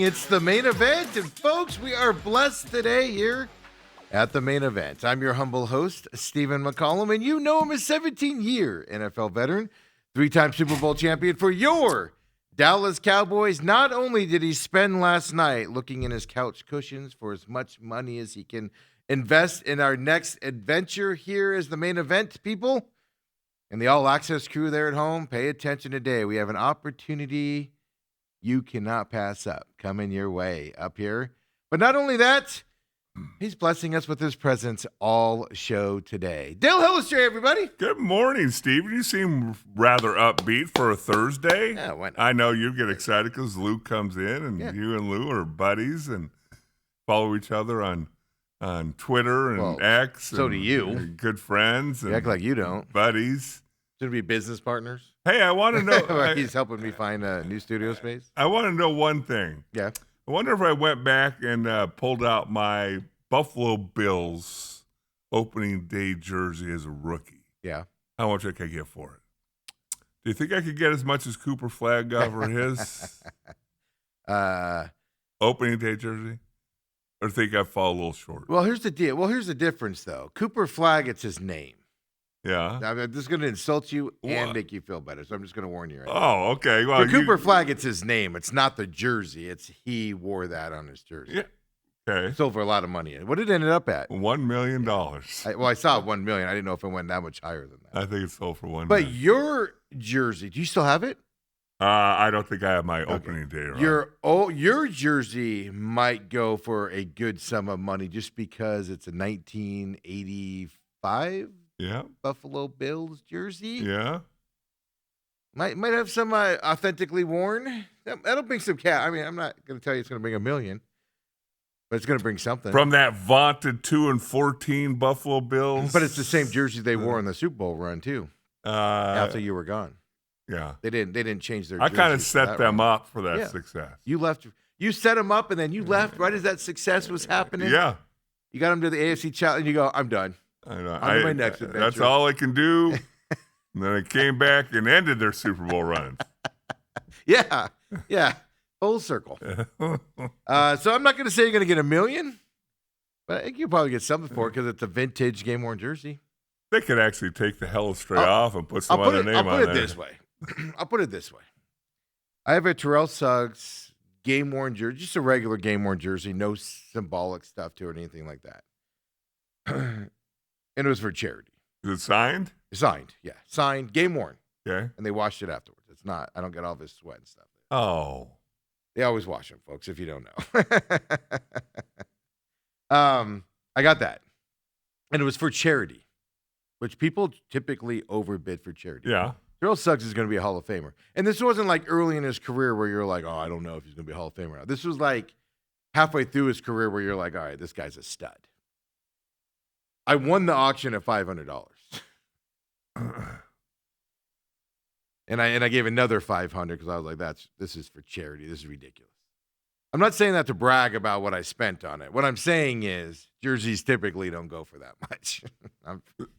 morning. It's the main event. And folks, we are blessed today here at the main event. I'm your humble host, Stephen McCollum, and you know him as 17-year NFL veteran, 3-time Super Bowl champion for your Dallas Cowboys. Not only did he spend last night looking in his couch cushions for as much money as he can invest in our next adventure here as the main event, people, and the All Access crew there at home, pay attention today. We have an opportunity you cannot pass up coming your way up here. But not only that, he's blessing us with his presence all show today. Dale Hillister, everybody. Good morning, Steven. You seem rather upbeat for a Thursday. Yeah, why not? I know you get excited because Lou comes in, and you and Lou are buddies and follow each other on Twitter and X. So and do you. Good friends. You and act like you don't. buddies. Should we be business partners? Hey, I want to know. He's helping me find a new studio space. I want to know one thing. Yeah. I wonder if I went back and pulled out my Buffalo Bills opening day jersey as a rookie. Yeah. How much I could get for it? Do you think I could get as much as Cooper Flagg got for his opening day jersey? Or do you think I fall a little short? Well, here's the deal. Well, here's the difference, though. Cooper Flagg, it's his name. Yeah. I'm just going to insult you and What? make you feel better, so I'm just going to warn you right now. Oh, okay. Well, For Cooper Flagg, it's his name. It's not the jersey. It's he wore that on his jersey. Yeah. Okay. Sold for a lot of money. What did it end up at? $1 million. I saw $1 million. I didn't know if it went that much higher than that. I think it sold for $1 But million. your jersey, do you still have it? I don't think I have my opening day. Right? Your jersey might go for a good sum of money just because it's a 1985 Yeah. Buffalo Bills jersey. Yeah. Might have some authentically worn. That'll bring some cash. I mean, I'm not going to tell you it's going to bring $1 million, but it's going to bring something. From that vaunted 2-14 Buffalo Bills. But it's the same jersey they wore in the Super Bowl run too. After you were gone, Yeah. they didn't change their. I kind of jerseys for set that them run. up for that Yeah. success. You left. You set them up, and then you left right as that success was happening. Yeah. You got them to the AFC Challenge, and you go, "I'm done." I know. On to my next adventure. That's all I can do. And then I came back and ended their Super Bowl runs. Yeah, full circle. So I'm not going to say you're going to get $1 million, but I think you'll probably get something for it because it's a vintage game worn jersey. They could actually take the Hellstray off and put some other name on I'll put there. it this way. I'll put it this way. I have a Terrell Suggs game worn jersey, just a regular game worn jersey, no symbolic stuff to it or anything like that. And it was for charity. Is it signed? Signed, yeah. Signed, game worn. Okay. And they washed it afterwards. It's not, I don't get all this sweat and stuff. Oh. They always wash them, folks, if you don't know. I got that. And it was for charity, which people typically overbid for charity. Yeah. Terrell Suggs is going to be a Hall of Famer. And this wasn't like early in his career where you're like, oh, I don't know if he's going to be a Hall of Famer now. This was like halfway through his career where you're like, all right, this guy's a stud. I won the auction at $500. And I gave another $500 because I was like, this is for charity. This is ridiculous. I'm not saying that to brag about what I spent on it. What I'm saying is jerseys typically don't go for that much,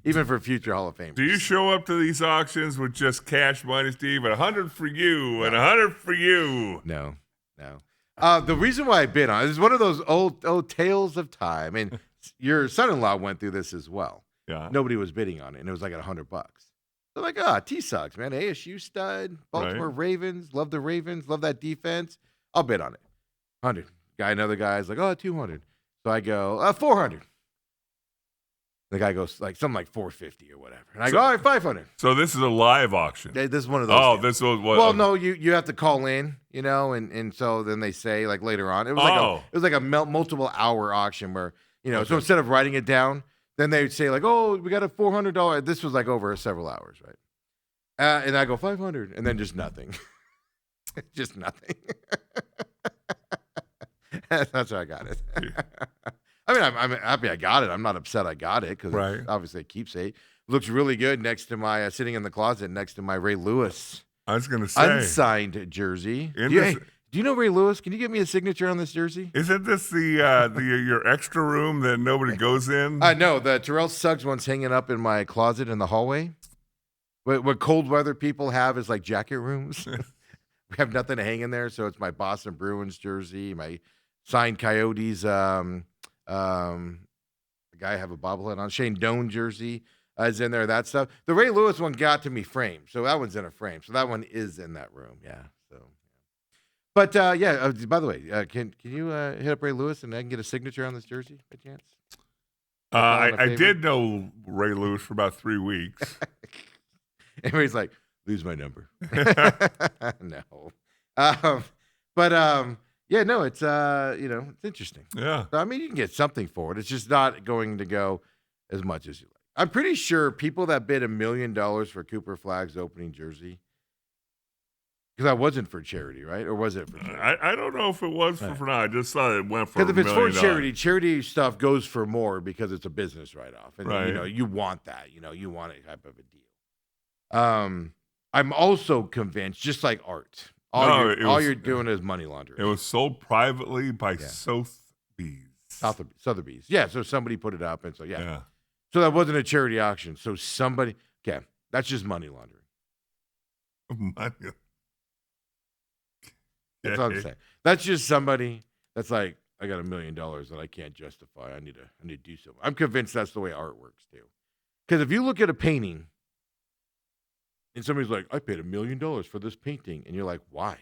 even for future Hall of Famers. Do you show up to these auctions with just cash money, Steve, and 100 for you and 100 for you? No. The reason why I bid on it is one of those old tales of time. And your son-in-law went through this as well. Yeah. Nobody was bidding on it, and it was like at $100. They're like, T-Suggs, man, ASU stud, Baltimore Ravens, love the Ravens, love that defense. I'll bid on it. 100. Another guy's like, 200. So I go, 400. The guy goes like something like 450 or whatever. And I go, all right, 500. So this is a live auction. This is one of those. Oh, deals. this was what? Well, no, you have to call in, and so then they say like later on, it was like a multiple hour auction where, so instead of writing it down, then they would say like, oh, we got a $400. This was like over several hours, right? And I go 500, and then just nothing, just nothing. That's how I got it. I mean, I'm happy I got it. I'm not upset I got it because it's obviously a keepsake. Looks really good next to my sitting in the closet next to my Ray Lewis. I was going to say unsigned jersey. Do you know Ray Lewis? Can you give me a signature on this jersey? Isn't this the your extra room that nobody goes in? No, the Terrell Suggs one's hanging up in my closet in the hallway. What cold weather people have is like jacket rooms. we have nothing to hang in there, so it's my Boston Bruins jersey, my signed Coyotes. The guy I have a bobblehead on, Shane Doan jersey is in there. That stuff. The Ray Lewis one got to me framed, so that one's in a frame. So that one is in that room. Yeah. So, but by the way, can you hit up Ray Lewis and I can get a signature on this jersey by chance? I did know Ray Lewis for about 3 weeks. Everybody's like, lose my number. No. Yeah, no, it's it's interesting. Yeah. So, I mean, you can get something for it. It's just not going to go as much as you like. I'm pretty sure people that bid $1 million for Cooper Flagg's opening jersey, because that wasn't for charity, right? Or was it for charity? I don't know if it was for now. I just thought it went for $1 million. Because if it's for charity stuff goes for more because it's a business write-off. And, you want that. You want a type of a deal. I'm also convinced, just like art, all you're doing is money laundering. It was sold privately by Sotheby's. Sotheby's. Yeah, so somebody put it up. And so, yeah. So that wasn't a charity auction. So that's just money laundering. That's what I'm saying. That's just somebody that's like, I got $1 million that I can't justify. I need to do something. I'm convinced that's the way art works too. Because if you look at a painting and somebody's like, I paid $1 million for this painting, and you're like, why?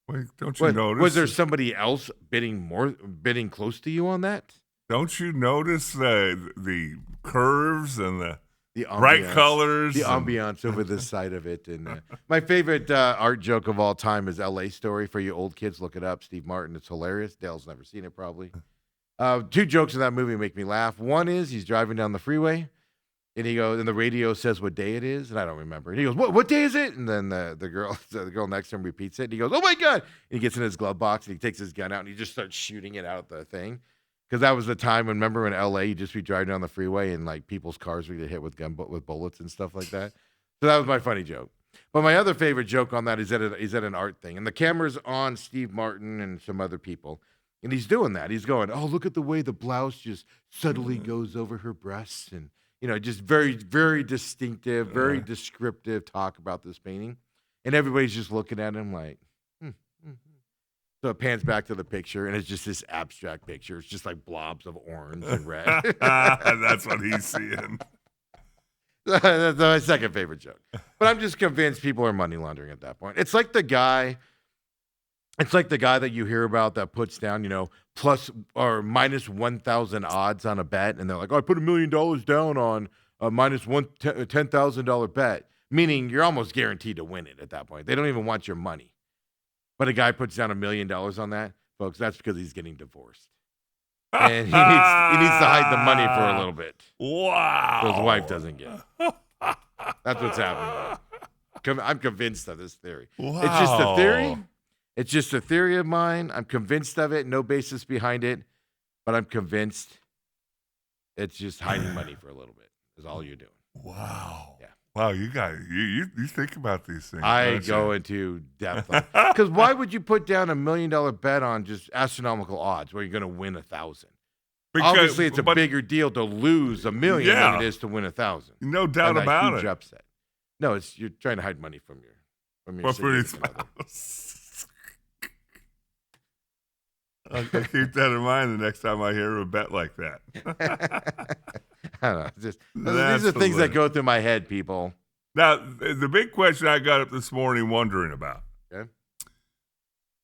Wait, don't you notice? Was there somebody else bidding close to you on that? Don't you notice the curves and the ambiance, bright colors, the ambiance over the side of it? And my favorite art joke of all time is L.A. Story. For you old kids, look it up. Steve Martin. It's hilarious. Dale's never seen it probably. 2 jokes in that movie make me laugh. One is he's driving down the freeway, and he goes, and the radio says what day it is, and I don't remember. And he goes, "What day is it?" And then the girl next to him repeats it. And he goes, "Oh my God!" And he gets in his glove box and he takes his gun out and he just starts shooting it out the thing. Because that was the time, remember in L.A., you'd just be driving down the freeway and like people's cars would get hit with bullets and stuff like that. So that was my funny joke. But my other favorite joke on that is at an art thing. And the camera's on Steve Martin and some other people. And he's doing that. He's going, oh, look at the way the blouse just subtly goes over her breasts. And, just very, very distinctive, very descriptive talk about this painting. And everybody's just looking at him like, So it pans back to the picture, and it's just this abstract picture. It's just like blobs of orange and red. That's what he's seeing. That's my second favorite joke. But I'm just convinced people are money laundering at that point. It's like the guy that you hear about that puts down, plus or minus 1,000 odds on a bet, and they're like, "Oh, I put $1 million down on a minus $10,000 bet," meaning you're almost guaranteed to win it at that point. They don't even want your money. But a guy puts down $1 million on that, folks. That's because he's getting divorced, and he needs to hide the money for a little bit. Wow! So his wife doesn't get it. That's what's happening. I'm convinced of this theory. Wow. It's just a theory. It's just a theory of mine. I'm convinced of it. No basis behind it, but I'm convinced it's just hiding money for a little bit. Is all you're doing. Wow. Yeah. Wow, you think about these things. I go into depth because why would you put down $1 million bet on just astronomical odds where you're going to win 1,000? Obviously, it's a bigger deal to lose $1 million than it is to win 1,000. No doubt about it. Huge upset. No, you're trying to hide money from your significant other. I'll keep that in mind the next time I hear a bet like that. I don't know. These are things that go through my head, people. Now, the big question I got up this morning wondering about. Okay.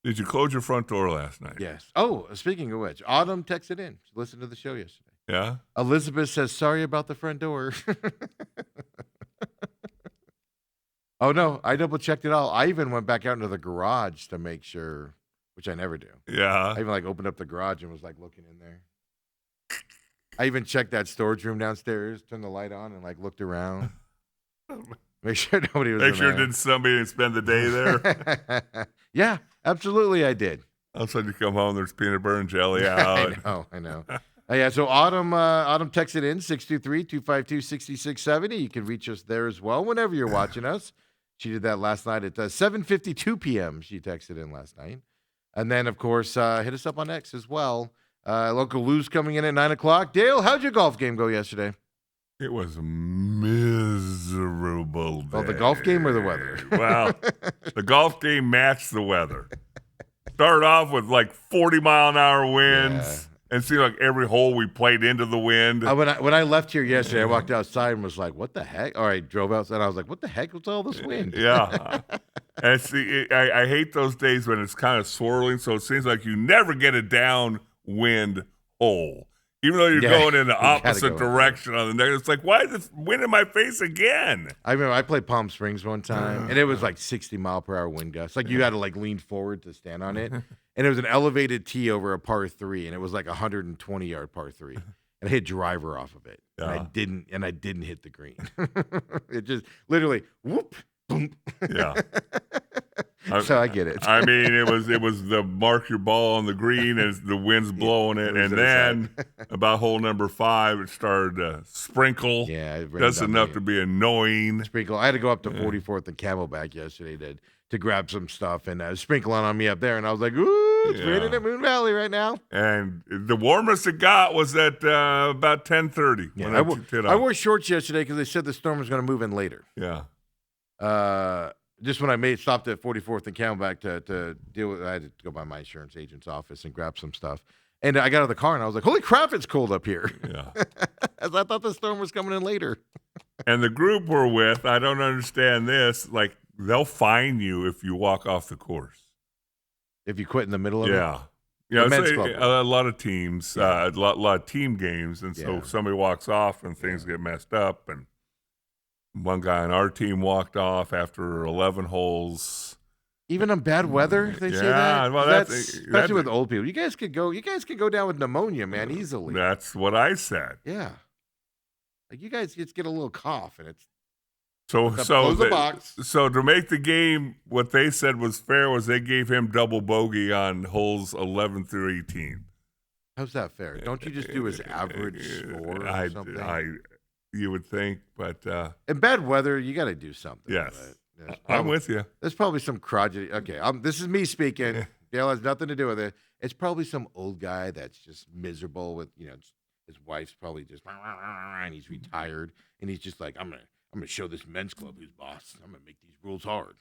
Did you close your front door last night? Yes. Oh, speaking of which, Autumn texted in. She listened to the show yesterday. Yeah? Elizabeth says, sorry about the front door. Oh, no. I double-checked it all. I even went back out into the garage to make sure, which I never do. Yeah. I even opened up the garage and was looking in there. I even checked that storage room downstairs, turned the light on, and looked around. Make sure nobody was in there. Did somebody spend the day there? Yeah, absolutely I did. All of a sudden you come home, there's peanut butter and jelly out. I know. Yeah, so Autumn texted in 623-252-6670. You can reach us there as well whenever you're watching us. She did that last night at 7:52 p.m. She texted in last night. And then, of course, hit us up on X as well. Local Lou's coming in at 9 o'clock. Dale, how'd your golf game go yesterday? It was a miserable day. Well, the golf game or the weather? Well, the golf game matched the weather. Started off with like 40-mile-an-hour winds. And it seemed like every hole we played into the wind. When I left here yesterday, I walked outside and was like, what the heck? Or I drove outside and I was like, what the heck was all this wind? Yeah. And I hate those days when it's kind of swirling, so it seems like you never get a downwind hole. Even though you're going in the opposite direction on the next, it's like, why is this wind in my face again? I remember I played Palm Springs one time, and it was like 60-mile-per-hour wind gusts. Like you had to like lean forward to stand on it, and it was an elevated tee over a par 3, and it was like a 120-yard par 3, and I hit driver off of it, and I didn't hit the green. It just literally whoop, boom. Yeah. So I get it. I mean, it was the mark your ball on the green as the wind's blowing it, and then about hole number 5, it started to sprinkle. Yeah, just enough to be annoying. Sprinkle. I had to go up to 44th and Camelback yesterday to grab some stuff, and sprinkling on me up there, and I was like, ooh, it's raining at Moon Valley right now. And the warmest it got was at about 10:30. Yeah, I wore shorts yesterday because they said the storm was going to move in later. Yeah. Just when I stopped at 44th and Camelback to deal with, I had to go by my insurance agent's office and grab some stuff. And I got out of the car and I was like, holy crap, it's cold up here. Yeah. As I thought the storm was coming in later. And the group we're with, I don't understand this. Like, they'll fine you if you walk off the course. If you quit in the middle of it? Yeah. Yeah, a lot of teams, a lot of team games. And so somebody walks off and things get messed up. And one guy on our team walked off after 11 holes. Even in bad weather, they say that? Well, especially with old people. You guys could go down with pneumonia, man, easily. That's what I said. Yeah. Like you guys just get a little cough and it's close the box. So to make the game, what they said was fair was they gave him double bogey on holes 11 through 18. How's that fair? Don't you just do his average score or something? You would think, but in bad weather, you got to do something. Yes, I'm with you. There's probably some crotchety. Okay, this is me speaking. Dale has nothing to do with it. It's probably some old guy that's just miserable with, his wife's probably just, and he's retired, and he's just like, I'm gonna show this men's club who's boss. I'm gonna make these rules hard.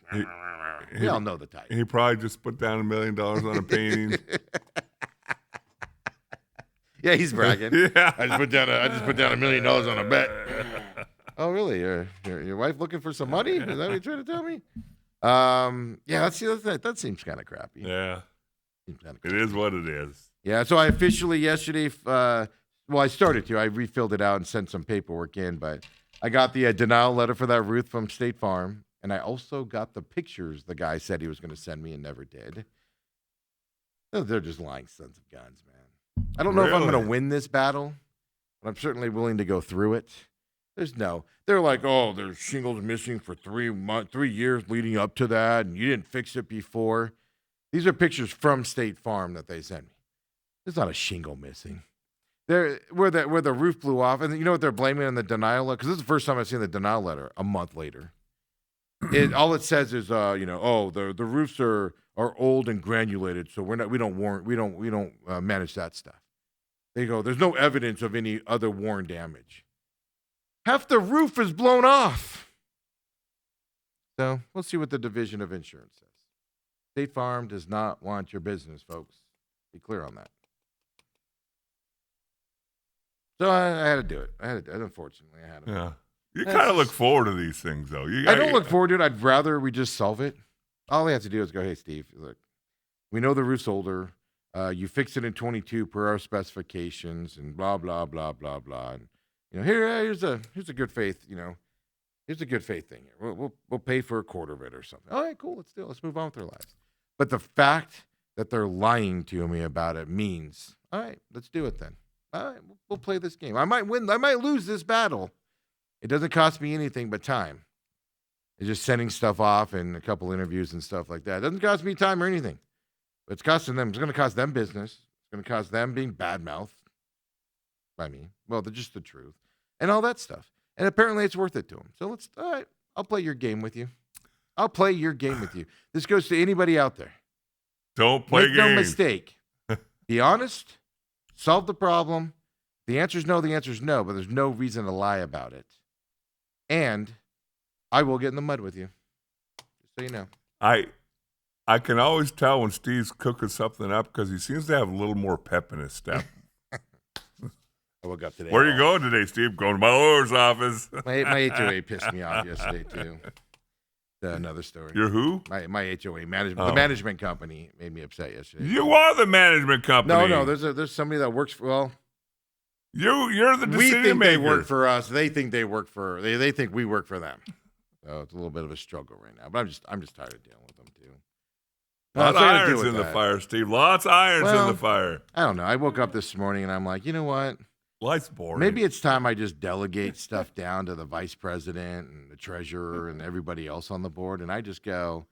We all know the type. He probably just put down $1 million on a painting. Yeah, he's bragging. Yeah. I just put down $1 million on a bet. Oh, really? Your wife looking for some money? Is that what you're trying to tell me? Yeah, that seems kind of crappy. Yeah. It is what it is. Yeah, so I officially yesterday, I started to. I refilled it out and sent some paperwork in, but I got the denial letter for that Ruth from State Farm, and I also got the pictures the guy said he was going to send me and never did. They're just lying sons of guns, man. I don't know if I'm going to win this battle, but I'm certainly willing to go through it. They're like, oh, there's shingles missing for 3 years leading up to that, and you didn't fix it before. These are pictures from State Farm that they sent me. There's not a shingle missing. Where the roof blew off, and you know what they're blaming on the denial letter? Because this is the first time I've seen the denial letter a month later. All it says is, the roofs are old and granulated, so we don't manage that stuff. They go, there's no evidence of any other worn damage. Half the roof is blown off. So we'll see what the Division of Insurance says. State Farm does not want your business, folks. Be clear on that. So I had to do it. Unfortunately, I had to. Yeah. You kind of look forward to these things, though. I don't look forward to it. I'd rather we just solve it. All we have to do is go, hey, Steve, look, we know the roof's older. You fixed it in 22 per our specifications and blah, blah, blah, blah, blah. And, here's a good faith, here's a good faith thing here. We'll pay for a quarter of it or something. All right, cool. Let's move on with our lives. But the fact that they're lying to me about it means, all right, let's do it then. All right, we'll play this game. I might win. I might lose this battle. It doesn't cost me anything but time. It's just sending stuff off and a couple interviews and stuff like that. It doesn't cost me time or anything. But it's costing them. It's going to cost them business. It's going to cost them being badmouthed by me. Well, they're just the truth. And all that stuff. And apparently it's worth it to them. So all right, I'll play your game with you. This goes to anybody out there. Don't play games. Make no mistake. Be honest. Solve the problem. At The answer is no, but there's no reason to lie about it. And I will get in the mud with you. Just so you know. I can always tell when Steve's cooking something up because he seems to have a little more pep in his step. I woke up today. Where are you going today, Steve? Going to my lawyer's office. My HOA pissed me off yesterday, too. Another story. You're who? My HOA management. The management company made me upset yesterday. You are the management company. No. There's somebody that works for. Well, you're the decision we think maker. they work for us. They think they work for. They think we work for them. So it's a little bit of a struggle right now. But I'm just tired of dealing with them too. Lots of irons in the fire, Steve. Lots of irons in the fire. I don't know. I woke up this morning and I'm like, you know what? Life's boring. Maybe it's time I just delegate stuff down to the vice president and the treasurer and everybody else on the board, and I just go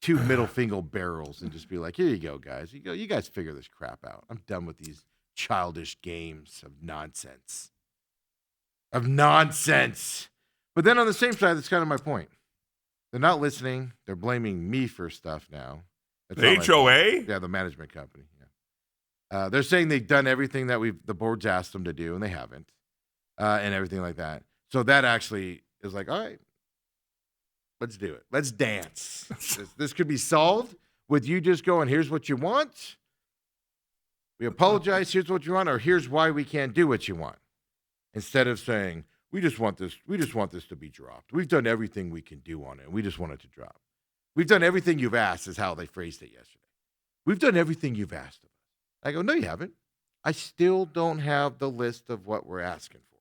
2 middle finger barrels and just be like, here you go, guys. You guys figure this crap out. I'm done with these childish games of nonsense. But then on the same side, that's kind of my point. They're not listening. They're blaming me for stuff now. The HOA? Yeah, the management company. They're saying they've done everything that the board's asked them to do, and they haven't, and everything like that. So that actually is like, all right, let's do it. Let's dance. This could be solved with you just going, here's what you want. We apologize. Here's what you want, or here's why we can't do what you want. Instead of saying, we just want this to be dropped. We've done everything we can do on it, and we just want it to drop. We've done everything you've asked, is how they phrased it yesterday. We've done everything you've asked of us. I go, no, you haven't. I still don't have the list of what we're asking for.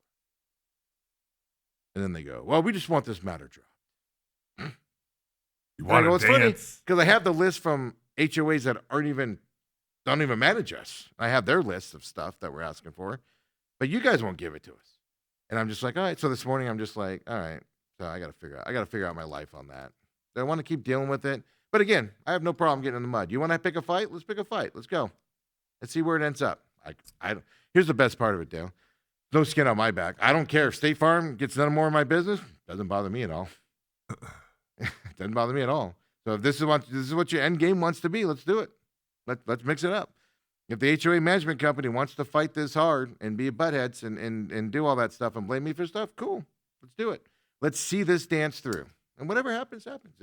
And then they go, well, we just want this matter dropped. You want to it's funny dance? because I have the list from HOAs that don't even manage us. I have their list of stuff that we're asking for, but you guys won't give it to us. And I'm just like, all right. So this morning I'm just like, all right. So I got to figure out my life on that. Do I want to keep dealing with it? But again, I have no problem getting in the mud. You want to pick a fight? Let's pick a fight. Let's go. Let's see where it ends up. Here's the best part of it, Dale. No skin on my back. I don't care if State Farm gets none more of my business. Doesn't bother me at all. Doesn't bother me at all. So if this is what your end game wants to be, let's do it. Let's mix it up. If the HOA management company wants to fight this hard and be buttheads and do all that stuff and blame me for stuff, cool. Let's do it. Let's see this dance through. And whatever happens, happens.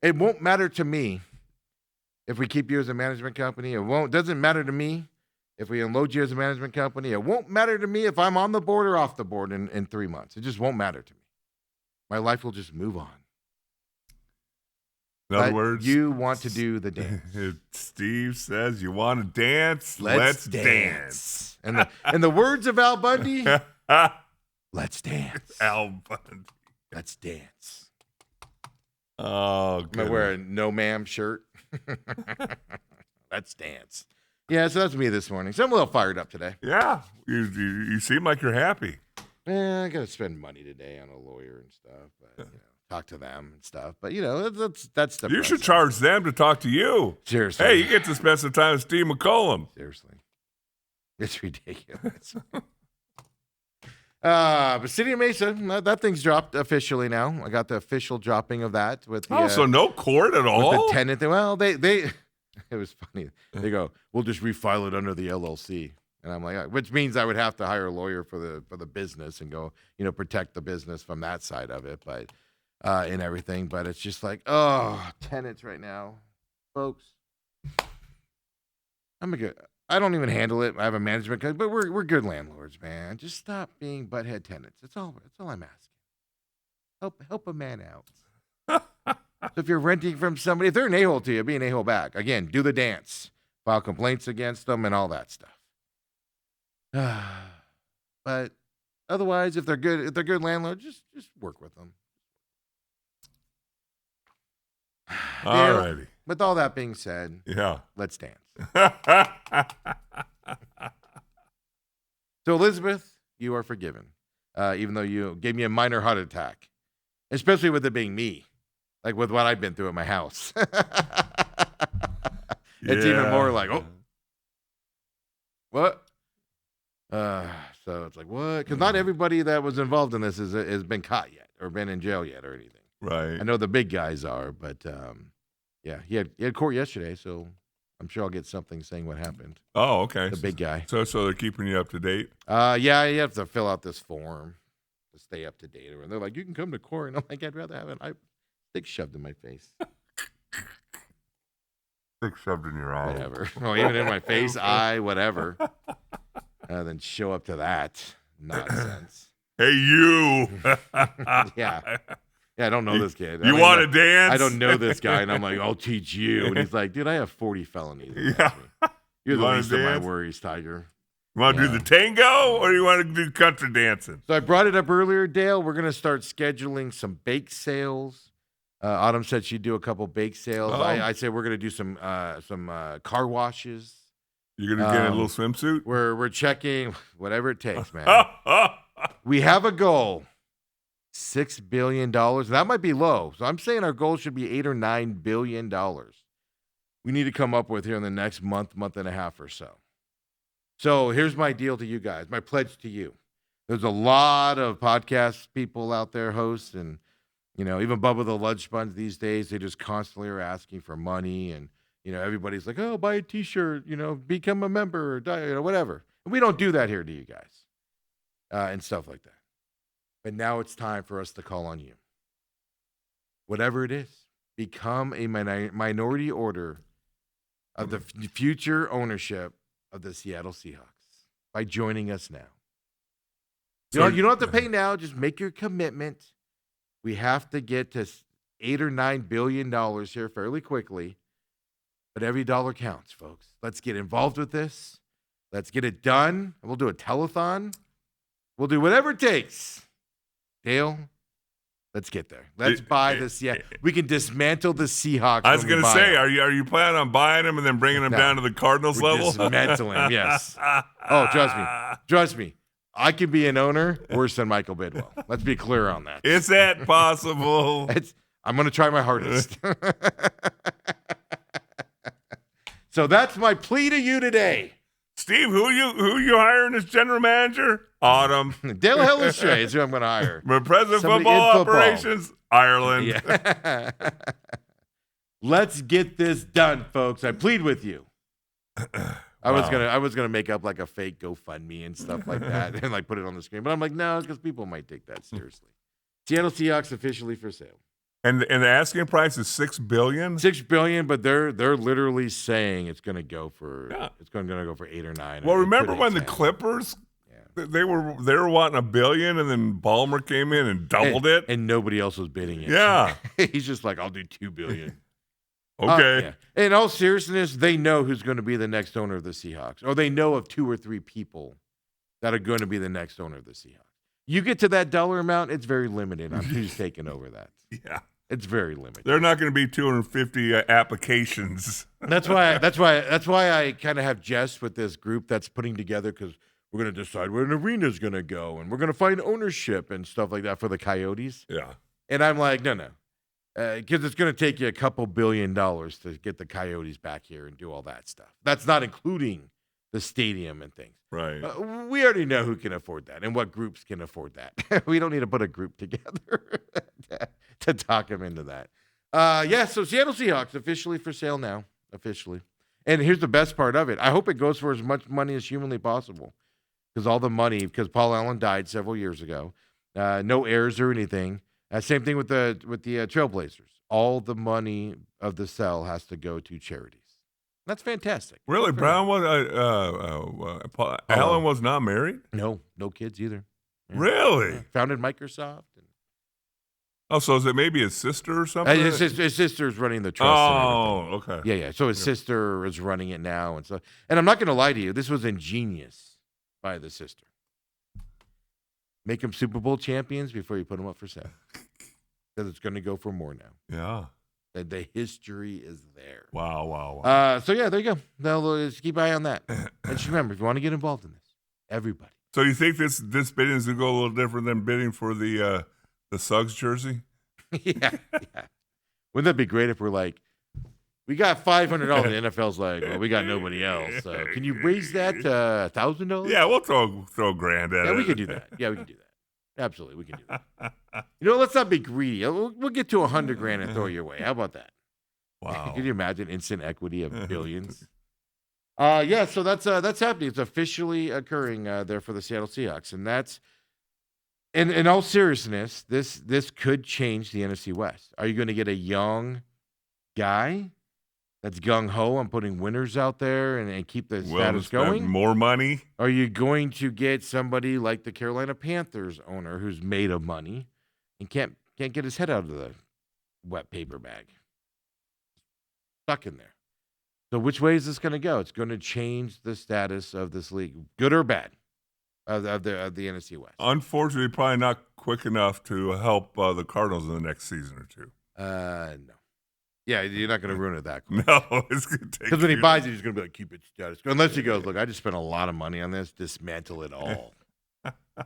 It won't matter to me if we keep you as a management company. Doesn't matter to me if we unload you as a management company. It won't matter to me if I'm on the board or off the board in 3 months. It just won't matter to me. My life will just move on. In other words, you want to do the dance. Steve says you want to dance. Let's dance. And the words of Al Bundy, let's dance. Al Bundy. Let's dance. Oh, good. I wear a no ma'am shirt. Let's dance. Yeah, so that's me this morning. So I'm a little fired up today. Yeah, you seem like you're happy. Yeah, I got to spend money today on a lawyer and stuff. But, talk to them and stuff. But, that's the You should charge them to talk to you. Seriously. Hey, you get to spend some time with Steve McCollum. Seriously. It's ridiculous. But City of Mesa, that thing's dropped officially now. I got the official dropping of that with the, so no court at all? With the tenant. Well, they it was funny. They go, we'll just refile it under the LLC. And I'm like, which means I would have to hire a lawyer for the business and go, protect the business from that side of it, but and everything. But it's just like, tenants right now, folks. I don't even handle it. I have a management company, but we're good landlords, man. Just stop being butthead tenants. That's all I'm asking. Help a man out. So if you're renting from somebody, if they're an a-hole to you, be an a-hole back. Again, do the dance. File complaints against them and all that stuff. But otherwise, if they're good landlords, just work with them. All righty. With all that being said, let's dance. So Elizabeth, you are forgiven, even though you gave me a minor heart attack, especially with it being me, like with what I've been through at my house. It's even more like, what? So it's like, what? Because not everybody that was involved in this has been caught yet or been in jail yet or anything. Right. I know the big guys are, but he had court yesterday, so I'm sure I'll get something saying what happened. Oh, okay. The big guy. So they're keeping you up to date? Yeah, you have to fill out this form to stay up to date. And they're like, you can come to court. And I'm like, I'd rather have an stick shoved in my face. Stick shoved in your eye. Whatever. Oh, even in my face, eye, whatever. Then show up to that nonsense. Hey, you. Yeah. Yeah, I don't know this kid. You want to dance? I don't know this guy, and I'm like, I'll teach you. And he's like, dude, I have 40 felonies. Yeah. You're the least of my dance? worries, Tiger. You want to do the tango, or you want to do country dancing? So I brought it up earlier, Dale. We're going to start scheduling some bake sales. Autumn said she'd do a couple bake sales. Oh. I said we're going to do some car washes. You're going to get in a little swimsuit? We're checking whatever it takes, man. We have a goal. $6 billion. That might be low. So I'm saying our goal should be $8 or $9 billion. We need to come up with here in the next month and a half or so. So here's my deal to you guys, my pledge to you. There's a lot of podcast people out there, hosts, and even Bubba the Lunch Sponge these days. They just constantly are asking for money, and everybody's like, oh, buy a T-shirt, become a member, or whatever. And we don't do that here to you guys, and stuff like that. But now it's time for us to call on you. Whatever it is, become a minority order of the future ownership of the Seattle Seahawks by joining us now. You don't have to pay now. Just make your commitment. We have to get to $8 or $9 billion here fairly quickly. But every dollar counts, folks. Let's get involved with this. Let's get it done. We'll do a telethon. We'll do whatever it takes. Dale, let's get there. Let's buy the Seahawks. We can dismantle the Seahawks. I was going to say, are you planning on buying them and then bringing them down to the Cardinals level? Dismantling, yes. Oh, trust me. I could be an owner worse than Michael Bidwell. Let's be clear on that. Is that possible? I'm going to try my hardest. So that's my plea to you today. Steve, who you hiring as general manager? Autumn. Dale Hellestrae is who I'm going to hire. My president of football operations, Ireland. Yeah. Let's get this done, folks. I plead with you. I was gonna make up like a fake GoFundMe and stuff like that and like put it on the screen, but I'm like, no, because people might take that seriously. Seattle Seahawks officially for sale. And the asking price is $6 billion? $6 billion, but they're literally saying it's gonna go for it's gonna go for 8 or 9. Well, remember when the Clippers they were wanting $1 billion, and then Ballmer came in and doubled it, and nobody else was bidding it. Yeah, he's just like, I'll do $2 billion. Okay. Yeah. In all seriousness, they know who's going to be the next owner of the Seahawks, or they know of 2 or 3 people that are going to be the next owner of the Seahawks. You get to that dollar amount, it's very limited on who's taking over that. Yeah, it's very limited. They're not going to be 250 applications. That's why I kind of have Jess with this group that's putting together, because we're going to decide where an arena is going to go, and we're going to find ownership and stuff like that for the Coyotes. Yeah, and I'm like, no. Because it's going to take you a couple $1 billion to get the Coyotes back here and do all that stuff. That's not including the stadium and things. Right. We already know who can afford that and what groups can afford that. We don't need to put a group together to talk them into that. So Seattle Seahawks officially for sale now. Officially. And here's the best part of it. I hope it goes for as much money as humanly possible. Because Paul Allen died several years ago. No heirs or anything. Same thing with the Trailblazers. All the money of the sale has to go to charities. That's fantastic. Really, Brown was Allen was not married? No kids either. Yeah. Really? Yeah. Founded Microsoft. So is it maybe his sister or something? His sister's running the trust. Oh, okay. Yeah. So his sister is running it now, and so. And I'm not going to lie to you, this was ingenious by the sister. Make them Super Bowl champions before you put them up for sale. Because it's going to go for more now. Yeah. The history is there. Wow. So, yeah, there you go. Now, just keep an eye on that. And just remember, if you want to get involved in this, everybody. So you think this bidding is going to go a little different than bidding for the Suggs jersey? Yeah. Wouldn't that be great if we're like, we got $500. The NFL's like, well, we got nobody else. Can you raise that to $1,000? Yeah, we'll throw $1,000 at it. Yeah, we can do that. Absolutely, we can do that. Let's not be greedy. We'll get to $100,000 and throw your way. How about that? Wow. Can you imagine instant equity of billions? Yeah, so that's happening. It's officially occurring there for the Seattle Seahawks, and that's in all seriousness, this could change the NFC West. Are you going to get a young guy that's gung ho on putting winners out there and keep the status going? More money? Are you going to get somebody like the Carolina Panthers owner who's made of money and can't get his head out of the wet paper bag? Stuck in there. So which way is this going to go? It's going to change the status of this league, good or bad, of the NFC West. Unfortunately, probably not quick enough to help the Cardinals in the next season or two. No. Yeah, you're not going to ruin it that quick. No, it's going to take. Because when he buys it, he's going to be like, keep it status quo. Unless he goes, look, I just spent a lot of money on this, dismantle it all. I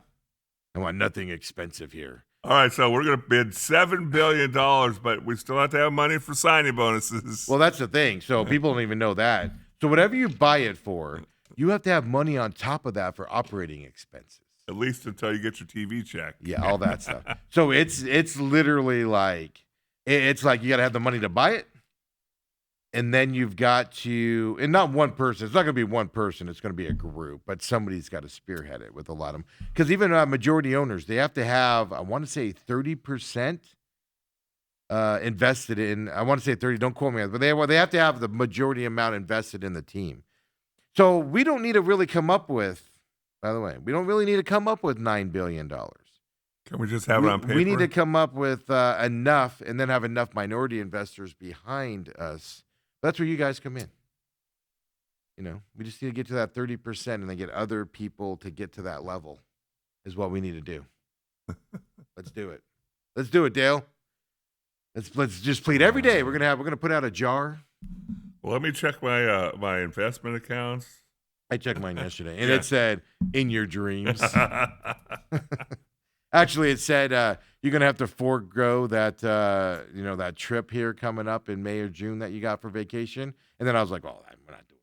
want nothing expensive here. All right, so we're going to bid $7 billion, but we still have to have money for signing bonuses. Well, that's the thing. So people don't even know that. So whatever you buy it for, you have to have money on top of that for operating expenses. At least until you get your TV check. Yeah, all that stuff. So it's literally like, it's like you got to have the money to buy it. And then you've got to, and not one person. It's not going to be one person. It's going to be a group. But somebody's got to spearhead it with a lot of them. Because even majority owners, they have to have, I want to say 30% invested in. I want to say 30. Don't quote me on it. But they have to have the majority amount invested in the team. So we don't need to really come up with, by the way, we don't really need to come up with $9 billion. Can we just have it on paper? We need to come up with enough and then have enough minority investors behind us. That's where you guys come in. You know, we just need to get to that 30% and then get other people to get to that level is what we need to do. Let's do it. Let's do it, Dale. Let's just plead every day. We're gonna put out a jar. Well, let me check my my investment accounts. I checked mine yesterday, and it said, "In your dreams." Actually, it said you're going to have to forego that, that trip here coming up in May or June that you got for vacation. And then I was like, well, I'm not doing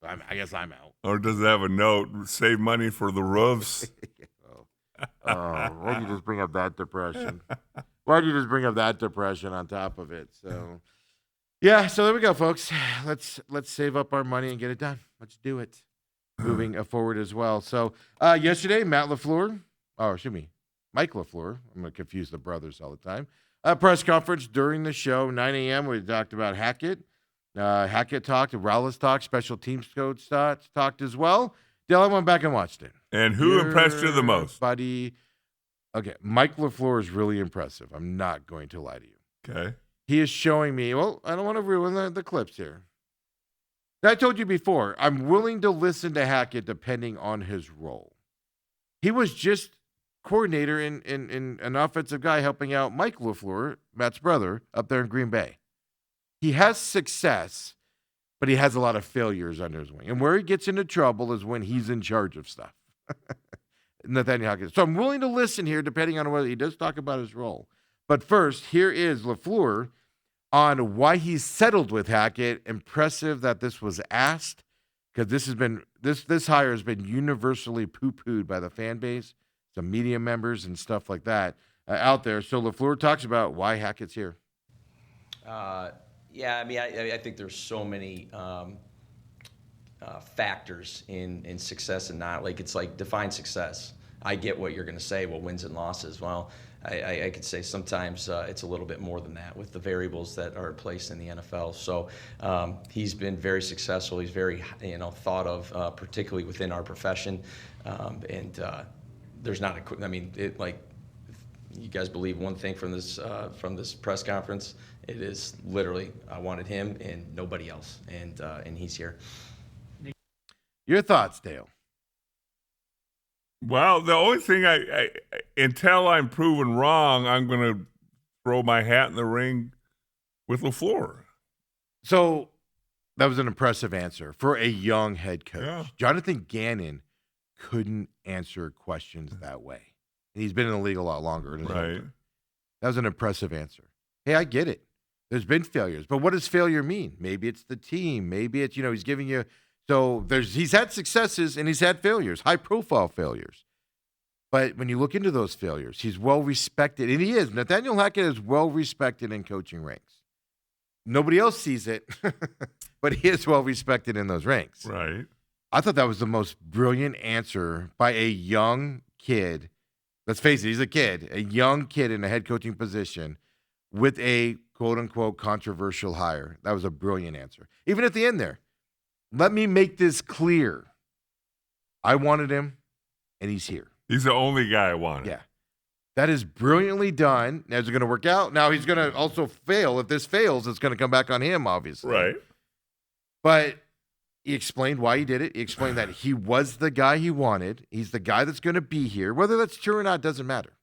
that. I guess I'm out. Or does it have a note, save money for the roofs? Why'd you just bring up that depression? Why'd you just bring up that depression on top of it? So, yeah, so there we go, folks. Let's save up our money and get it done. Let's do it. Moving forward as well. So, yesterday, Mike LaFleur, I'm going to confuse the brothers all the time. Press conference during the show, 9 a.m. We talked about Hackett. Hackett talked, Rallis talked, special teams coach talked as well. Dale, I went back and watched it. And who impressed you the most? Buddy. Okay, Mike LaFleur is really impressive. I'm not going to lie to you. Okay. He is showing me, well, I don't want to ruin the clips here. I told you before, I'm willing to listen to Hackett depending on his role. He was just coordinator in an offensive guy helping out Mike LaFleur, Matt's brother, up there in Green Bay. He has success, but he has a lot of failures under his wing. And where he gets into trouble is when he's in charge of stuff. Nathaniel Hackett. So I'm willing to listen here depending on whether he does talk about his role. But first, here is LaFleur on why he's settled with Hackett. Impressive that this was asked, because this hire has been universally poo-pooed by the fan base, some media members and stuff like that out there. So LaFleur talks about why Hackett's here. Yeah, I mean, I think there's so many factors in success and not. Like, it's like, define success. I get what you're going to say, well, wins and losses. Well, I could say sometimes it's a little bit more than that with the variables that are placed in the NFL. So he's been very successful. He's very, thought of, particularly within our profession. There's not you guys believe one thing from this press conference, it is literally, I wanted him and nobody else, and he's here. Your thoughts, Dale? Well, the only thing I until I'm proven wrong, I'm going to throw my hat in the ring with LaFleur. So that was an impressive answer for a young head coach. Yeah. Jonathan Gannon couldn't answer questions that way. And he's been in the league a lot longer. Right. That was an impressive answer. Hey, I get it. There's been failures. But what does failure mean? Maybe it's the team. Maybe it's, he's giving you. So he's had successes and he's had failures, high-profile failures. But when you look into those failures, he's well-respected. And he is. Nathaniel Hackett is well-respected in coaching ranks. Nobody else sees it, but he is well respected in those ranks. Right. I thought that was the most brilliant answer by a young kid. Let's face it, he's a young kid in a head coaching position with a quote-unquote controversial hire. That was a brilliant answer. Even at the end there, let me make this clear. I wanted him, and he's here. He's the only guy I wanted. Yeah. That is brilliantly done. Now, is it going to work out? Now, he's going to also fail. If this fails, it's going to come back on him, obviously. Right. But he explained why he did it. He explained that he was the guy he wanted. He's the guy that's going to be here. Whether that's true or not doesn't matter.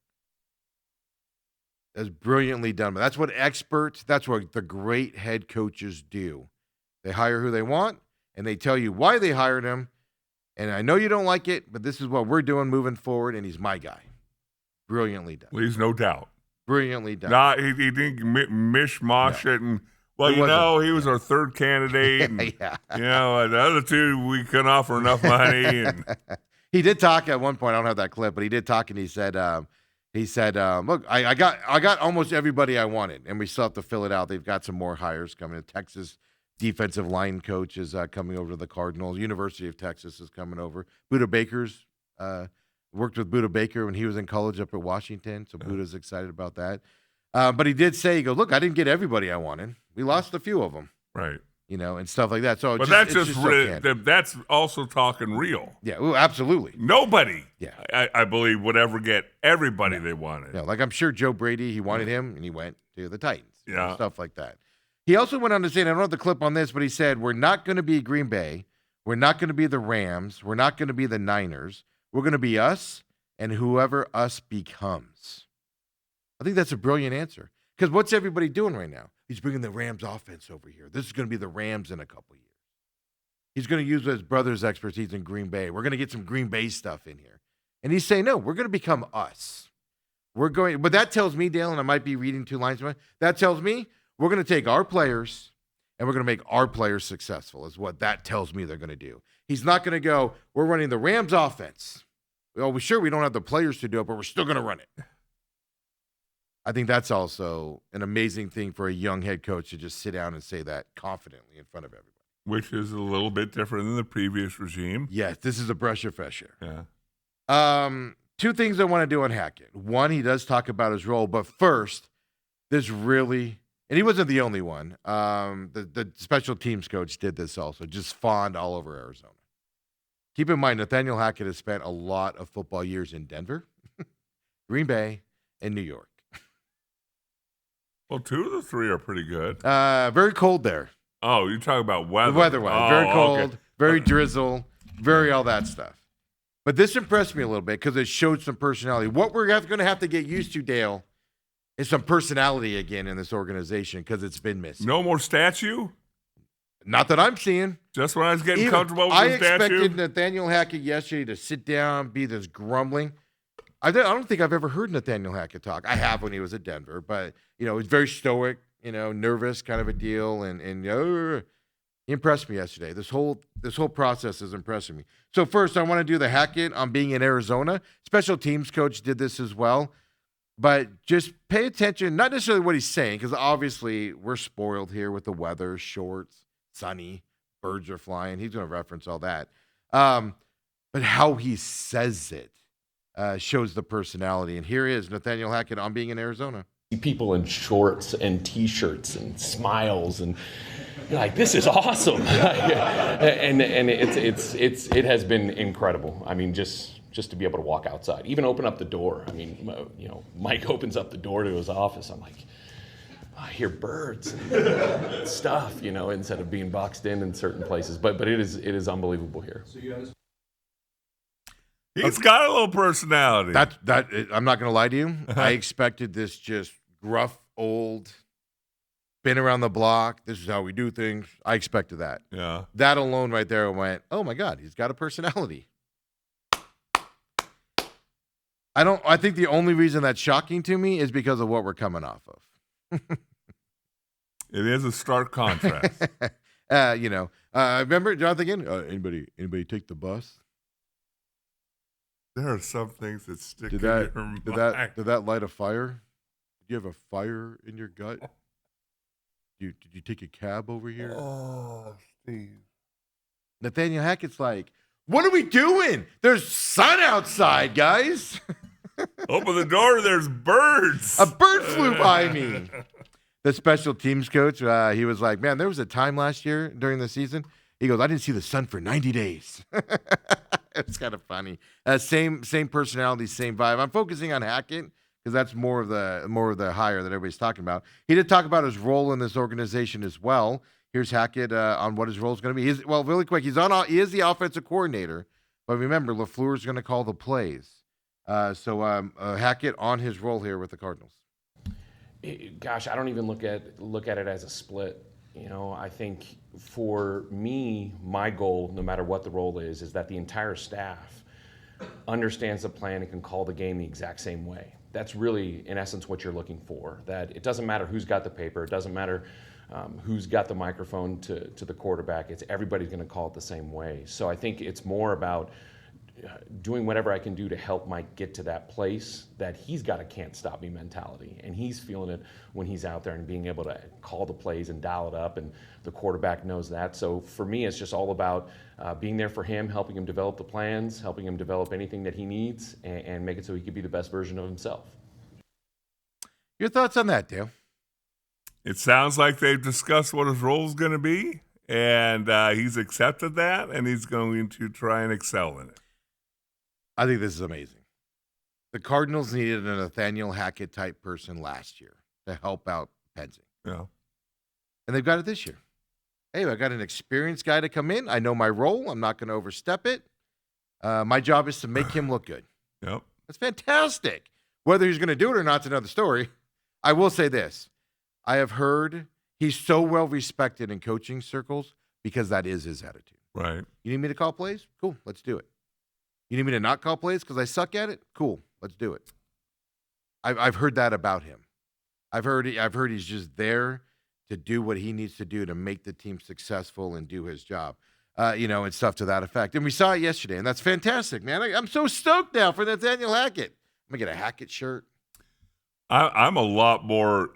That's brilliantly done. But that's what the great head coaches do. They hire who they want, and they tell you why they hired him. And I know you don't like it, but this is what we're doing moving forward, and he's my guy. Brilliantly done. Leaves no doubt. Brilliantly done. Nah, he didn't mishmash it. And, he was our third candidate. And, yeah. The other two, we couldn't offer enough money. And he did talk at one point. I don't have that clip, but he did talk, and he said, look, I got almost everybody I wanted, and we still have to fill it out. They've got some more hires coming in. Texas defensive line coach is coming over to the Cardinals. University of Texas is coming over. Buda Baker's worked with Buda Baker when he was in college up at Washington, so Buda's excited about that. But he did say, he goes, look, I didn't get everybody I wanted. We lost a few of them. Right. And stuff like that. So, but that's that's also talking real. Yeah, absolutely. Nobody, yeah, I believe, would ever get everybody they wanted. Yeah, like I'm sure Joe Brady, he wanted him, and he went to the Titans. Yeah, stuff like that. He also went on to say, and I don't have the clip on this, but he said, we're not going to be Green Bay. We're not going to be the Rams. We're not going to be the Niners. We're going to be us and whoever us becomes. I think that's a brilliant answer. Because what's everybody doing right now? He's bringing the Rams offense over here. This is going to be the Rams in a couple years. He's going to use his brother's expertise in Green Bay. We're going to get some Green Bay stuff in here. And he's saying, no, we're going to become us. But that tells me, Dale, and I might be reading two lines, that tells me we're going to take our players and we're going to make our players successful is what that tells me they're going to do. He's not going to go, we're running the Rams offense. Well, we don't have the players to do it, but we're still going to run it. I think that's also an amazing thing for a young head coach to just sit down and say that confidently in front of everybody. Which is a little bit different than the previous regime. Yes, this is a breath of fresh air. Yeah. Two things I want to do on Hackett. One, he does talk about his role, but first, this really, and he wasn't the only one. The special teams coach did this also, just fawned all over Arizona. Keep in mind, Nathaniel Hackett has spent a lot of football years in Denver, Green Bay, and New York. Well, two of the three are pretty good. Very cold there. Oh, you're talking about weather. The weather-wise. Very cold, very drizzle, very all that stuff. But this impressed me a little bit because it showed some personality. What we're going to have to get used to, Dale, is some personality again in this organization because it's been missing. No more statue? Not that I'm seeing. Just when I was getting comfortable with the statue? I expected Nathaniel Hackett yesterday to sit down, be this grumbling. I don't think I've ever heard Nathaniel Hackett talk. I have when he was at Denver, but he's very stoic, nervous kind of a deal, and he impressed me yesterday. This whole process is impressing me. So first, I want to do the Hackett on being in Arizona. Special teams coach did this as well, but just pay attention, not necessarily what he's saying, because obviously we're spoiled here with the weather, shorts, sunny, birds are flying. He's going to reference all that, but how he says it. Shows the personality. And here is Nathaniel Hackett on being in Arizona. People in shorts and T-shirts and smiles, and you're like, this is awesome. and it has been incredible. I mean, just to be able to walk outside, even open up the door. I mean, Mike opens up the door to his office. I'm like, I hear birds and stuff, instead of being boxed in certain places. But it is unbelievable here. So you guys. He's got a little personality. That I'm not going to lie to you. I expected this just gruff, old, been around the block. This is how we do things. I expected that. Yeah. That alone right there went, oh my God, he's got a personality. I think the only reason that's shocking to me is because of what we're coming off of. It is a stark contrast. Remember Jonathan? Anybody take the bus? There are some things that stick in your mind. Did that light a fire? Did you have a fire in your gut? Did you take a cab over here? Oh, Steve. Nathaniel Hackett's like, what are we doing? There's sun outside, guys. Open the door, there's birds. A bird flew by me. The special teams coach, he was like, man, there was a time last year during the season. He goes, I didn't see the sun for 90 days. It's kind of funny. Same personality, same vibe. I'm focusing on Hackett because that's more of the hire that everybody's talking about. He did talk about his role in this organization as well. Here's Hackett on what his role is going to be. Really quick, he is the offensive coordinator, but remember, LaFleur is going to call the plays. So Hackett on his role here with the Cardinals. Gosh, I don't even look at it as a split. You know, I think for me, my goal, no matter what the role is that the entire staff understands the plan and can call the game the exact same way. That's really, in essence, what you're looking for. That it doesn't matter who's got the paper, it doesn't matter who's got the microphone to the quarterback. It's everybody's going to call it the same way. So I think it's more about doing whatever I can do to help Mike get to that place that he's got a can't stop me mentality, and he's feeling it when he's out there and being able to call the plays and dial it up, and the quarterback knows that. So for me, it's just all about being there for him, helping him develop the plans, helping him develop anything that he needs, and make it so he can be the best version of himself. Your thoughts on that, Dale? It sounds like they've discussed what his role is going to be, and he's accepted that, and he's going to try and excel in it. I think this is amazing. The Cardinals needed a Nathaniel Hackett type person last year to help out Penzi. Yeah. And they've got it this year. Hey, I got an experienced guy to come in. I know my role. I'm not going to overstep it. My job is to make him look good. Yep. That's fantastic. Whether he's going to do it or not is another story. I will say this. I have heard he's so well respected in coaching circles because that is his attitude. Right. You need me to call plays? Cool, let's do it. You need me to not call plays because I suck at it? Cool, let's do it. I've heard that about him. I've heard he's just there to do what he needs to do to make the team successful and do his job, and stuff to that effect. And we saw it yesterday, and that's fantastic, man. I'm so stoked now for Nathaniel Hackett. I'm going to get a Hackett shirt. I'm a lot more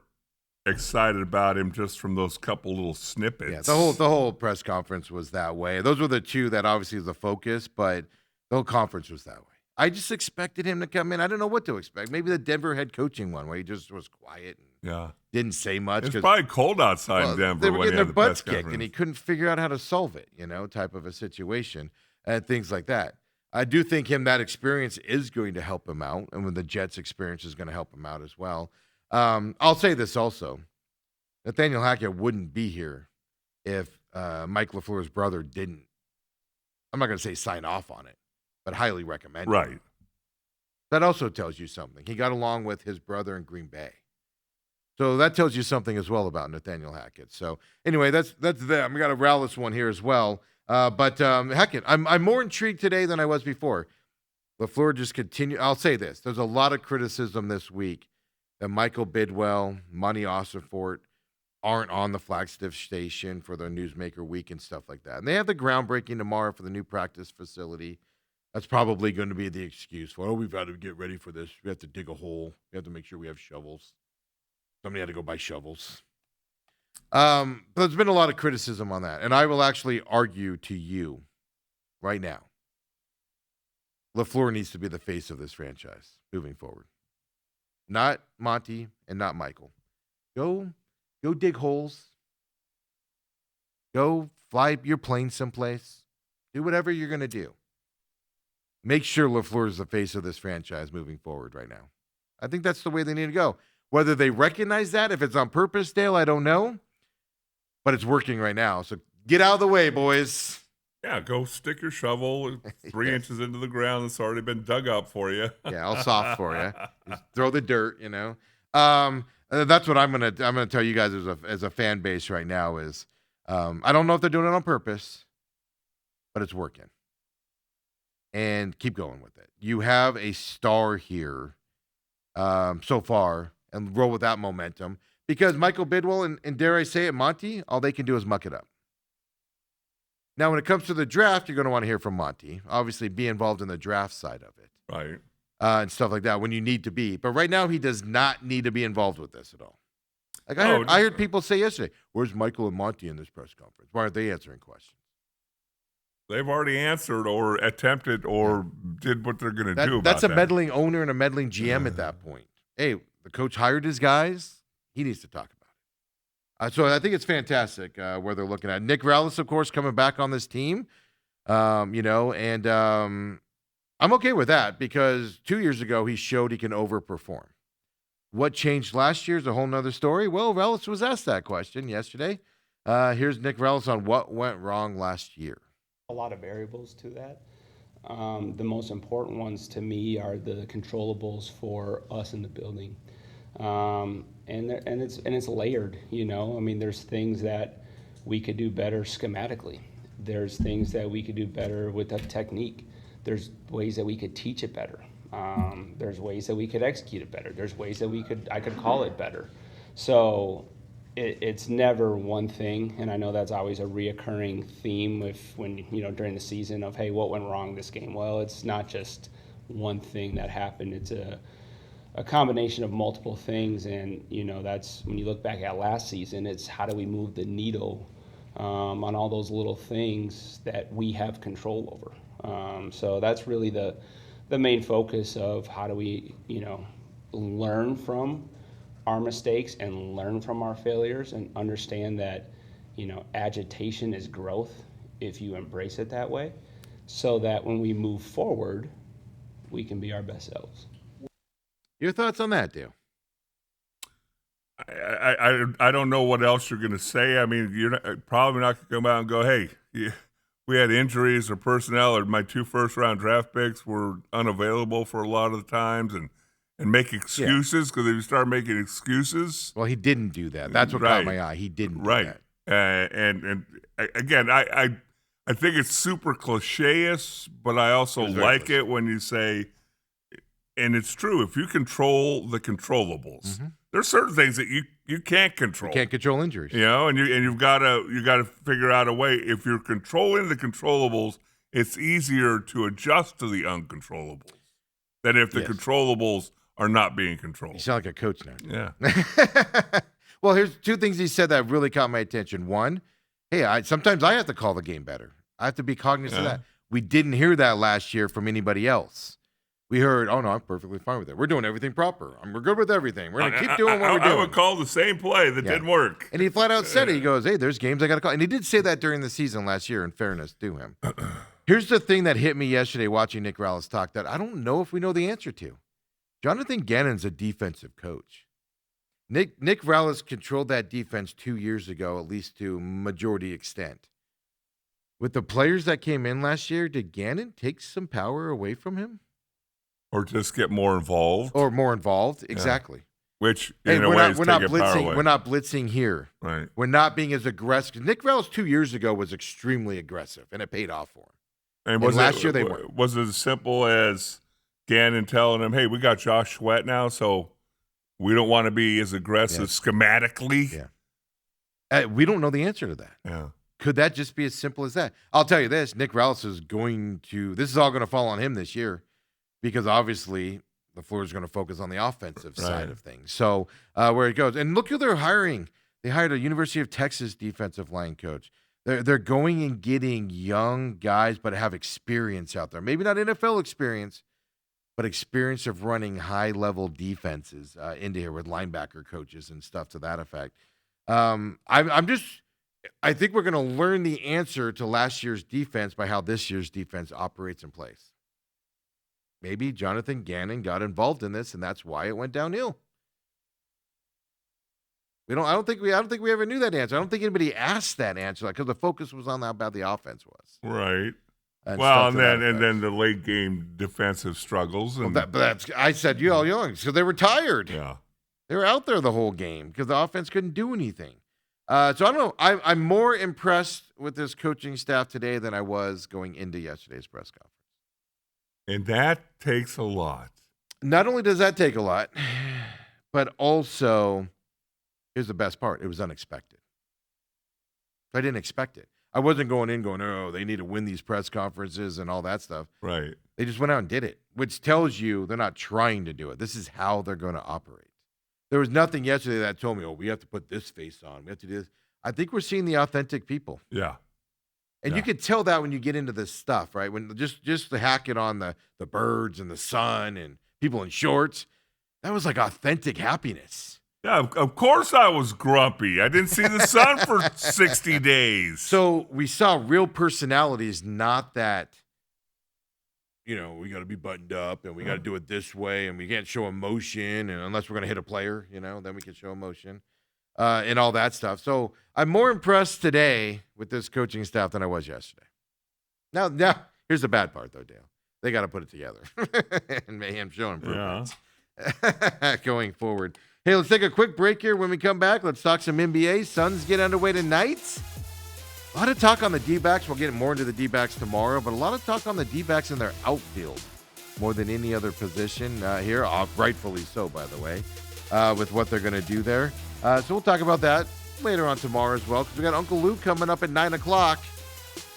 excited about him just from those couple little snippets. Yeah, the whole press conference was that way. Those were the two that obviously was the focus, but the whole conference was that way. I just expected him to come in. I don't know what to expect. Maybe the Denver head coaching one where he just was quiet and didn't say much. It's probably cold outside in Denver. They were when getting he their had butts the kicked, and he couldn't figure out how to solve it, type of a situation and things like that. I do think that experience is going to help him out, and when the Jets experience is going to help him out as well. I'll say this also. Nathaniel Hackett wouldn't be here if Mike LaFleur's brother didn't, I'm not going to say sign off on it, but highly recommend it. Right. That also tells you something. He got along with his brother in Green Bay. So that tells you something as well about Nathaniel Hackett. So anyway, that's them. We got to rattle this one here as well. But Hackett, I'm more intrigued today than I was before. LaFleur just continued. I'll say this. There's a lot of criticism this week that Michael Bidwell, Monty Ossenfort aren't on the Flagstaff station for their Newsmaker Week and stuff like that. And they have the groundbreaking tomorrow for the new practice facility. That's probably going to be the excuse for, we've got to get ready for this. We have to dig a hole. We have to make sure we have shovels. Somebody had to go buy shovels. But there's been a lot of criticism on that. And I will actually argue to you right now, LaFleur needs to be the face of this franchise moving forward. Not Monty and not Michael. Go dig holes. Go fly your plane someplace. Do whatever you're going to do. Make sure LaFleur is the face of this franchise moving forward right now. I think that's the way they need to go. Whether they recognize that, if it's on purpose, Dale, I don't know. But it's working right now. So get out of the way, boys. Yeah, go stick your shovel 3 inches into the ground that's already been dug up for you. Yeah, all soft for you. Just throw the dirt, That's what I'm gonna tell you guys as a fan base right now is I don't know if they're doing it on purpose, but it's working. And keep going with it. You have a star here so far, and roll with that momentum. Because Michael Bidwell and dare I say it, Monty, all they can do is muck it up. Now, when it comes to the draft, you're going to want to hear from Monty. Obviously, be involved in the draft side of it. Right. And stuff like that when you need to be. But right now, he does not need to be involved with this at all. Like I heard people say yesterday, "Where's Michael and Monty in this press conference? Why aren't they answering questions?" They've already answered or attempted or did what they're going to do about That's a that. meddling owner and a meddling GM at that point. Hey, the coach hired his guys. He needs to talk about it. So I think it's fantastic where they're looking at. Nick Rallis, of course, coming back on this team. And I'm okay with that because 2 years ago he showed he can overperform. What changed last year is a whole nother story. Well, Rallis was asked that question yesterday. Here's Nick Rallis on what went wrong last year. A lot of variables to that. The most important ones to me are the controllables for us in the building, and it's layered. I mean, there's things that we could do better schematically. There's things that we could do better with a technique. There's ways that we could teach it better. There's ways that we could execute it better. There's ways that I could call it better. So it's never one thing, and I know that's always a reoccurring theme during the season of, hey, what went wrong this game? Well, it's not just one thing that happened. It's a combination of multiple things, and that's when you look back at last season, it's how do we move the needle on all those little things that we have control over. So that's really the main focus of how do we learn from our mistakes and learn from our failures and understand that, agitation is growth if you embrace it that way, so that when we move forward, we can be our best selves. Your thoughts on that, Dale? I don't know what else you're going to say. I mean, you're probably not going to come out and go, hey, we had injuries or personnel, or my 2 first-round draft picks were unavailable for a lot of the times, and make excuses, because if you start making excuses. Well, he didn't do that. That's what caught my eye. He didn't do that. And again, I think it's super cliche-ish, but I also like it when you say, and it's true, if you control the controllables, there's certain things that you can't control. You can't control injuries. And you've got to figure out a way. If you're controlling the controllables, it's easier to adjust to the uncontrollables than if the controllables are not being controlled. You sound like a coach now. Yeah. Well, here's 2 things he said that really caught my attention. One, hey, sometimes I have to call the game better. I have to be cognizant of that. We didn't hear that last year from anybody else. We heard, oh, no, I'm perfectly fine with it. We're doing everything proper. We're good with everything. We're going to keep doing what we're doing. I would call the same play that didn't work. And he flat out said it. He goes, hey, there's games I got to call. And he did say that during the season last year, in fairness to him. Here's the thing that hit me yesterday watching Nick Rallis talk that I don't know if we know the answer to. Jonathan Gannon's a defensive coach. Nick Rallis controlled that defense 2 years ago, at least to majority extent. With the players that came in last year, did Gannon take some power away from him? Or just get more involved. Or more involved, exactly. Which, we're not blitzing. We're not blitzing here. Right. We're not being as aggressive. Nick Rallis 2 years ago was extremely aggressive, and it paid off for him. And last year they weren't. Was it as simple as Gannon telling him, hey, we got Josh Sweat now, so we don't want to be as aggressive schematically? Yeah. We don't know the answer to that. Yeah. Could that just be as simple as that? I'll tell you this, Nick Rallis is this is all going to fall on him this year, because obviously LaFleur is going to focus on the offensive side of things. So where it goes. And look who they're hiring. They hired a University of Texas defensive line coach. They're going and getting young guys, but have experience out there. Maybe not NFL experience, but experience of running high-level defenses into here with linebacker coaches and stuff to that effect. I think we're going to learn the answer to last year's defense by how this year's defense operates and plays. Maybe Jonathan Gannon got involved in this, and that's why it went downhill. I don't think we ever knew that answer. I don't think anybody asked that answer, because the focus was on how bad the offense was. Right. And then the late game defensive struggles. And I said you all young because they were tired. Yeah. They were out there the whole game because the offense couldn't do anything. So I don't know. I'm more impressed with this coaching staff today than I was going into yesterday's press conference. And that takes a lot. Not only does that take a lot, but also, here's the best part. It was unexpected. I didn't expect it. I wasn't going, oh, they need to win these press conferences and all that stuff. Right. They just went out and did it, which tells you they're not trying to do it. This is how they're going to operate. There was nothing yesterday that told me, oh, we have to put this face on. We have to do this. I think we're seeing the authentic people. Yeah. And you could tell that when you get into this stuff, right? When just to hack it on the birds and the sun and people in shorts, that was like authentic happiness. Yeah, of course I was grumpy. I didn't see the sun for 60 days. So we saw real personalities, not that, we got to be buttoned up and we got to do it this way and we can't show emotion. And unless we're going to hit a player, then we can show emotion and all that stuff. So I'm more impressed today with this coaching staff than I was yesterday. Now here's the bad part, though, Dale. They got to put it together and mayhem show improvements going forward. Hey, let's take a quick break here. When we come back, let's talk some NBA. Suns get underway tonight. A lot of talk on the D-backs. We'll get more into the D-backs tomorrow, but a lot of talk on the D-backs in their outfield more than any other position here. Rightfully so, by the way, with what they're going to do there. So we'll talk about that later on tomorrow as well, because we got Uncle Luke coming up at 9 o'clock.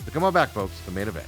So come on back, folks, the main event.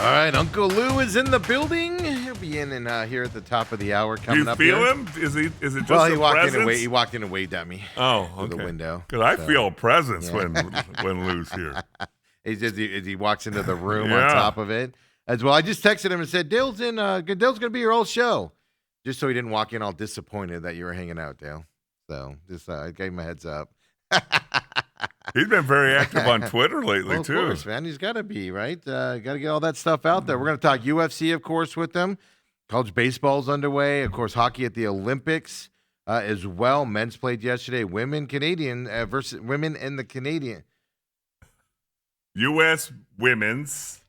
All right, Uncle Lou is in the building. He'll be in and here at the top of the hour coming up. Do you feel here. him? Is it just he a walked presence? He walked in and waved at me. Oh, okay. Through the window. Because I feel a presence when Lou's here. As he walks into the room on top of it as well. I just texted him and said, Dale's going to be your whole show. Just so he didn't walk in all disappointed that you were hanging out, Dale. So just I gave him a heads up. He's been very active on Twitter lately, too. Of course, man. He's got to be, right? Got to get all that stuff out there. We're going to talk UFC, of course, with them. College baseball's underway. Of course, hockey at the Olympics as well. Men's played yesterday. Women versus women in the Canadian. U.S. women's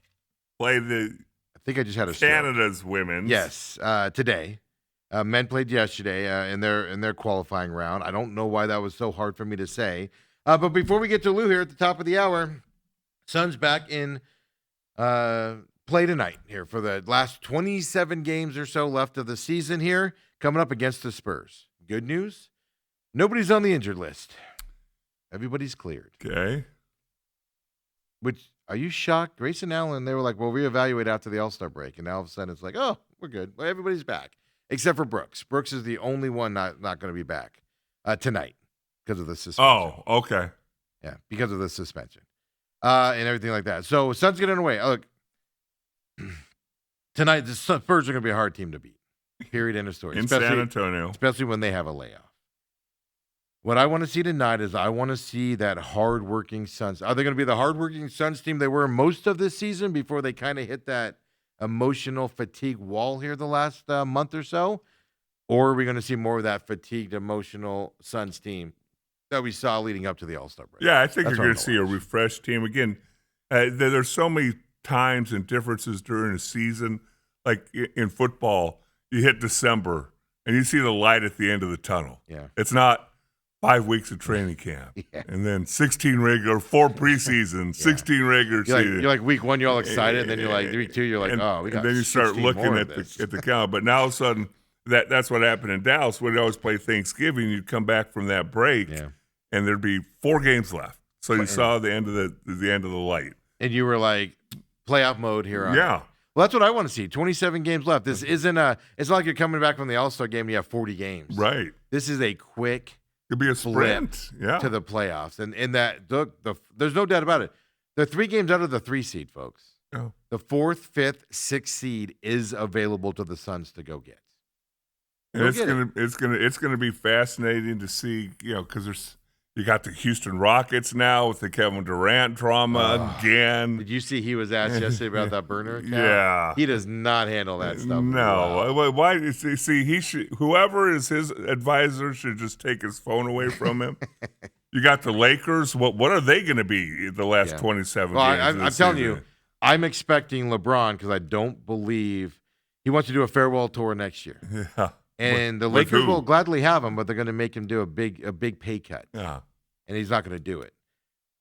play the I think I just had a Canada's stroke. women's. Yes, today. Men played yesterday in their qualifying round. I don't know why that was so hard for me to say. But before we get to Lou here at the top of the hour, Suns back in play tonight here for the last 27 games or so left of the season here, coming up against the Spurs. Good news, nobody's on the injured list. Everybody's cleared. Okay. Which, are you shocked? Grayson Allen, they were like, we'll reevaluate after the All-Star break. And now all of a sudden it's like, oh, we're good. Well, everybody's back. Except for Brooks. Brooks is the only one not going to be back tonight because of the suspension. Oh, okay. Yeah, because of the suspension and everything like that. So Suns get underway. Look, tonight the Spurs are going to be a hard team to beat. Period. End of story. In San Antonio. Especially when they have a layoff. What I want to see tonight is I want to see that hardworking Suns. Are they going to be the hardworking Suns team they were most of this season before they kind of hit that emotional fatigue wall here the last month or so? Or are we going to see more of that fatigued, emotional Suns team that we saw leading up to the All-Star break? Yeah, I think That's you're going to see a refreshed team. Again, there's so many times and differences during the season. Like in football, you hit December and you see the light at the end of the tunnel. Yeah. It's not 5 weeks of training camp, and then 16 regular, 4 preseason, 16 regular season. You're like week 1, you're all excited, and then you're like week 2, you're like, we got. And then you start looking at the calendar. But now all of a sudden, that's what happened in Dallas. We'd always play Thanksgiving. You'd come back from that break, and there'd be 4 games left. So you saw the end of the light, and you were like, playoff mode here on. Yeah. Well, that's what I want to see. 27 games left. This isn't it's not like you're coming back from the All-Star game and you have 40 games. Right. This is a quick Could be a sprint to the playoffs. And in that, there's no doubt about it. They're 3 games out of the 3 seed, folks. Oh. The 4th, 5th, 6th seed is available to the Suns to go get. And it's gonna be fascinating to see, because you got the Houston Rockets now with the Kevin Durant drama again. Did you see he was asked yesterday about that burner account? Yeah. He does not handle that stuff. No. Well. Why? See, whoever is his advisor should just take his phone away from him. You got the Lakers. What are they going to be the last 27 well, games? I'm telling you, I'm expecting LeBron because I don't believe he wants to do a farewell tour next year. Yeah. And the Lakers will gladly have him, but they're going to make him do a big pay cut. Yeah. And he's not going to do it.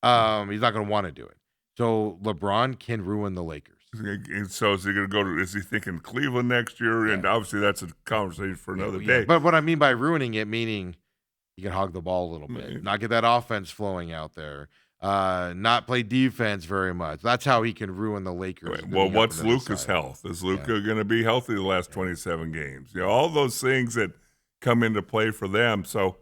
He's not going to want to do it. So LeBron can ruin the Lakers. And so is he going to go to? Is he thinking Cleveland next year? And obviously that's a conversation for another day. But what I mean by ruining it, meaning he can hog the ball a little bit, not get that offense flowing out there, not play defense very much. That's how he can ruin the Lakers. Right. Well, what's Luka's health? Is Luka going to be healthy the last 27 games? All those things that come into play for them. So,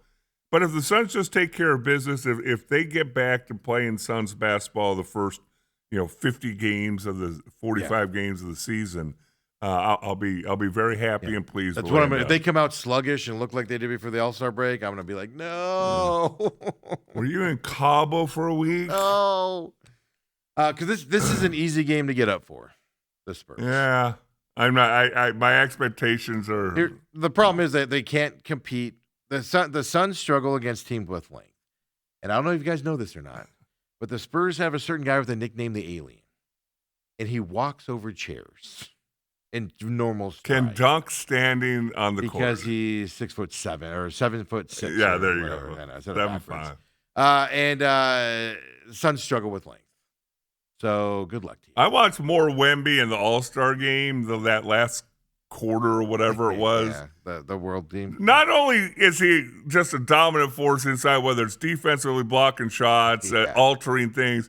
but if the Suns just take care of business, if they get back to playing Suns basketball the first 50 games of the 45 games of the season, I'll be very happy and pleased. That's what I'm gonna. If they come out sluggish and look like they did before the All-Star break, I'm gonna be like, no. Were you in Cabo for a week? No. Because this is an easy game to get up for the Spurs. Yeah, I'm not. My expectations are. The problem is that they can't compete. The Suns struggle against teams with length, and I don't know if you guys know this or not, but the Spurs have a certain guy with the nickname the Alien, and he walks over chairs in normal stride. Can dunk standing on the court because he's 6'7" or 7'6". Yeah, there you go. 7'5". And Suns struggle with length. So good luck to you. I watched more Wemby in the All-Star game that last quarter or whatever it was. Yeah, the world team. Not only is he just a dominant force inside, whether it's defensively blocking shots, altering things,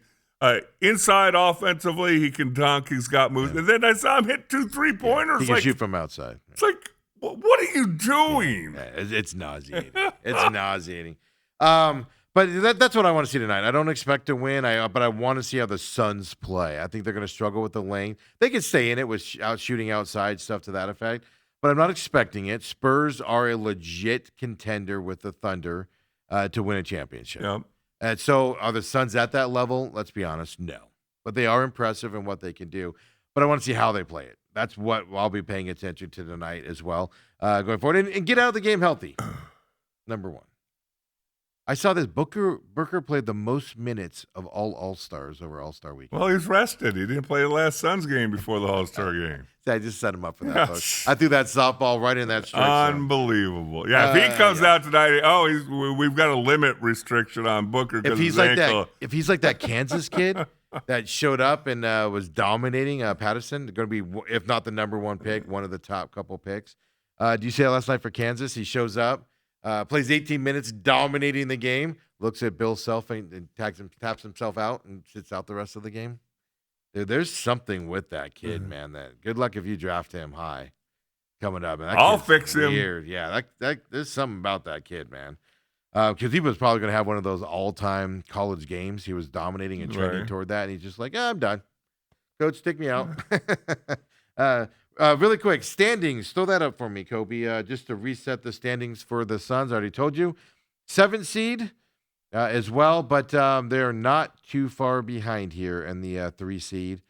inside offensively, he can dunk. He's got moves. And then I saw him hit 2 3-pointers. He can shoot from outside. It's like, what are you doing? It's nauseating. It's nauseating. But that's what I want to see tonight. I don't expect to win, but I want to see how the Suns play. I think they're going to struggle with the length. They could stay in it with shooting outside, stuff to that effect, but I'm not expecting it. Spurs are a legit contender with the Thunder to win a championship. Yep. And so are the Suns at that level? Let's be honest, no. But they are impressive in what they can do. But I want to see how they play it. That's what I'll be paying attention to tonight as well going forward. And get out of the game healthy, number one. I saw this. Booker played the most minutes of all All-Stars over All-Star weekend. Well, he's rested. He didn't play the last Suns game before the All-Star game. I just set him up for that. Folks. I threw that softball right in that strike zone. Unbelievable. Yeah, if he comes out tonight, we've got a limit restriction on Booker because his ankle. If he's like that Kansas kid that showed up and was dominating Patterson, going to be, if not the number 1 pick, one of the top couple picks. Do you see that last night for Kansas? He shows up. Plays 18 minutes, dominating the game. Looks at Bill Self and taps himself out and sits out the rest of the game. Dude, there's something with that kid, man. That good luck if you draft him high coming up. Man, I'll fix him. Weird. Yeah, that there's something about that kid, man. Because he was probably going to have one of those all-time college games. He was dominating and trending toward that, and he's just like, I'm done. Coach, take me out. Really quick, standings. Throw that up for me, Kobe, just to reset the standings for the Suns. I already told you. 7th seed as well, but they're not too far behind here in the 3 seed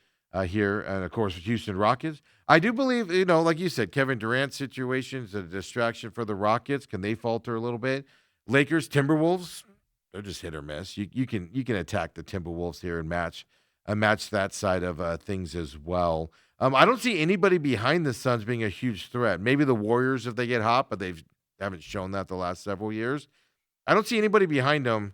here. And, of course, Houston Rockets. I do believe, like you said, Kevin Durant's situation is a distraction for the Rockets. Can they falter a little bit? Lakers, Timberwolves, they're just hit or miss. You can attack the Timberwolves here and match that side of things as well. I don't see anybody behind the Suns being a huge threat. Maybe the Warriors if they get hot, but they haven't shown that the last several years. I don't see anybody behind them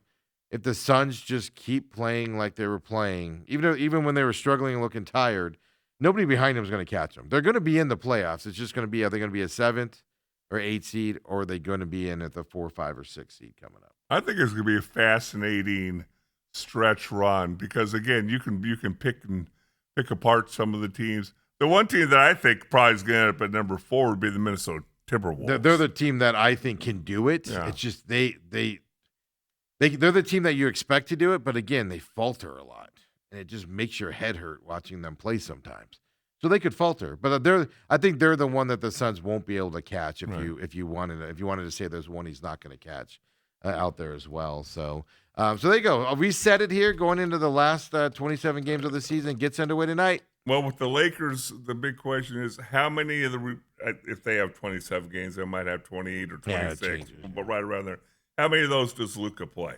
if the Suns just keep playing like they were playing, even when they were struggling and looking tired. Nobody behind them is going to catch them. They're going to be in the playoffs. It's just going to be, are they going to be a 7th or 8th seed, or are they going to be in at the 4, 5, or 6 seed coming up? I think it's going to be a fascinating stretch run because, again, you can pick apart some of the teams. The one team that I think probably is going to end up at number 4 would be the Minnesota Timberwolves. They're the team that I think can do it. Yeah. It's just they're the team that you expect to do it, but again, they falter a lot, and it just makes your head hurt watching them play sometimes. So they could falter, but I think they're the one that the Suns won't be able to catch if you wanted to say there's one he's not going to catch out there as well. So there you go. I'll reset it here going into the last 27 games of the season. Gets underway tonight. Well, with the Lakers, the big question is how many of if they have 27 games, they might have 28 or 26, but right around there. How many of those does Luka play?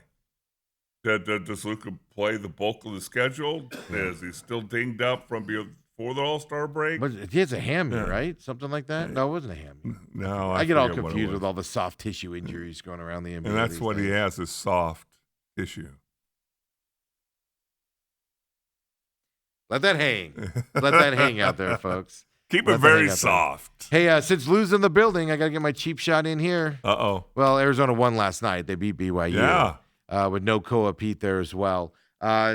Does Luka play the bulk of the schedule? Is he still dinged up from before the All-Star break? But he has a hammy, right? Something like that? No, it wasn't a hammy. No, I get all confused with all the soft tissue injuries going around the NBA. And that's what he has is soft tissue. Let that hang. Let that hang out there, folks. Keep it very soft. Hey, since Lou's in the building, I got to get my cheap shot in here. Uh-oh. Well, Arizona won last night. They beat BYU. Yeah. With no Koa Pete there as well.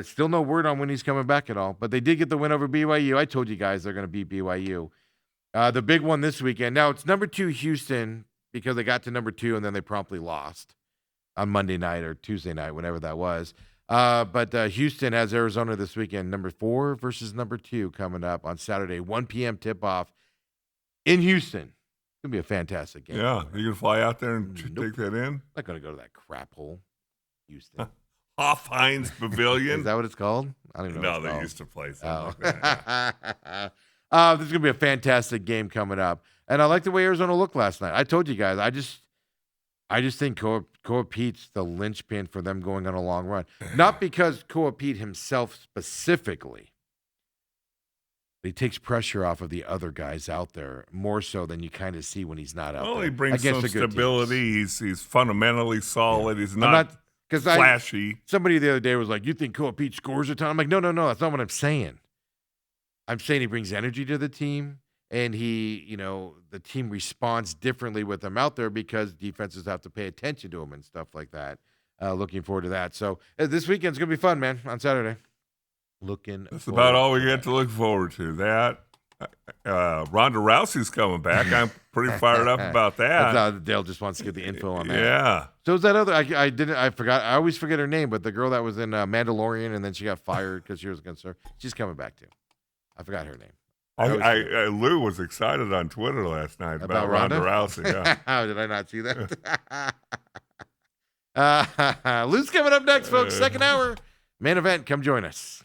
Still no word on when he's coming back at all, but they did get the win over BYU. I told you guys they're going to beat BYU. The big one this weekend. Now, it's number 2 Houston because they got to number 2 and then they promptly lost on Monday night or Tuesday night, whenever that was. But Houston has Arizona this weekend, number 4 versus number 2 coming up on Saturday, 1 p.m. tip-off in Houston. It's going to be a fantastic game. Yeah, you can fly out there and take that in? Not going to go to that crap hole, Houston. Hoff-Heinz Pavilion? Is that what it's called? I don't even know. No, they used to play something like that. This is going to be a fantastic game coming up. And I like the way Arizona looked last night. I told you guys, I just think Koa Pete's the linchpin for them going on a long run. Not because Koa Pete himself specifically. He takes pressure off of the other guys out there more so than you kind of see when he's not out there. Well, he brings some stability. He's fundamentally solid. He's not flashy. Somebody the other day was like, you think Koa Pete scores a ton? I'm like, no, that's not what I'm saying. I'm saying he brings energy to the team. And the team responds differently with him out there because defenses have to pay attention to him and stuff like that. Looking forward to that. So this weekend's going to be fun, man, on Saturday. That's about all we get to look forward to. That. Ronda Rousey's coming back. I'm pretty fired up about that. Dale just wants to get the info on that. Yeah. So is that other, I forgot, I always forget her name, but the girl that was in Mandalorian and then she got fired because she was against her. She's coming back too. I forgot her name. Lou was excited on Twitter last night about Ronda Rousey. Yeah. How did I not see that? Lou's coming up next, folks. Second hour, main event. Come join us.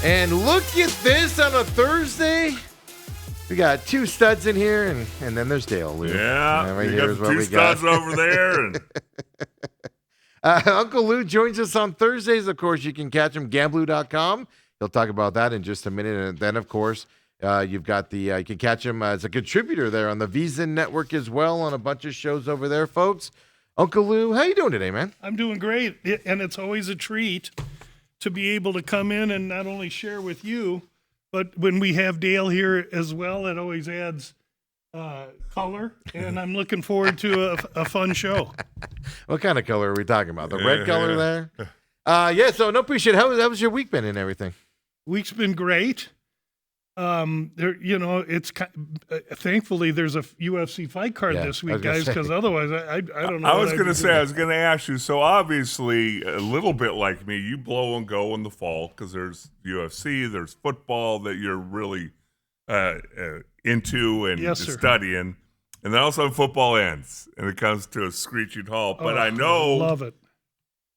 And look at this on a Thursday. We got two studs in here, and then there's Dale, Lou. Yeah, right you here got is the what two we got. studs over there. And Uncle Lou joins us on Thursdays. Of course, you can catch him Gamblu.com. He'll talk about that in just a minute. And then, of course, you've got the you can catch him as a contributor there on the VSiN network as well on a bunch of shows over there, folks. Uncle Lou, how you doing today, man? I'm doing great, and it's always a treat to be able to come in and not only share with you, but when we have Dale here as well, it always adds color, and I'm looking forward to a fun show. What kind of color are we talking about? The red color there? Yeah, so no, appreciate it. How was your week been and everything? Week's been great. It's thankfully there's a UFC fight card this week, guys, because otherwise I don't know. I was going to say, I was going to ask you. So obviously, a little bit like me, you blow and go in the fall because there's UFC, there's football that you're really into and studying, and then also football ends and it comes to a screeching halt. But I know, love it.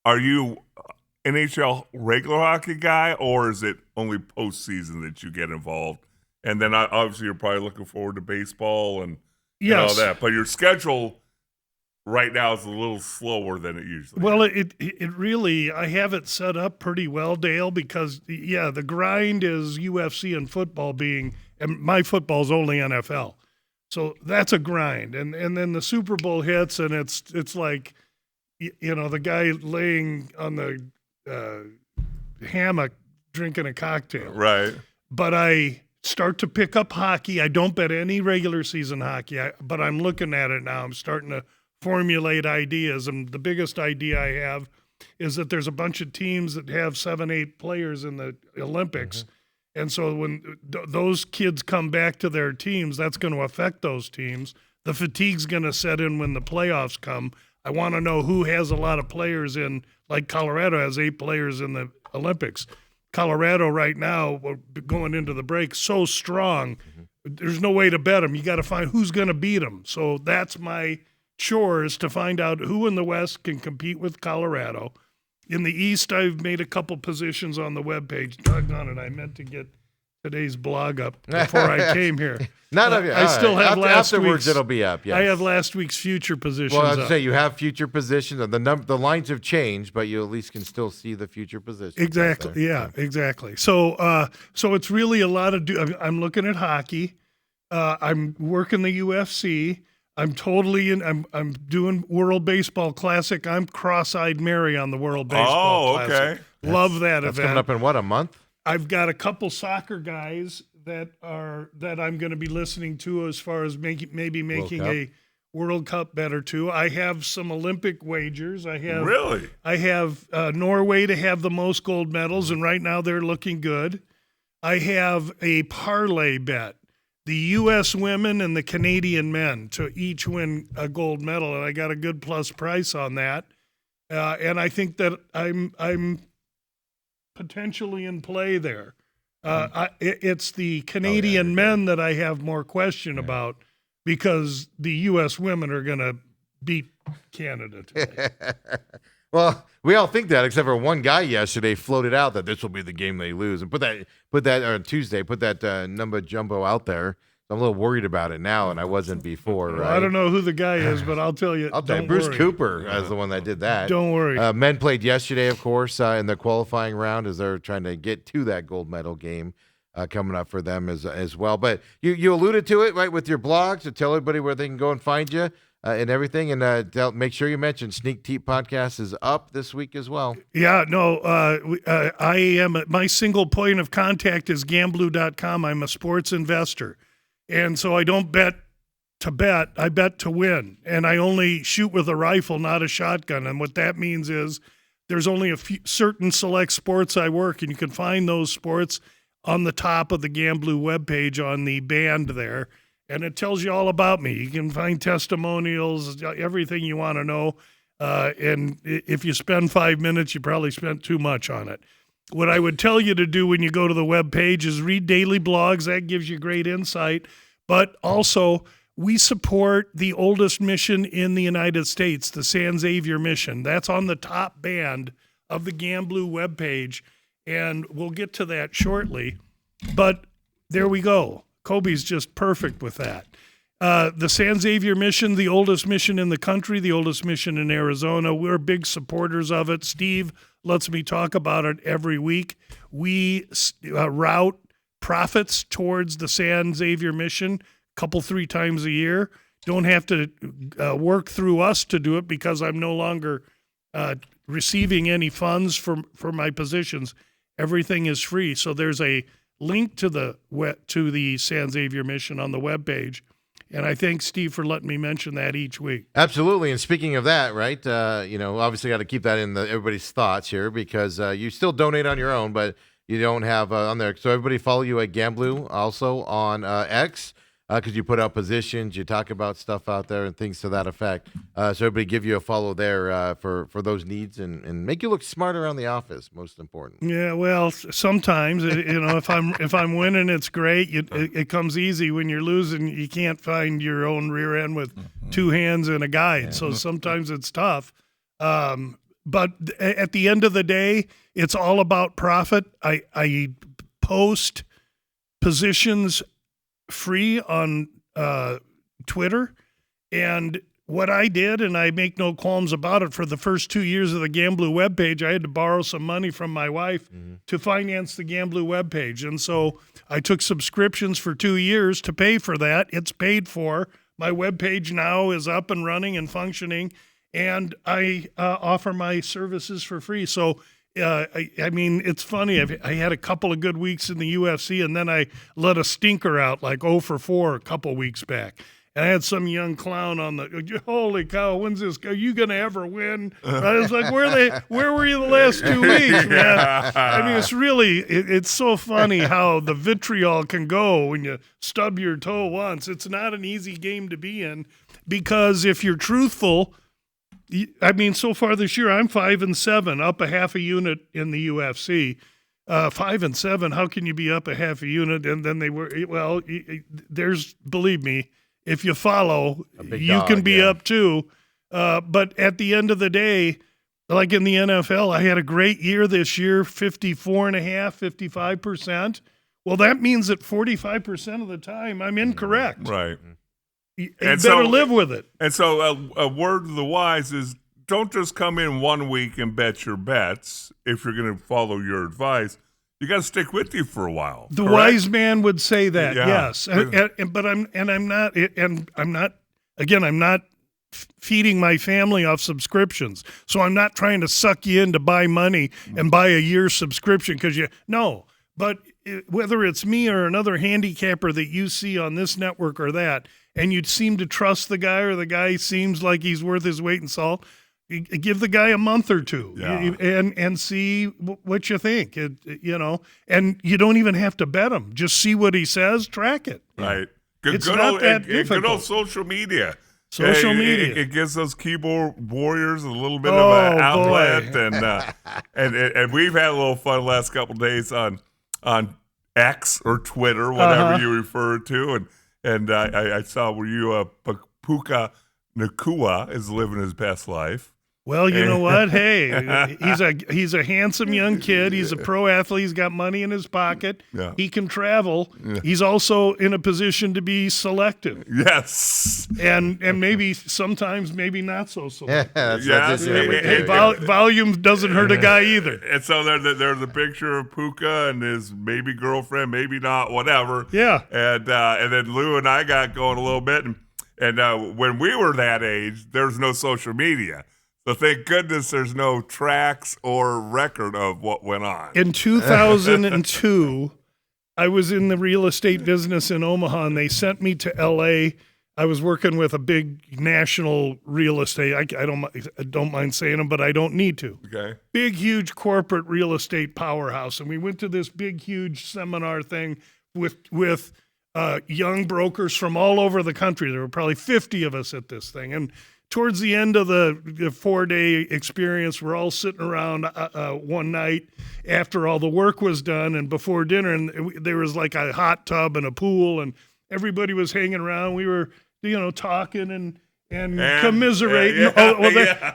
Are you NHL regular hockey guy, or is it only postseason that you get involved? And then obviously you're probably looking forward to baseball and all that. But your schedule right now is a little slower than it usually is. Well, it really, I have it set up pretty well, Dale, because, the grind is UFC and football and my football is only NFL. So that's a grind. And then the Super Bowl hits, and it's like, the guy laying on the hammock drinking a cocktail. Right. But I start to pick up hockey. I don't bet any regular season hockey, but I'm looking at it now. I'm starting to formulate ideas. And the biggest idea I have is that there's a bunch of teams that have 7-8 players in the Olympics. Mm-hmm. And so when those kids come back to their teams, that's going to affect those teams. The fatigue's going to set in when the playoffs come. I want to know who has a lot of players in, like Colorado has 8 players in the Olympics. Colorado right now, going into the break, so strong, there's no way to bet them. You got to find who's going to beat them. So that's my chore, is to find out who in the West can compete with Colorado. In the East, I've made a couple positions on the webpage. Doggone it, I meant to get today's blog up before I came here. I still have afterwards. It'll be up. Yes. I have last week's future positions. Well, I'd say you have future positions. The lines have changed, but you at least can still see the future positions. Exactly. Yeah. Exactly. So it's really a lot of. I'm looking at hockey. I'm working the UFC. I'm totally in. I'm doing World Baseball Classic. I'm cross-eyed Mary on the World Baseball Classic. Okay. Love that event. That's coming up in what, a month? I've got a couple soccer guys that I'm going to be listening to as far as making a World Cup bet or two. I have some Olympic wagers. I have Norway to have the most gold medals, and right now they're looking good. I have a parlay bet. The U.S. women and the Canadian men to each win a gold medal, and I got a good plus price on that. And I think that I'm potentially in play there. It's the Canadian men that I have more question about, because the U.S. women are going to beat Canada today. Well, we all think that, except for one guy yesterday floated out that this will be the game they lose, and put that on Tuesday, put that number jumbo out there. I'm a little worried about it now, and I wasn't before. Right? I don't know who the guy is, but I'll tell you. Bruce Cooper is the one that did that. Don't worry. Men played yesterday, of course, in the qualifying round, as they're trying to get to that gold medal game coming up for them as well. But you alluded to it, right, with your blog, to tell everybody where they can go and find you and everything. And make sure you mention Sneak Teep Podcast is up this week as well. Yeah, no, I am. My single point of contact is Gamblu.com. I'm a sports investor. And so I don't bet to bet, I bet to win. And I only shoot with a rifle, not a shotgun. And what that means is there's only a few certain select sports I work, and you can find those sports on the top of the Gamblu webpage on the band there. And it tells you all about me. You can find testimonials, everything you want to know. And if you spend 5 minutes, you probably spent too much on it. What I would tell you to do when you go to the webpage is read daily blogs. That gives you great insight. But also, we support the oldest mission in the United States, the San Xavier mission. That's on the top band of the Gamblu webpage, and we'll get to that shortly. But there we go. Kobe's just perfect with that. The San Xavier mission, the oldest mission in the country, the oldest mission in Arizona. We're big supporters of it. Steve lets me talk about it every week. We route profits towards the San Xavier mission three times a year. Don't have to work through us to do it because I'm no longer receiving any funds for my positions. Everything is free. So there's a link to the San Xavier mission on the webpage. And I thank Steve for letting me mention that each week. Absolutely. And speaking of that, right, obviously got to keep that in everybody's thoughts here because you still donate on your own, but you don't have on there. So everybody follow you at Gamblu also on X because you put out positions, you talk about stuff out there and things to that effect. So everybody give you a follow there for those needs and make you look smart around the office, most important. Yeah, well, sometimes if I'm winning, it's great. It comes easy. When you're losing, you can't find your own rear end with two hands and a guide. So sometimes it's tough. But at the end of the day, it's all about profit. I post positions free on Twitter, and what I did, and I make no qualms about it, for the first 2 years of the Gamblu webpage, I had to borrow some money from my wife to finance the Gamblu webpage. And so I took subscriptions for 2 years to pay for that. It's paid for. My webpage now is up and running and functioning, and I offer my services for free. So I mean, it's funny. I had a couple of good weeks in the UFC, and then I let a stinker out, like 0 for 4 a couple weeks back. And I had some young clown on the, holy cow, when's this? Are you going to ever win? I was like, where were you the last 2 weeks, man? I mean, it's so funny how the vitriol can go when you stub your toe once. It's not an easy game to be in because if you're truthful, I mean, so far this year, I'm 5-7, up a half a unit in the UFC. 5-7, how can you be up a half a unit? And then believe me, if you follow, you can be up too. But at the end of the day, like in the NFL, I had a great year this year, 54.5%, 55%. Well, that means that 45% of the time I'm incorrect. Right. You better live with it. And so a word to the wise is don't just come in 1 week and bet your bets if you're going to follow your advice. You got to stick with you for a while. The wise man would say that, yes. But I'm not feeding my family off subscriptions. So I'm not trying to suck you in to buy money and buy a year's subscription but whether it's me or another handicapper that you see on this network or that, and you'd seem to trust the guy or the guy seems like he's worth his weight in salt, give the guy a month or two and see what you think, and you don't even have to bet him. Just see what he says, track it. Right. It's not that difficult. Good old social media. Media. It gives those keyboard warriors a little bit of an outlet, and we've had a little fun the last couple of days on X or Twitter, whatever you refer to, and I saw where you Puka Nacua is living his best life. Well, you know what? Hey, he's a handsome young kid. He's a pro athlete. He's got money in his pocket. Yeah. He can travel. Yeah. He's also in a position to be selective. Yes. And maybe sometimes maybe not so selective. Volume doesn't hurt a guy either. And so there's a picture of Puka and his maybe girlfriend, maybe not, whatever. Yeah. And then Lou and I got going a little bit, and when we were that age, there's no social media. So thank goodness there's no tracks or record of what went on. In 2002, I was in the real estate business in Omaha, and they sent me to L.A. I was working with a big national real estate. I don't mind saying them, but I don't need to. Okay. Big, huge corporate real estate powerhouse. And we went to this big, huge seminar thing with young brokers from all over the country. There were probably 50 of us at this thing. And towards the end of the 4-day experience, we're all sitting around one night after all the work was done and before dinner, and there was like a hot tub and a pool, and everybody was hanging around. We were, talking and commiserating.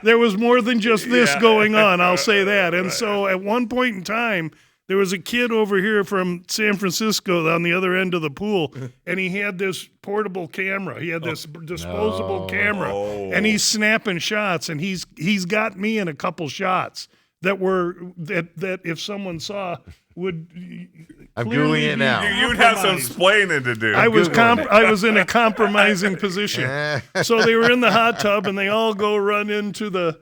There was more than just this going on, I'll say that. And so at one point in time, There was a kid over here from San Francisco on the other end of the pool, and he had this portable camera. He had this disposable camera, and he's snapping shots, and he's got me in a couple shots that if someone saw would. I'm Googling it now. You'd have some explaining to do. I was in a compromising position. So they were in the hot tub, and they all go run into the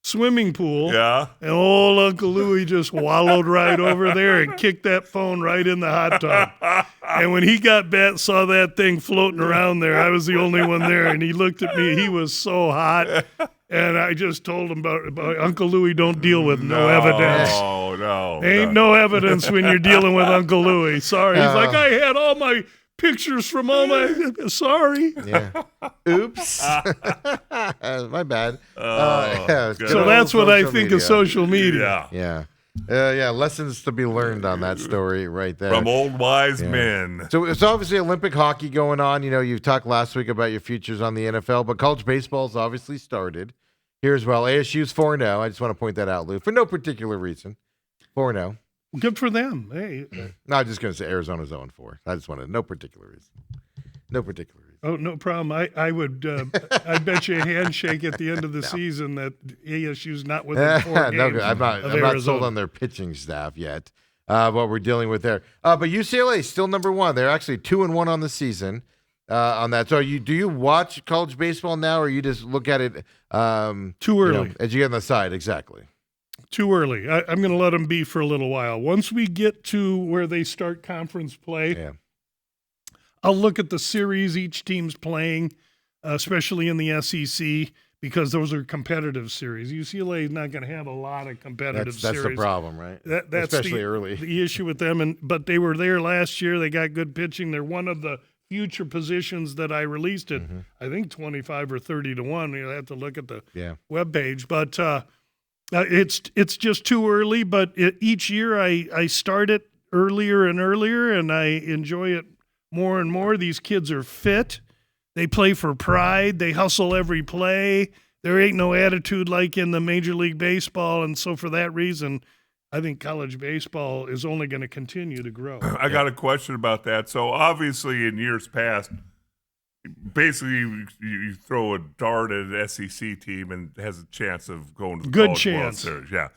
swimming pool. Yeah. And old Uncle Louie just wallowed right over there and kicked that phone right in the hot tub. And when he got back, saw that thing floating around there, I was the only one there, and he looked at me. He was so hot. And I just told him about Uncle Louie don't deal with no evidence. Ain't no evidence when you're dealing with Uncle Louie. Sorry. He's like, I had all my pictures from all my. Sorry. Yeah. Oops. My bad. So that's what I think of social media. Yeah. Yeah. Lessons to be learned on that story right there. From old wise men. So it's obviously Olympic hockey going on. You know, you talked last week about your futures on the NFL, but college baseball's obviously started here as well. ASU's 4-0. I just want to point that out, Lou, for no particular reason. 4-0. Good for them. Hey. No, I'm just going to say Arizona's 0-4. I just wanted no particular reason. No particular reason. Oh, no problem. I would I bet you a handshake at the end of the season that ASU's not within 4 games. No, I'm not sold on their pitching staff yet. What we're dealing with there. But UCLA is still number one. They're actually 2-1 on the season. On that. So do you watch college baseball now, or you just look at it too early? As you get on the side, exactly. Too early. I'm going to let them be for a little while. Once we get to where they start conference play, I'll look at the series each team's playing, especially in the SEC, because those are competitive series. UCLA is not going to have a lot of competitive series. That's the problem, right? That's especially early. The issue with them, but they were there last year. They got good pitching. They're one of the future positions that I released it. I think 25 or 30 to 1. You'll have to look at the webpage, but it's just too early. But each year I start it earlier and earlier, and I enjoy it more and more. These kids are fit. They play for pride. They hustle every play. There ain't no attitude like in the Major League Baseball, and so for that reason, I think college baseball is only going to continue to grow. I got a question about that. So obviously in years past, basically you throw a dart at an SEC team and has a chance of going to the College World Series. Yeah.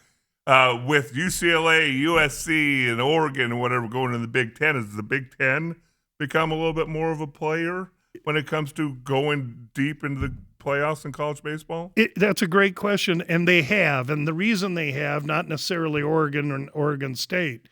With UCLA, USC, and Oregon and whatever going to the Big Ten, has the Big Ten become a little bit more of a player when it comes to going deep into the playoffs in college baseball? That's a great question, and they have. And the reason they have, not necessarily Oregon and Oregon State,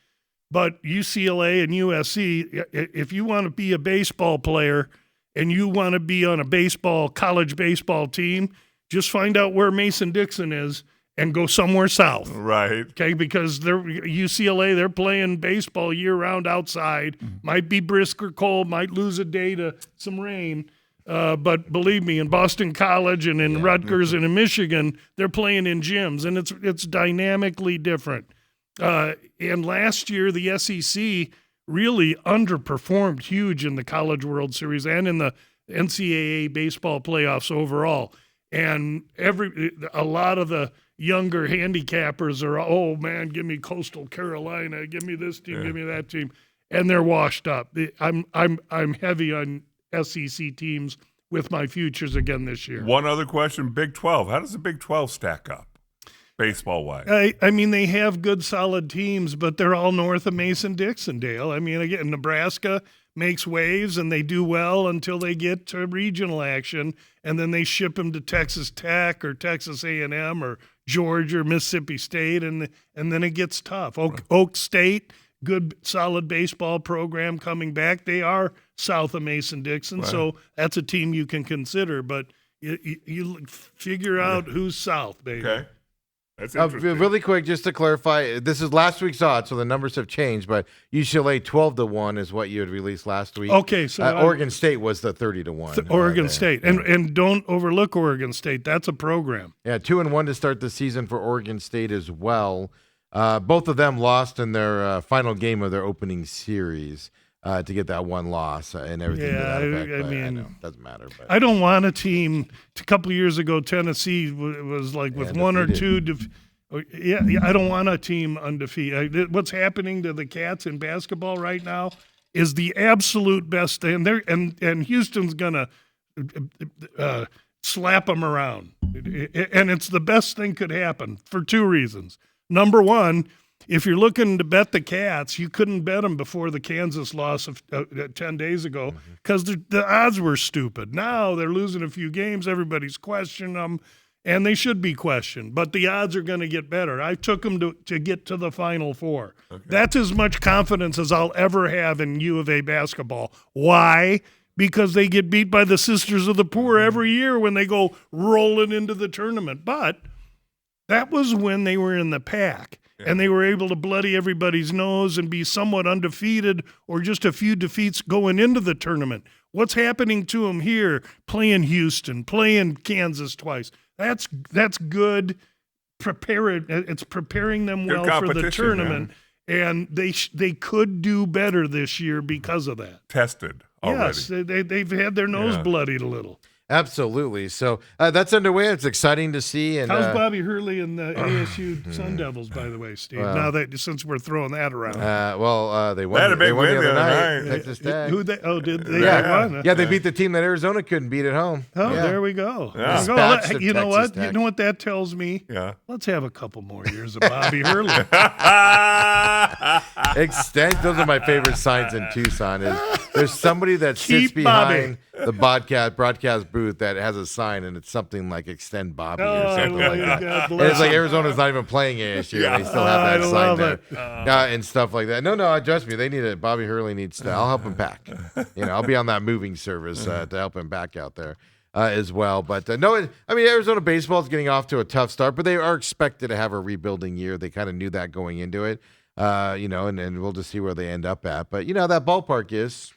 but UCLA and USC, if you want to be a baseball player and you want to be on a college baseball team, just find out where Mason-Dixon is and go somewhere south. Right. Okay, because UCLA, they're playing baseball year-round outside. Might be brisk or cold, might lose a day to some rain. But believe me, in Boston College and in Rutgers and in Michigan, they're playing in gyms, and it's dynamically different. And last year, the SEC really underperformed huge in the College World Series and in the NCAA baseball playoffs overall. And a lot of the younger handicappers are, oh man, give me Coastal Carolina, give me this team, give me that team, and they're washed up. I'm heavy on SEC teams with my futures again this year. One other question, Big 12. How does the Big 12 stack up baseball-wise? I mean, they have good, solid teams, but they're all north of Mason-Dixon, Dale. I mean, again, Nebraska makes waves, and they do well until they get to regional action, and then they ship them to Texas Tech or Texas A&M or Georgia or Mississippi State, and then it gets tough. Oak State, good, solid baseball program coming back. They are south of Mason-Dixon, so that's a team you can consider. But you figure out who's south, baby. Okay. That's interesting. Really quick, just to clarify, this is last week's odds, so the numbers have changed, but UCLA 12-1 is what you had released last week. Okay, so Oregon State was the 30-1. Oregon State, and don't overlook Oregon State. That's a program. Yeah, 2-1 to start the season for Oregon State as well. Both of them lost in their final game of their opening series to get that one loss and everything. Yeah, to that effect, I mean, I know, doesn't matter. But. I don't want a team. A couple of years ago, Tennessee was like with one or two Yeah, I don't want a team undefeated. What's happening to the Cats in basketball right now is the absolute best thing. And Houston's gonna slap them around, and it's the best thing could happen for two reasons. Number one, if you're looking to bet the Cats, you couldn't bet them before the Kansas loss of 10 days ago because the odds were stupid. Now they're losing a few games. Everybody's questioning them, and they should be questioned. But the odds are going to get better. I took them to get to the Final Four. Okay. That's as much confidence as I'll ever have in U of A basketball. Why? Because they get beat by the Sisters of the Poor every year when they go rolling into the tournament. But that was when they were in the pack. And they were able to bloody everybody's nose and be somewhat undefeated or just a few defeats going into the tournament. What's happening to them here, playing Houston, playing Kansas twice? That's good. It's preparing them well for the tournament. Man. And they could do better this year because of that. Tested already. Yes, they've had their nose bloodied a little. Absolutely. So that's underway. It's exciting to see. And how's Bobby Hurley and the ASU Sun Devils, by the way, Steve? Now that since we're throwing that around, they won. They won the other night. Texas Tech. Did they? Yeah, they beat the team that Arizona couldn't beat at home. Oh, there we go. Yeah. You know what? You know what that tells me? Yeah. Let's have a couple more years of Bobby Hurley. Extend. Those are my favorite signs in Tucson. There's somebody that sits behind the broadcast booth that has a sign, and it's something like "Extend Bobby" or something like that. And it's like Arizona's not even playing ASU, and they still have that sign there, and stuff like that. No, trust me, they need it. Bobby Hurley needs to. I'll help him pack. I'll be on that moving service to help him back out there as well. But Arizona baseball is getting off to a tough start, but they are expected to have a rebuilding year. They kind of knew that going into it, and we'll just see where they end up at. But that ballpark is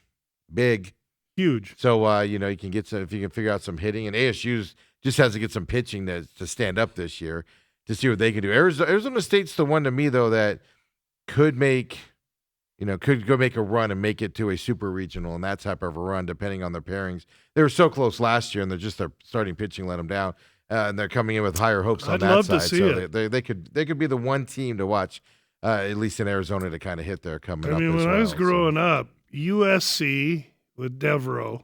big. Huge. So, you can get some, if you can figure out some hitting, and ASU just has to get some pitching to stand up this year to see what they can do. Arizona State's the one to me, though, that could go make a run and make it to a super regional and that type of a run, depending on their pairings. They were so close last year, and their starting pitching let them down, and they're coming in with higher hopes on that side. I'd love to see it. They could be the one team to watch, at least in Arizona, to kind of hit there coming up. When I was growing up, USC with Devereaux,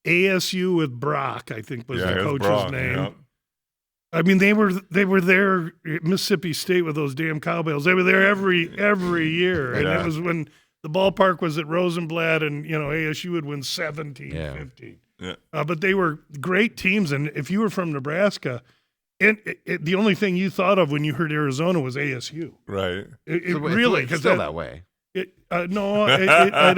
ASU with Brock, I think was the coach's name. Yep. I mean, they were there at Mississippi State with those damn cowbells. They were there every year, and it was when the ballpark was at Rosenblatt, and ASU would win 17-15. Yeah. But they were great teams, and if you were from Nebraska, the only thing you thought of when you heard Arizona was ASU. Right. Really, it's still that way. No, I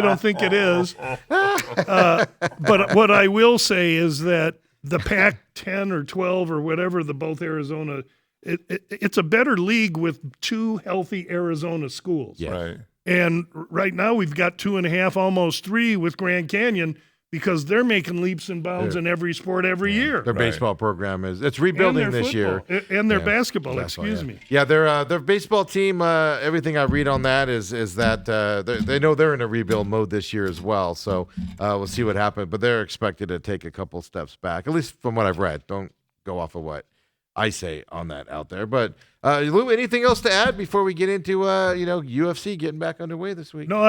don't think it is. But what I will say is that the Pac-10 or 12 or whatever, both Arizona, it's a better league with two healthy Arizona schools. Yes. Right. And right now we've got 2.5, almost 3 with Grand Canyon, because they're making leaps and bounds in every sport every year. Their baseball program it's rebuilding this year. And their basketball, excuse me. Yeah, their baseball team, everything I read on that is that they know they're in a rebuild mode this year as well. So we'll see what happens. But they're expected to take a couple steps back, at least from what I've read. Don't go off of what I say on that out there. But Lou, anything else to add before we get into UFC getting back underway this week? No,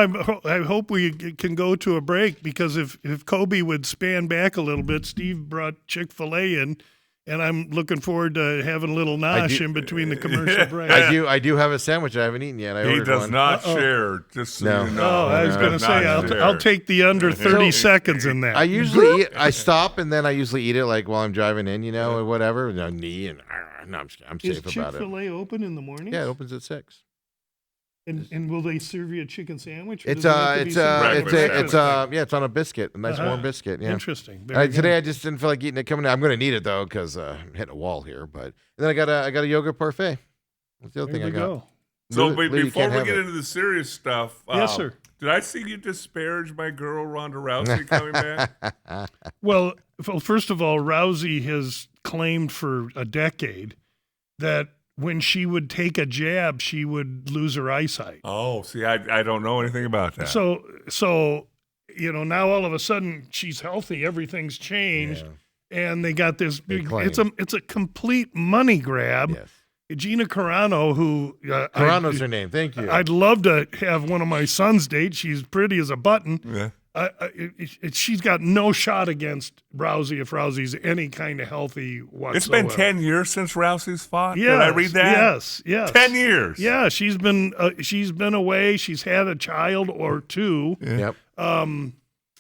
I hope we can go to a break, because if Kobe would span back a little bit, Steve brought Chick-fil-A in, and I'm looking forward to having a little nosh in between the commercial breaks. I do have a sandwich I haven't eaten yet. He does not share. Just so you know. I was going to say I'll take the under 30 seconds in that. I usually I stop, and then I usually eat it like while I'm driving in, or whatever. I'm safe about it. Is Chick-fil-A open in the morning? Yeah, it opens at 6. And will they serve you a chicken sandwich? It's on a biscuit, a nice warm biscuit. Yeah, interesting. Today I just didn't feel like eating it coming out. I'm going to need it though, because I'm hitting a wall here. But and then I got a yogurt parfait. That's the other thing I got. So before we get into the serious stuff, yes, sir. Did I see you disparage my girl Ronda Rousey coming back? Well, first of all, Rousey has claimed for a decade that when she would take a jab, she would lose her eyesight. Oh, see, I don't know anything about that. So now all of a sudden she's healthy, everything's changed, and they got this big. claim. It's a complete money grab. Yes. Gina Carano, who Carano's her name. Thank you. I'd love to have one of my sons date. She's pretty as a button. Yeah. She's got no shot against Rousey if Rousey's any kind of healthy whatsoever. It's been 10 years since Rousey's fought. Yes, Did I read that? Yes. 10 years. Yeah, she's been away. She's had a child or two. Yep. That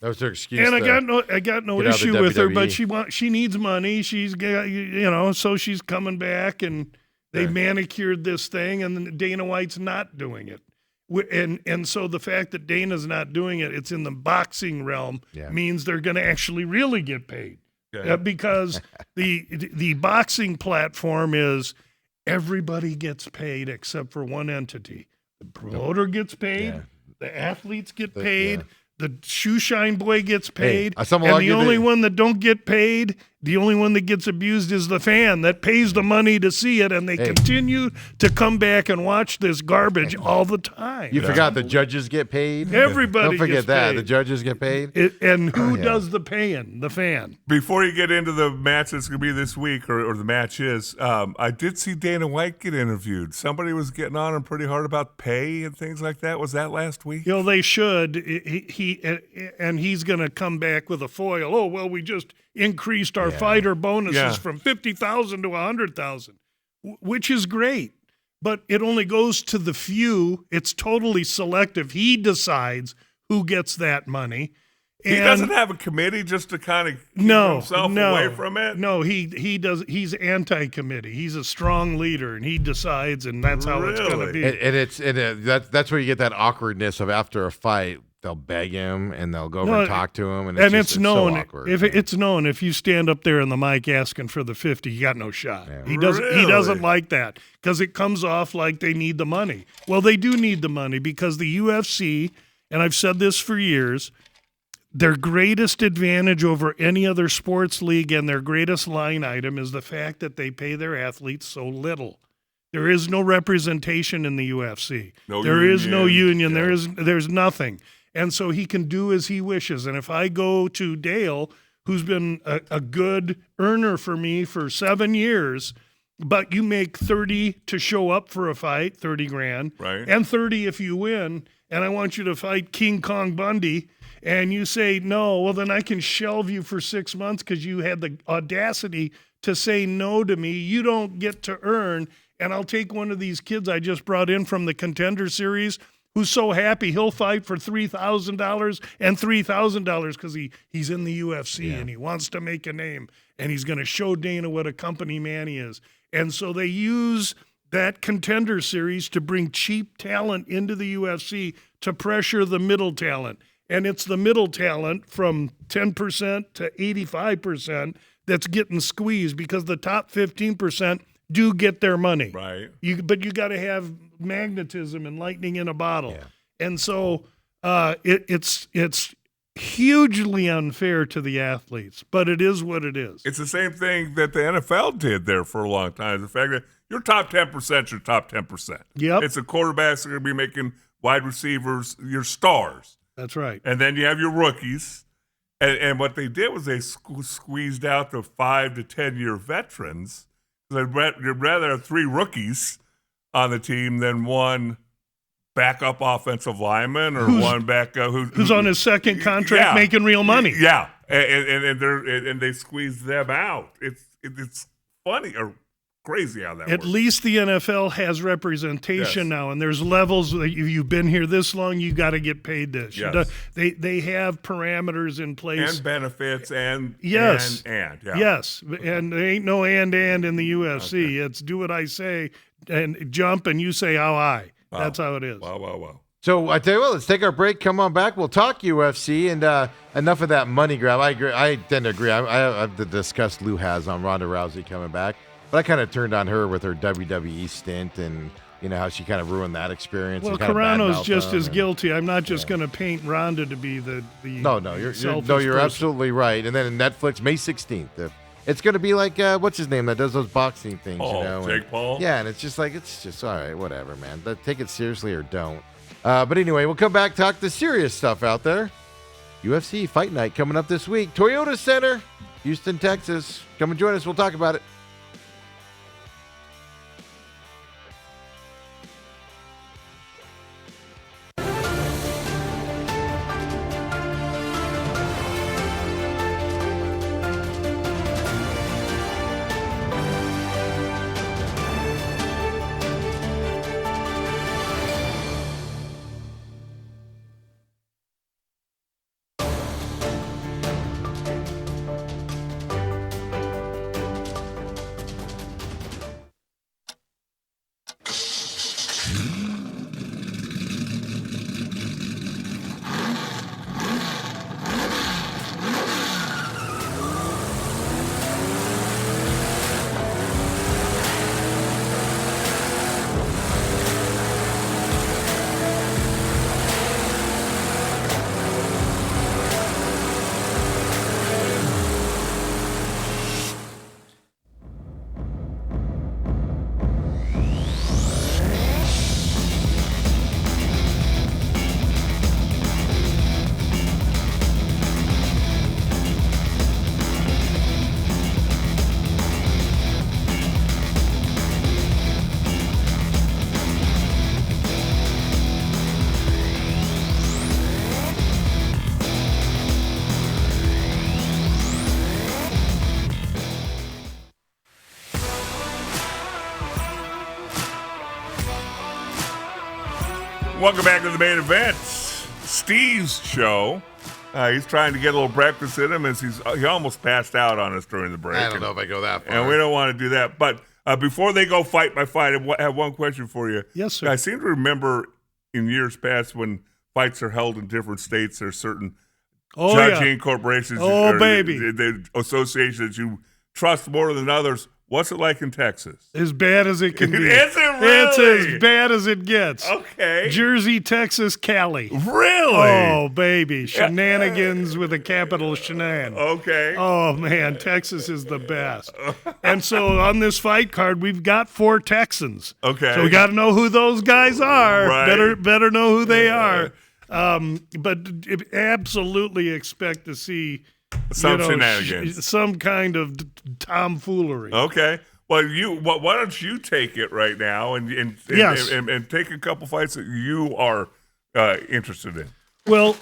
was her excuse. And I to got no get out of the issue with her, but WWE. she needs money. She's got so she's coming back, and they manicured this thing, and then Dana White's not doing it. And so the fact that Dana's not doing it, it's in the boxing realm, means they're going to actually really get paid. Yeah. Because the boxing platform is everybody gets paid except for one entity. The promoter gets paid, the athletes get paid, the shoe shine boy gets paid, some will and the argue only that- one that don't get paid, the only one that gets abused is the fan that pays the money to see it, and they continue to come back and watch this garbage all the time. You forgot the judges get paid? Everybody Don't forget gets that. paid. The judges get paid? And who does the paying? The fan. Before you get into the match that's going to be this week, or the match is, I did see Dana White get interviewed. Somebody was getting on him pretty hard about pay and things like that. Was that last week? They should. He's going to come back with a foil. Oh, well, we just increased our fighter bonuses from 50,000 to 100,000, which is great. But it only goes to the few. It's totally selective. He decides who gets that money. He doesn't have a committee just to kind of keep himself away from it? No, he does. He's anti-committee. He's a strong leader, and he decides, and that's how it's going to be. That's where you get that awkwardness of after a fight, they'll beg him and they'll go over and talk to him, and it's known. so awkward. It's known if you stand up there in the mic asking for the 50, you got no shot. Yeah. He doesn't like that because it comes off like they need the money. Well, they do need the money because the UFC, and I've said this for years, their greatest advantage over any other sports league and their greatest line item is the fact that they pay their athletes so little. There is no representation in the UFC. There is no union. Yeah. There's nothing. And so he can do as he wishes. And if I go to Dale, who's been a good earner for me for 7 years, but you make 30 to show up for a fight, 30 grand, right, and 30 if you win, and I want you to fight King Kong Bundy, and you say no, well, then I can shelve you for 6 months because you had the audacity to say no to me. You don't get to earn, and I'll take one of these kids I just brought in from the Contender Series who's so happy he'll fight for $3,000 and $3,000 because he's in the UFC and he wants to make a name, and he's going to show Dana what a company man he is. And so they use that Contender Series to bring cheap talent into the UFC to pressure the middle talent. And it's the middle talent from 10% to 85% that's getting squeezed because the top 15% do get their money. Right. But you got to have magnetism and lightning in a bottle. Yeah. And so it's hugely unfair to the athletes, but it is what it is. It's the same thing that the NFL did there for a long time. The fact that your top 10%, your top 10%. Yep. It's the quarterbacks that are going to be making wide receivers your stars. That's right. And then you have your rookies. And what they did was they squeezed out the 5 to 10-year veterans. You'd rather have 3 rookies on the team than one backup offensive lineman or one backup who's on his second contract making real money. Yeah, and they squeeze them out. It's funny or crazy how that works. At least the NFL has representation now, and there's levels. You've been here this long, you got to get paid this. Yes. They have parameters in place. And benefits and yes. And yes. And there ain't no and in the UFC. Okay. It's do what I say and jump, and you say how high. Wow. That's how it is. Wow. So I tell you what, let's take our break. Come on back. We'll talk UFC, and enough of that money grab. I agree. I tend to agree. I've discussed Lou has on Ronda Rousey coming back. But I kind of turned on her with her WWE stint and, how she kind of ruined that experience. Well, Carano's just as guilty. I'm not just going to paint Ronda to be the No, you're absolutely right. And then Netflix, May 16th. It's going to be like, what's his name that does those boxing things, Jake Paul? Yeah, and it's just all right, whatever, man. Take it seriously or don't. But anyway, we'll come back, talk the serious stuff out there. UFC Fight Night coming up this week. Toyota Center. Houston, Texas. Come and join us. We'll talk about it. Welcome back to the main event, Steve's show. He's trying to get a little breakfast in him as he almost passed out on us during the break. I don't know if I go that far. And we don't want to do that. But before they go fight by fight, I have one question for you. Yes, sir. I seem to remember in years past when fights are held in different states, there's certain judging corporations or the associations that you trust more than others. What's it like in Texas? As bad as it can be. Is it really? It's as bad as it gets. Okay. Jersey, Texas, Cali. Really? Oh, baby. Shenanigans with a capital shenan. Okay. Oh, man. Texas is the best. And so on this fight card, we've got 4 Texans. Okay. So we got to know who those guys are. Right. Better know who they are. But absolutely expect to see some shenanigans, some kind of tomfoolery. Okay. Well, why don't you take it right now and take a couple fights that you are interested in? Well,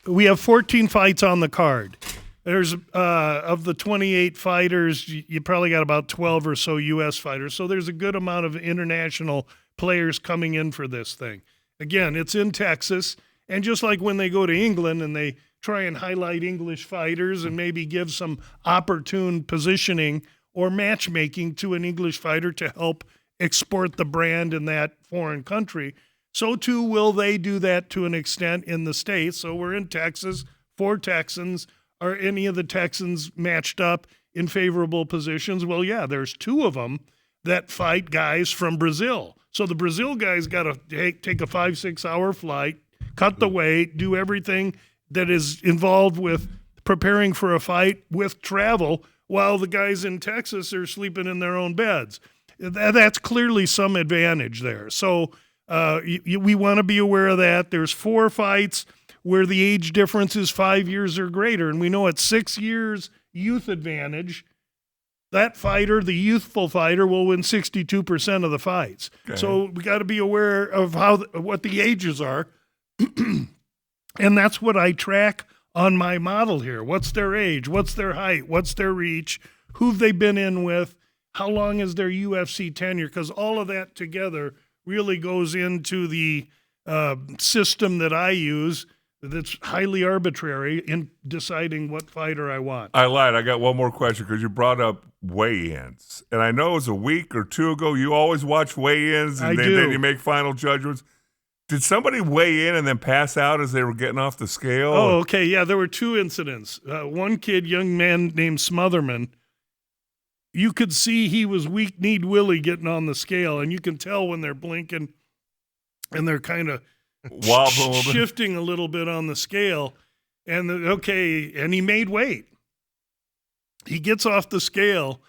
we have 14 fights on the card. There's of the 28 fighters, you probably got about 12 or so U.S. fighters. So there's a good amount of international players coming in for this thing. Again, it's in Texas, and just like when they go to England and they try and highlight English fighters and maybe give some opportune positioning or matchmaking to an English fighter to help export the brand in that foreign country, so too will they do that to an extent in the States. So we're in Texas, 4 Texans. Are any of the Texans matched up in favorable positions? Well, yeah, there's 2 of them that fight guys from Brazil. So the Brazil guys got to take a 5-6 hour flight, cut the weight, do everything that is involved with preparing for a fight with travel, while the guys in Texas are sleeping in their own beds. That's clearly some advantage there. So we want to be aware of that. There's 4 fights where the age difference is 5 years or greater, and we know at 6 years youth advantage, that fighter, the youthful fighter, will win 62% of the fights. Okay. So we got to be aware of what the ages are. And that's what I track on my model here. What's their age? What's their height? What's their reach? Who've they been in with? How long is their UFC tenure? Because all of that together really goes into the system that I use that's highly arbitrary in deciding what fighter I want. I lied. I got one more question because you brought up weigh-ins. And I know it was a week or 2 ago. You always watch weigh-ins and then you make final judgments. Did somebody weigh in and then pass out as they were getting off the scale? Oh, okay. Yeah, there were 2 incidents. One kid, young man named Smotherman, you could see he was weak-kneed Willie getting on the scale, and you can tell when they're blinking and they're kind of shifting a little bit on the scale. And and he made weight. He gets off the scale,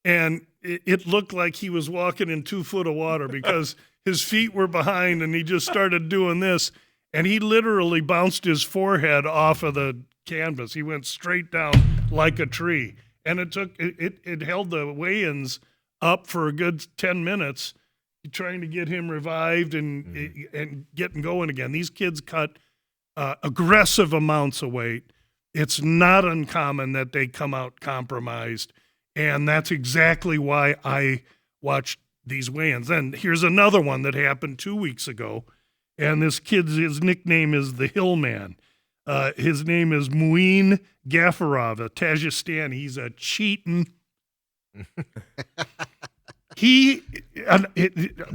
and it looked like he was walking in 2 foot of water because his feet were behind, and he just started doing this, and he literally bounced his forehead off of the canvas. He went straight down like a tree. and it held the weigh-ins up for a good 10 minutes, trying to get him revived and getting going again. These kids cut aggressive amounts of weight. It's not uncommon that they come out compromised, and that's exactly why I watched these weigh-ins. Then here's another one that happened 2 weeks ago, and this kid's his nickname is the Hillman. His name is Muin Gafarov, a Tajikistan. He's a cheating.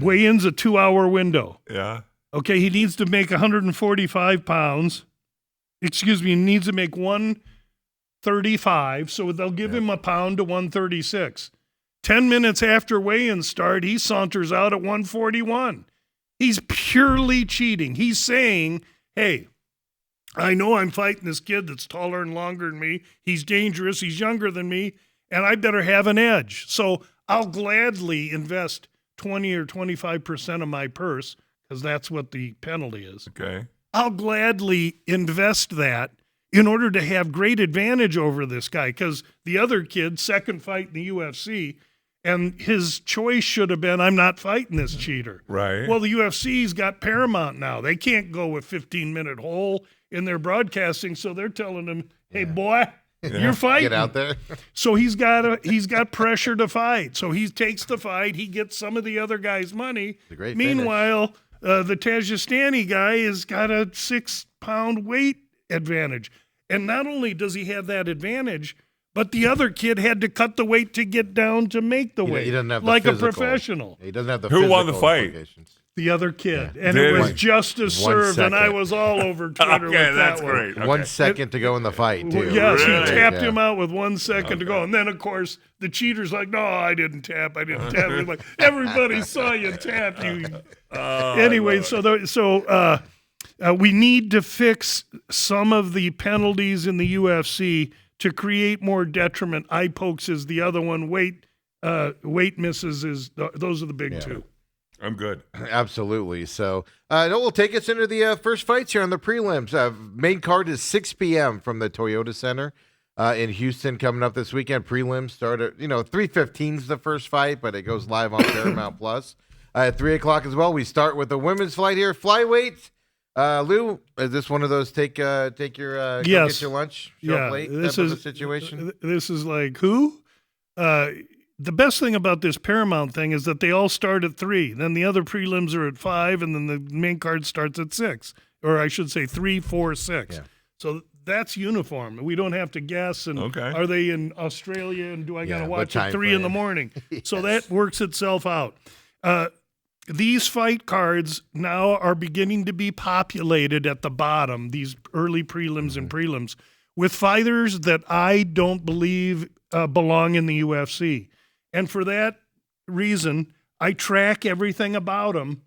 Weigh-in's a 2-hour window. Yeah. Okay, he needs to make 145 pounds. Excuse me, he needs to make 135, so they'll give him a pound to 136. 10 minutes after weigh-in start, he saunters out at 141. He's purely cheating. He's saying, hey, I know I'm fighting this kid that's taller and longer than me. He's dangerous. He's younger than me, and I better have an edge. So I'll gladly invest 20 or 25% of my purse, because that's what the penalty is. Okay. I'll gladly invest that in order to have great advantage over this guy, because the other kid, second fight in the UFC, and his choice should have been, I'm not fighting this cheater. Right. Well, the UFC's got Paramount now. They can't go with 15-minute hole in their broadcasting, so they're telling him, hey, boy, you're fighting. Get out there. So he's got pressure to fight. So he takes the fight. He gets some of the other guy's money. a great Meanwhile, the Tajikistani guy has got a 6-pound weight advantage. And not only does he have that advantage, but the other kid had to cut the weight to get down to make the weight. He doesn't have the like physical. a professional. He doesn't have the Who won the physical fight? implications. The other kid. And Did it was it? justice 1 served, and I second. was all over Twitter Okay, with that that's one. great. Okay. 1 second to go in the fight, too. Yes, Really? he tapped Yeah. him out with 1 second to go. And then, of course, the cheater's like, no, I didn't tap. He's like, everybody saw you tap. You. Anyway, we need to fix some of the penalties in the UFC to create more detriment. Eye pokes is the other one. Weight misses is those are the big two. I'm good. Absolutely. So that will take us into the first fights here on the prelims. Main card is 6 p.m. from the Toyota Center in Houston coming up this weekend. Prelims start at 3:15 is the first fight, but it goes live on Paramount Plus at 3 o'clock as well. We start with the women's fight here, flyweight. Lou, is this one of those take your go Yes. get your lunch, show up late This type of is a situation? This is like who? The best thing about this Paramount thing is that they all start at 3. Then the other prelims are at 5, and then the main card starts at 6, or I should say 3, 4, 6. Yeah. So that's uniform. We don't have to guess. And Okay. are they in Australia? And do I got to Yeah, what watch at time 3 in the frame? morning? So Yes. that works itself out. These fight cards now are beginning to be populated at the bottom, these early prelims and prelims, with fighters that I don't believe belong in the UFC. And for that reason, I track everything about them,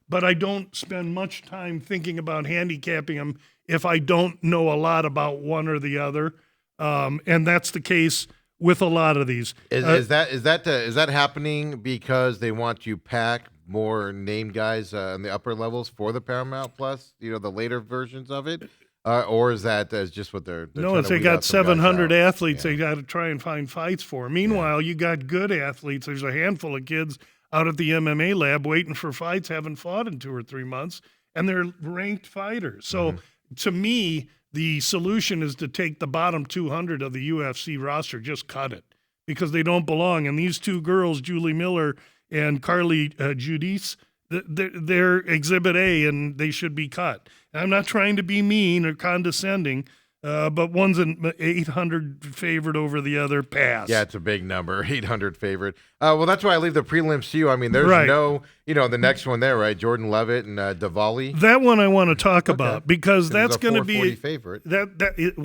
but I don't spend much time thinking about handicapping them if I don't know a lot about one or the other. And that's the case with a lot of these. Is that happening because they want to pack more named guys in the upper levels for the Paramount Plus, the later versions of it, or is that just what they're No, trying if to they weed got out some guys 700 out? athletes, Yeah. they got to try and find fights for. Meanwhile, you got good athletes. There's a handful of kids out at the MMA lab waiting for fights, haven't fought in 2 or 3 months, and they're ranked fighters. So to me, the solution is to take the bottom 200 of the UFC roster, just cut it, because they don't belong. And these 2 girls, Julie Miller and Carly Judice, they're Exhibit A, and they should be cut. I'm not trying to be mean or condescending, but one's an 800 favorite over the other. Pass. Yeah, it's a big number, 800 favorite. Well, that's why I leave the prelims to you. I mean, there's Right. no, the next one there, right? Jordan Levitt and Diwali. That one I want to talk about because that's going to be favorite.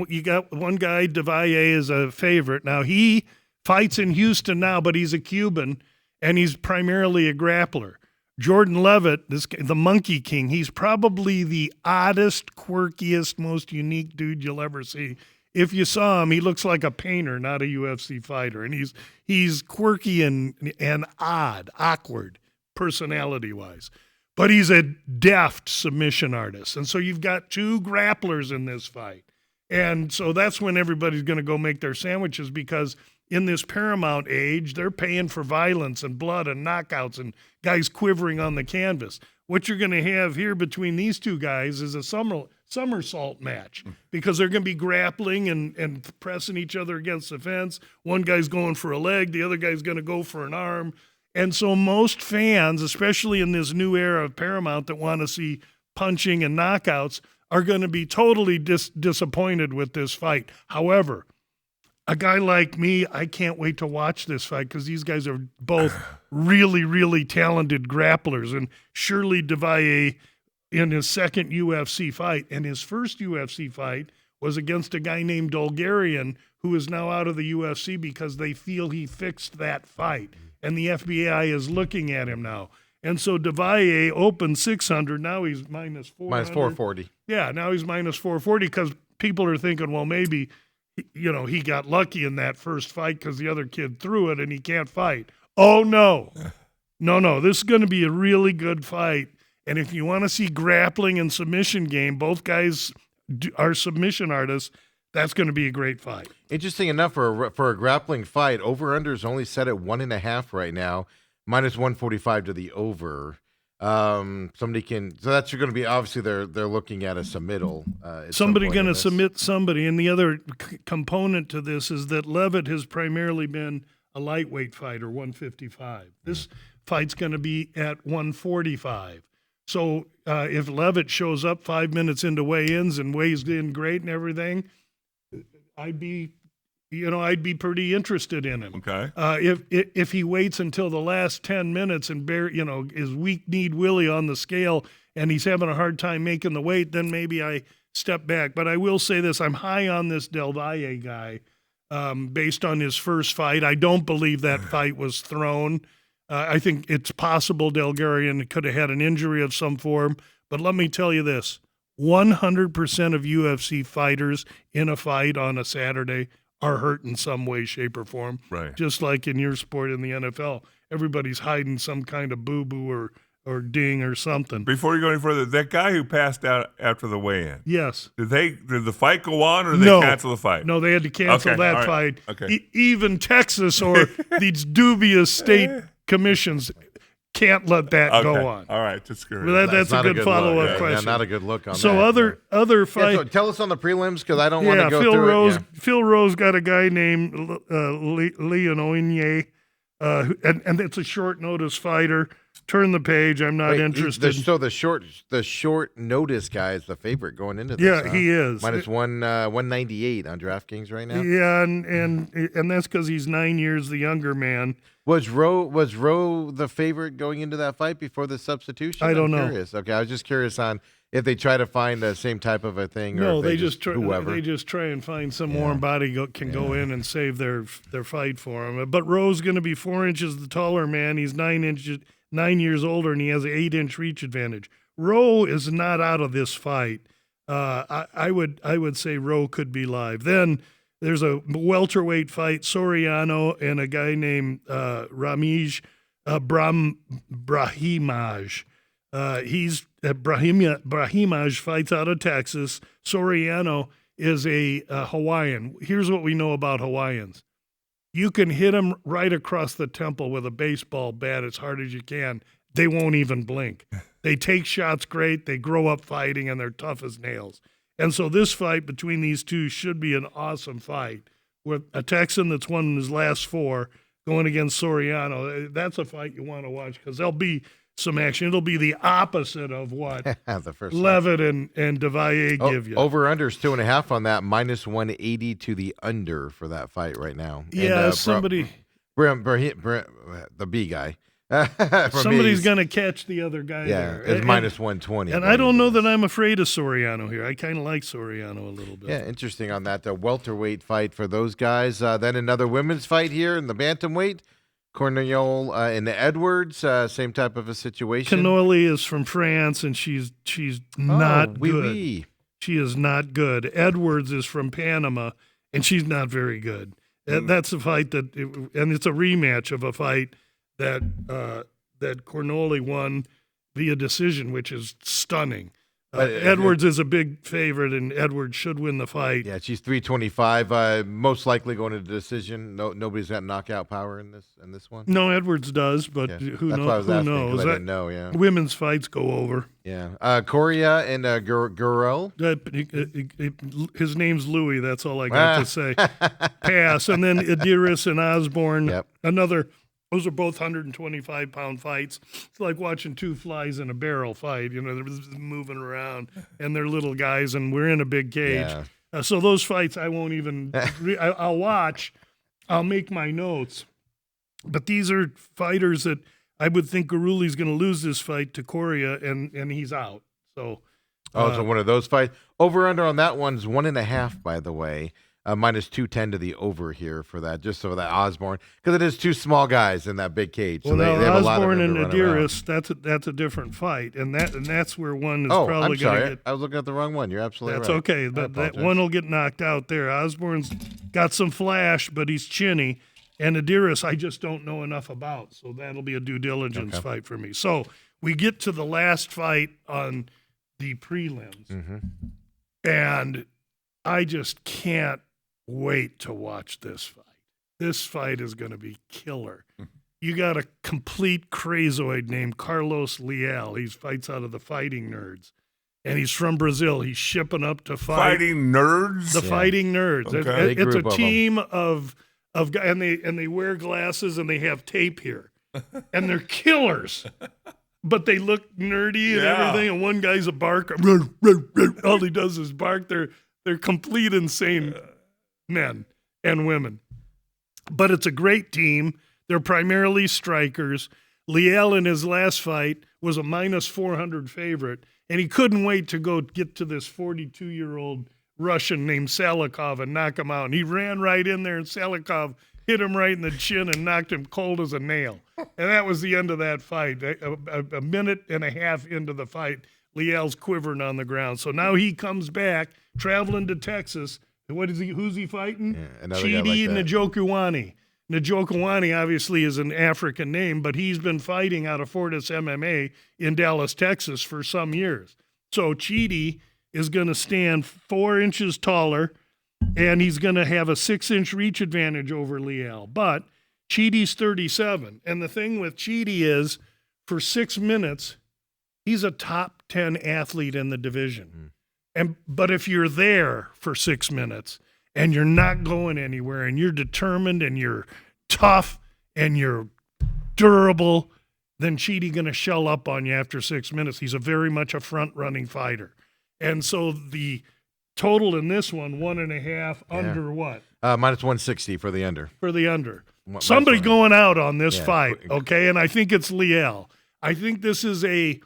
you got one guy, Devalle, is a favorite. Now he fights in Houston now, but he's a Cuban and he's primarily a grappler. Jordan Levitt, the Monkey King, he's probably the oddest, quirkiest, most unique dude you'll ever see. If you saw him, he looks like a painter, not a UFC fighter, and he's quirky and odd, awkward, personality-wise. But he's a deft submission artist, and so you've got 2 grapplers in this fight, and so that's when everybody's going to go make their sandwiches because in this Paramount age, they're paying for violence and blood and knockouts and guys quivering on the canvas. What you're going to have here between these two guys is a somersault match because they're going to be grappling and pressing each other against the fence. One guy's going for a leg, the other guy's going to go for an arm. And so most fans, especially in this new era of Paramount that want to see punching and knockouts, are going to be totally disappointed with this fight. However, a guy like me, I can't wait to watch this fight because these guys are both really, really talented grapplers. And Shirley Devalle in his second UFC fight, and his first UFC fight was against a guy named Dolgarian, who is now out of the UFC because they feel he fixed that fight. And the FBI is looking at him now. And so Devalle opened 600. Now he's minus 400. Minus 440. Yeah, now he's minus 440 because people are thinking, well, maybe, he got lucky in that first fight because the other kid threw it and he can't fight. Oh, no. No. This is going to be a really good fight. And if you want to see grappling and submission game, both guys are submission artists. That's going to be a great fight. Interesting enough, for a grappling fight, over-under is only set at 1.5 right now, minus 145 to the over. So that's going to be, obviously they're looking at a submittal. Somebody going to submit somebody. And the other component to this is that Levitt has primarily been a lightweight fighter, 155. This fight's going to be at 145. So if Levitt shows up 5 minutes into weigh-ins and weighs in great and everything, I'd be pretty interested in him. Okay. If he waits until the last 10 minutes and is weak-kneed Willie on the scale and he's having a hard time making the weight, then maybe I step back. But I will say this: I'm high on this Del Valle guy based on his first fight. I don't believe that fight was thrown. I think it's possible Dolgarian could have had an injury of some form. But let me tell you this: 100% of UFC fighters in a fight on a Saturday are hurt in some way, shape, or form. Right. Just like in your sport in the NFL, everybody's hiding some kind of boo-boo or ding or something. Before you go any further, that guy who passed out after the weigh-in, Yes. did the fight go on or did they cancel the fight? No, they had to cancel Okay, that all right. fight. Okay. Even Texas or these dubious state commissions can't let that go on. All right, just curious. Well, that's a not good follow-up look. question. Yeah, not a good look on So that. other fight. So tell us on the prelims because I don't want to go Phil through Rose. it. Yeah. Phil Rose got a guy named Leon Oinye, and it's a short notice fighter. Turn the page. I'm not interested. So the short notice guy is the favorite going into this. Yeah, he is. Minus 198 on DraftKings right now. Yeah, and that's because he's 9 years the younger man. Was Rowe the favorite going into that fight before the substitution? I don't know. Curious. Okay, I was just curious on if they try to find the same type of a thing. No, or if they just try. whoever. They just try and find some warm body can go in and save their fight for him. But Rowe's going to be 4 inches the taller man. He's 9 years older, and he has an 8-inch reach advantage. Rowe is not out of this fight. I would say Rowe could be live. Then there's a welterweight fight, Soriano and a guy named Ramij Brahimaj. Brahimaj fights out of Texas. Soriano is a Hawaiian. Here's what we know about Hawaiians. You can hit them right across the temple with a baseball bat as hard as you can. They won't even blink. They take shots great. They grow up fighting, and they're tough as nails. And so this fight between these two should be an awesome fight with a Texan that's won his last 4 going against Soriano. That's a fight you want to watch because there'll be some action. It'll be the opposite of what the first Levitt and Devalle give you. Over under is 2.5 on that. Minus 180 to the under for that fight right now. Yeah, and, somebody. The B guy. Somebody's going to catch the other guy there. It's minus 120. And I don't know that I'm afraid of Soriano here. I kind of like Soriano a little bit. Yeah, interesting on that. The welterweight fight for those guys. Then another women's fight here in the bantamweight. Cornell and Edwards, same type of a situation. Cannoli is from France, and she's not good. Oui. She is not good. Edwards is from Panama, and she's not very good. That's a fight and it's a rematch of a fight that Cornoli won via decision, which is stunning. Edwards is a big favorite, and Edwards should win the fight. Yeah, she's 325. Most likely going to the decision. Nobody's got knockout power in this one. No, Edwards does, but Yeah. who That's knows? why I was Who asking, 'cause knows? I didn't know. Yeah, Women's fights go over. yeah. Correa and Gurrell. His name's Louis. That's all I got to say. Pass. And then Adiris and Osborne. Yep. Those are both 125-pound fights. It's like watching two flies in a barrel fight. You know, they're just moving around, and they're little guys, and we're in a big cage. Yeah. So those fights I won't even I'll watch. I'll make my notes. But these are fighters that I would think Garuli's going to lose this fight to Correa, and he's out. So, So one of those fights. Over under on that one's 1.5, by the way. Minus 210 to the over here for that, just so that Osborne, because it is two small guys in that big cage. So well, they have a lot of Osborne room and to run around. Adiris, that's a different fight, and that's where one is Oh, probably I'm sorry. going to get. I was looking at the wrong one. You're absolutely That's right. okay. I That apologize. one will get knocked out there. Osborne's got some flash, but he's chinny. And Adiris, I just don't know enough about. So that'll be a due diligence fight for me. So we get to the last fight on the prelims. Mm-hmm. And I just can't wait to watch this fight. This fight is going to be killer. You got a complete crazoid named Carlos Leal. He fights out of the Fighting Nerds. And he's from Brazil. He's shipping up to fight. Fighting Nerds? The Fighting Nerds. Okay. It's a team of guys, and they wear glasses and they have tape here. And they're killers. But they look nerdy and everything. And one guy's a barker. All he does is bark. They're complete insane men and women. But it's a great team. They're primarily strikers. Leal in his last fight was a minus 400 favorite, and he couldn't wait to go get to this 42-year-old Russian named Salikov and knock him out. And he ran right in there, and Salikov hit him right in the chin and knocked him cold as a nail. And that was the end of that fight. A minute and a half into the fight, Leal's quivering on the ground. So now he comes back, traveling to Texas. What is he? Who's he fighting? Yeah, another guy like Chidi that. Njokuani. Njokuani obviously is an African name, but he's been fighting out of Fortis MMA in Dallas, Texas for some years. So Chidi is going to stand 4 inches taller, and he's going to have a 6-inch reach advantage over Leal. But Chidi's 37. And the thing with Chidi is, for 6 minutes, he's a top 10 athlete in the division. But if you're there for 6 minutes and you're not going anywhere and you're determined and you're tough and you're durable, then Chidi going to shell up on you after 6 minutes. He's very much a front-running fighter. And so the total in this one, 1.5, under what? Minus 160 for the under. For the under. Minus Somebody 1. going out on this Yeah. fight, okay? And I think it's Leal. I think this is a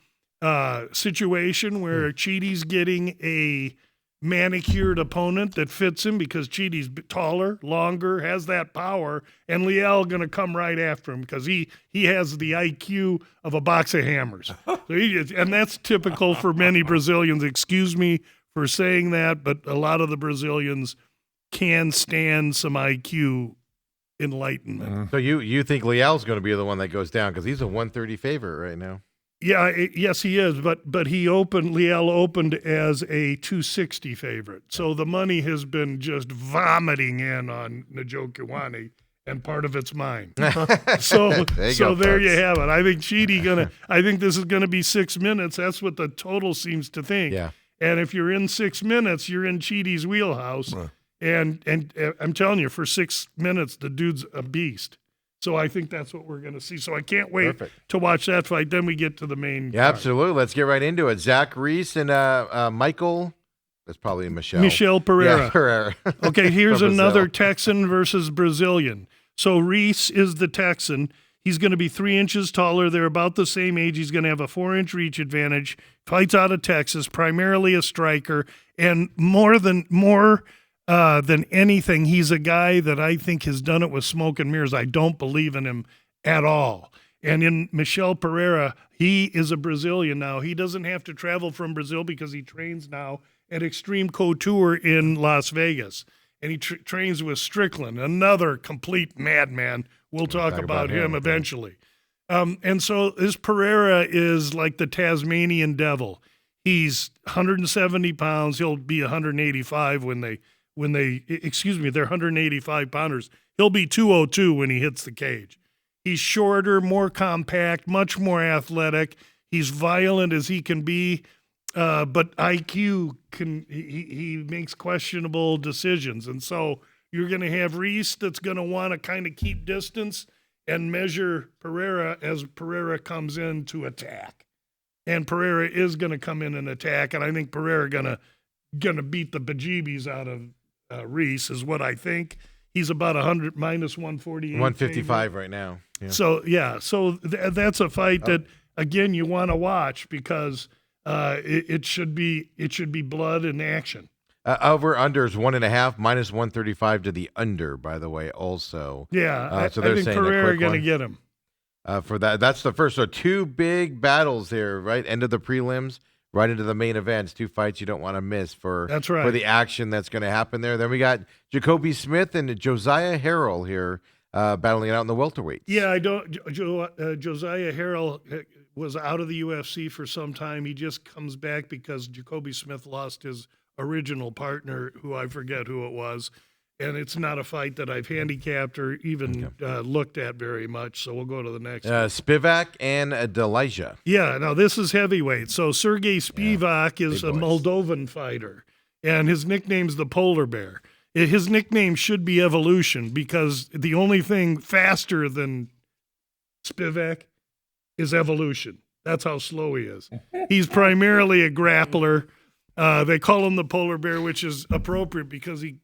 situation where Chidi's getting a manicured opponent that fits him because Chidi's taller, longer, has that power, and Leal going to come right after him because he has the IQ of a box of hammers. And that's typical for many Brazilians. Excuse me for saying that, but a lot of the Brazilians can stand some IQ enlightenment. So you think Leal's going to be the one that goes down because he's a 130 favorite right now. Yeah, yes, he is, but Leal opened as a 260 favorite. So the money has been just vomiting in on Njokuani, and part of it's mine. So there you have it. I think I think this is gonna be 6 minutes. That's what the total seems to think. Yeah. And if you're in 6 minutes, you're in Chidi's wheelhouse. And I'm telling you, for 6 minutes, the dude's a beast. So I think that's what we're going to see. So I can't wait to watch that fight. Then we get to the main. Yeah, card. absolutely. Let's get right into it. Zach Reese and Michael. That's probably Michelle. Michel Pereira. Yeah, Pereira. Okay, here's From Brazil. another Texan versus Brazilian. So Reese is the Texan. He's going to be 3 inches taller. They're about the same age. He's going to have a 4-inch reach advantage. Fights out of Texas, primarily a striker, and more than anything, he's a guy that I think has done it with smoke and mirrors. I don't believe in him at all. And in Michel Pereira, he is a Brazilian now. He doesn't have to travel from Brazil because he trains now at Extreme Couture in Las Vegas. And he trains with Strickland, another complete madman. We'll talk about him eventually. And so this Pereira is like the Tasmanian devil. He's 170 pounds. He'll be 185 they're 185 pounders. He'll be 202 when he hits the cage. He's shorter, more compact, much more athletic. He's violent as he can be, but IQ he makes questionable decisions. And so you're going to have Reese that's going to want to kind of keep distance and measure Pereira as Pereira comes in to attack. And Pereira is going to come in and attack, and I think Pereira gonna beat the bejeebies out of Reese is what I think. He's about 100 minus 148. 155 right now. Yeah. So that's a fight that again you want to watch because it should be blood and action. Over under is 1.5 minus 135 to the under. By the way, also. Yeah, so I they're think saying Pereira going to get him. For that's the first. So two big battles here, right? End of the prelims, right into the main events. Two fights you don't want to miss that's right. for the action that's going to happen there. Then we got Jacoby Smith and Josiah Harrell here battling it out in the welterweights. Yeah, Josiah Harrell was out of the UFC for some time. He just comes back because Jacoby Smith lost his original partner, who I forget who it was. And it's not a fight that I've handicapped or even looked at very much. So we'll go to the next one. Spivak and Delija. Yeah, now this is heavyweight. So Sergey Spivak is a Moldovan fighter, and his nickname's the Polar Bear. His nickname should be Evolution because the only thing faster than Spivak is Evolution. That's how slow he is. He's primarily a grappler. They call him the Polar Bear, which is appropriate because he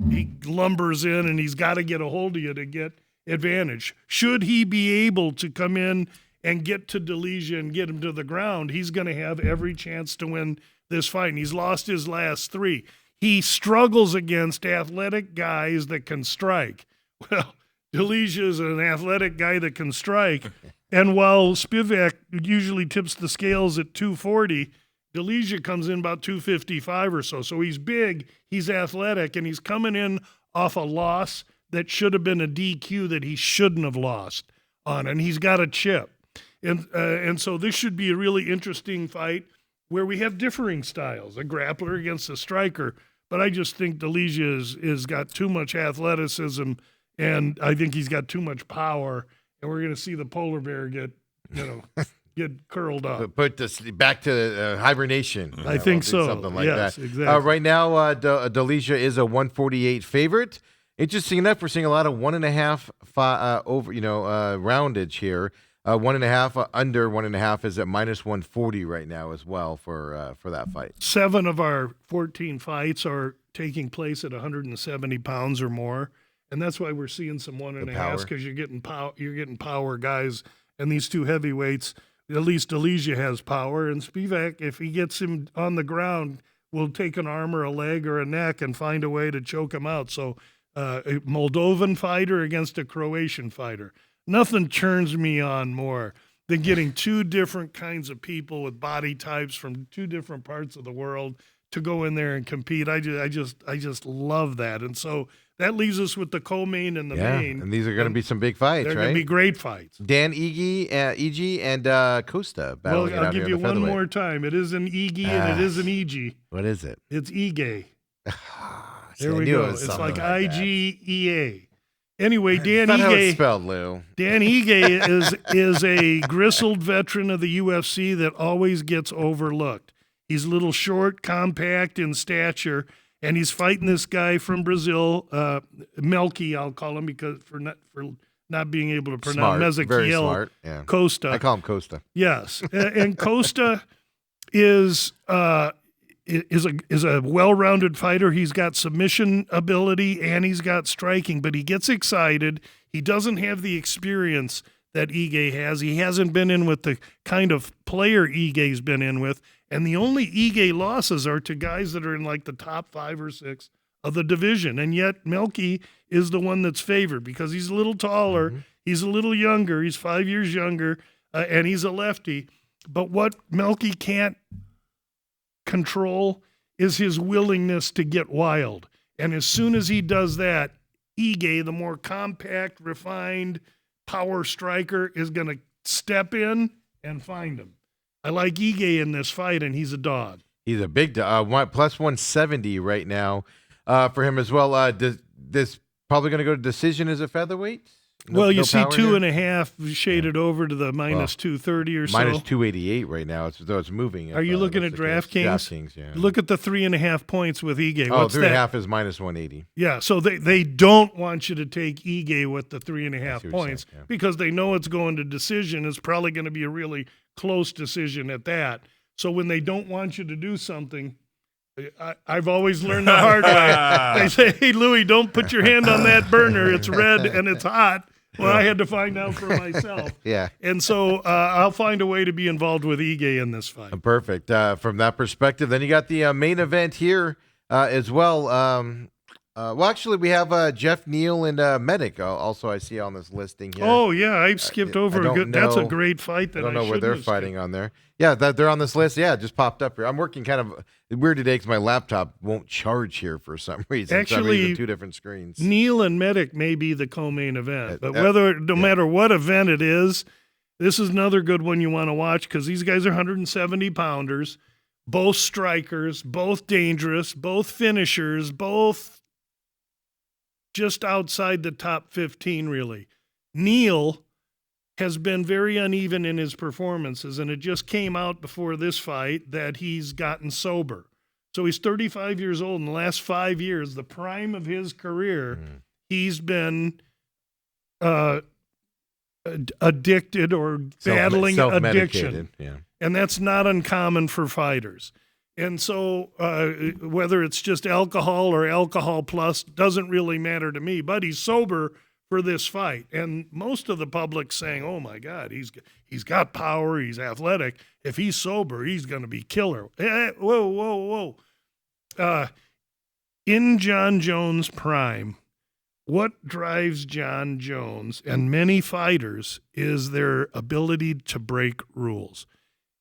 lumbers in and he's got to get a hold of you to get advantage. Should he be able to come in and get to Delija and get him to the ground, he's going to have every chance to win this fight. And he's lost his last three. He struggles against athletic guys that can strike. Well, Delija is an athletic guy that can strike. And while Spivak usually tips the scales at 240, Delija comes in about 255 or so. So he's big, he's athletic, and he's coming in off a loss that should have been a DQ that he shouldn't have lost on, and he's got a chip. And so this should be a really interesting fight where we have differing styles, a grappler against a striker. But I just think Delija is got too much athleticism, and I think he's got too much power, and we're going to see the Polar Bear get curled up. Put this back to hibernation. I think so. Something like yes, that. Exactly. Right now, Delija is a 148 favorite. Interesting enough, we're seeing a lot of 1.5 over, roundage here. 1.5 under 1.5 is at minus 140 right now as well for that fight. 7 of our 14 fights are taking place at 170 pounds or more, and that's why we're seeing some 1.5 because you're getting power guys, and these two heavyweights. At least Delija has power, and Spivak, if he gets him on the ground, will take an arm or a leg or a neck and find a way to choke him out. So a Moldovan fighter against a Croatian fighter. Nothing turns me on more than getting two different kinds of people with body types from two different parts of the world to go in there and compete. I just love that. And so that leaves us with the co-main and the main. And these are going to be some big fights, They're right? going to be great fights. Dan Ige and Costa battling it I'll out give here you in the one more time. It is an Ige and it is an Ige. What is it? It's Ige. See, There I we knew it go. was It's something like that. IGEA. Anyway, Dan That's not how it's Ige. spelled, Lou. Dan Ige is a gristled veteran of the UFC that always gets overlooked. He's a little short, compact in stature, and he's fighting this guy from Brazil, Melky, I'll call him because for not being able to pronounce Smart, very Ezequiel smart. Yeah. Costa. I call him Costa. Yes, and Costa is a well-rounded fighter. He's got submission ability and he's got striking, but he gets excited. He doesn't have the experience that Ige has. He hasn't been in with the kind of player Ige's been in with, and the only Ige losses are to guys that are in like the top 5 or 6 of the division, and yet Melky is the one that's favored because he's a little taller, he's a little younger, he's 5 years younger, and he's a lefty. But what Melky can't control is his willingness to get wild. And as soon as he does that, Ige, the more compact, refined power striker, is going to step in and find him. I like Ige in this fight, and he's a dog. He's a big plus 170 right now for him as well. This probably going to go to decision as a featherweight. Well, you see power here? 2.5 shaded over to the minus 230 or so. Minus 288 right now. Though it's moving. Are you looking at DraftKings? DraftKings, yeah. Look at the 3.5 points with Ige. Oh, What's 3.5 that? is minus 180. Yeah, so they don't want you to take Ige with the 3.5 you're points saying, yeah. because they know it's going to decision. It's probably going to be a really close decision at that. So when they don't want you to do something, I've always learned the hard way. They say, "Hey, Louie, don't put your hand on that burner. It's red and it's hot." Well, I had to find out for myself. Yeah. And so I'll find a way to be involved with Ige in this fight. Perfect. From that perspective, then you got the main event here as well. Well, actually, we have Jeff Neal and Medic. Also, I see on this listing here. Oh yeah, I skipped over. That's a great fight. I don't know where they're fighting on there. Yeah, they're on this list. Yeah, it just popped up here. I'm working kind of weird today because my laptop won't charge here for some reason. Actually, so I'm using 2 different screens. Neal and Medic may be the co-main event, but no yeah. matter what event it is, this is another good one you want to watch because these guys are 170 pounders, both strikers, both dangerous, both finishers, both just outside the top 15, really. Neal has been very uneven in his performances, and it just came out before this fight that he's gotten sober. So he's 35 years old. In the last 5 years, the prime of his career, he's been addicted or battling addiction. Yeah. And that's not uncommon for fighters. And so whether it's just alcohol or alcohol plus doesn't really matter to me, but he's sober for this fight. And most of the public saying, oh, my God, he's got power, he's athletic. If he's sober, he's going to be killer. Whoa. In John Jones' prime, what drives John Jones and many fighters is their ability to break rules.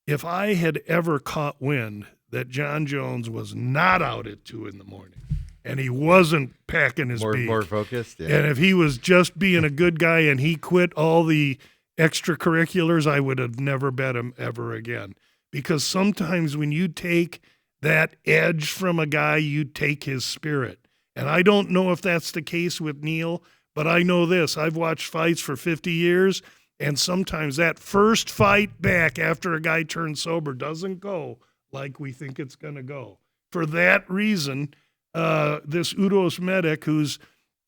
If I had ever caught wind that John Jones was not out at 2 a.m. and he wasn't packing his beak, more focused, yeah. and if he was just being a good guy and he quit all the extracurriculars, I would have never bet him ever again. Because sometimes when you take that edge from a guy, you take his spirit. And I don't know if that's the case with Neal, but I know this. I've watched fights for 50 years, and sometimes that first fight back after a guy turns sober doesn't go like we think it's going to go. For that reason, this Uros Medic, who's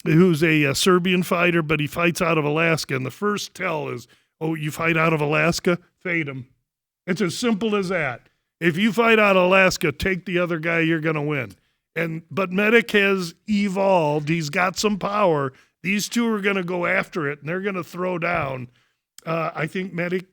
a Serbian fighter, but he fights out of Alaska, and the first tell is, oh, you fight out of Alaska? Fade him. It's as simple as that. If you fight out of Alaska, take the other guy, you're going to win. But Medic has evolved. He's got some power. These two are going to go after it, and they're going to throw down. I think Medic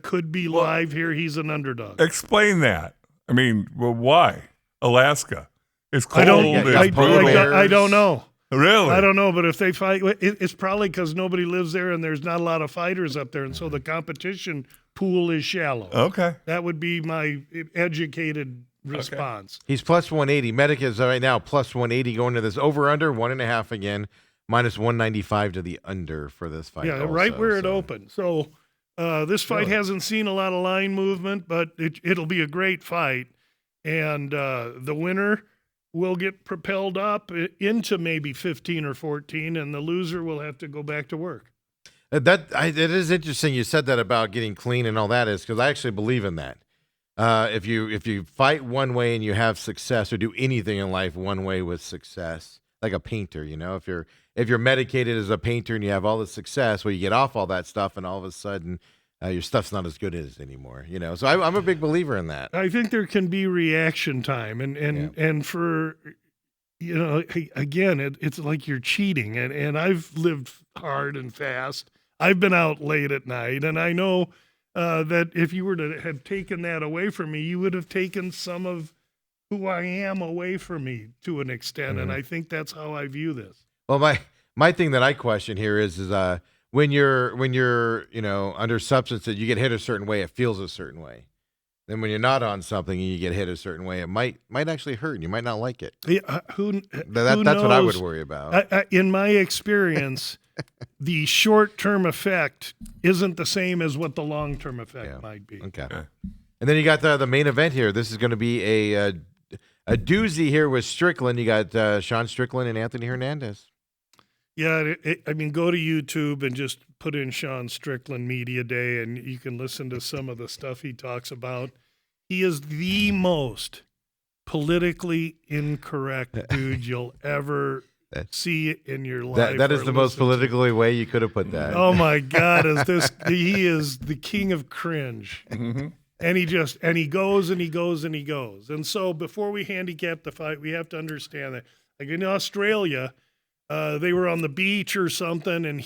could be live here. He's an underdog. Explain that. I mean, well, why? Alaska. It's cold. I don't know. Really? I don't know, but if they fight, it's probably because nobody lives there and there's not a lot of fighters up there, and so the competition pool is shallow. Okay. That would be my educated response. He's plus 180. Medic is right now plus 180 going to this over-under, 1.5 again, minus 195 to the under for this fight. Yeah, also, right where it opened. So this fight hasn't seen a lot of line movement, but it'll be a great fight. And the winner will get propelled up into maybe 15 or 14, and the loser will have to go back to work. It is interesting you said that about getting clean and all that is because I actually believe in that. If you fight one way and you have success or do anything in life one way with success, like a painter, if you're medicated as a painter and you have all the success, well, you get off all that stuff and all of a sudden your stuff's not as good as anymore, So I'm a big believer in that. I think there can be reaction time, and for again, it's like you're cheating, and I've lived hard and fast. I've been out late at night, and I know that if you were to have taken that away from me, you would have taken some of who I am away from me to an extent, and I think that's how I view this. Well, my thing that I question here is when you're under substance that you get hit a certain way, it feels a certain way. Then when you're not on something and you get hit a certain way, it might actually hurt and you might not like it. Yeah, That's knows? what I would worry about. In my experience, the short-term effect isn't the same as what the long-term effect might be. Okay. And then you got the main event here. This is going to be a doozy here with Strickland. You got Sean Strickland and Anthony Hernandez. Yeah, I mean, go to YouTube and just put in Sean Strickland Media Day, and you can listen to some of the stuff he talks about. He is the most politically incorrect dude you'll ever see in your life. That is the most politically way you could have put that. Oh my God, he is the king of cringe. Mm-hmm. And he goes and he goes and he goes. And so before we handicap the fight, we have to understand that, like in Australia, they were on the beach or something, and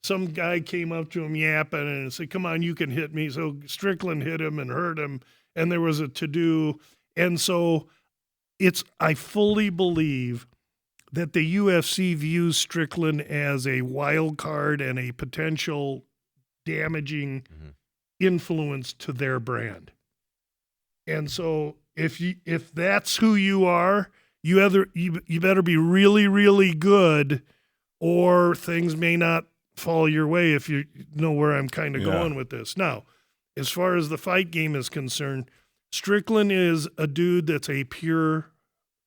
some guy came up to him yapping and said, "Come on, you can hit me." So Strickland hit him and hurt him, and there was a to-do. And so I fully believe that the UFC views Strickland as a wild card and a potential damaging influence to their brand. And so if that's who you are, you better be really, really good, or things may not fall your way, if you know where I'm kind of going with this. Now, as far as the fight game is concerned, Strickland is a dude that's a pure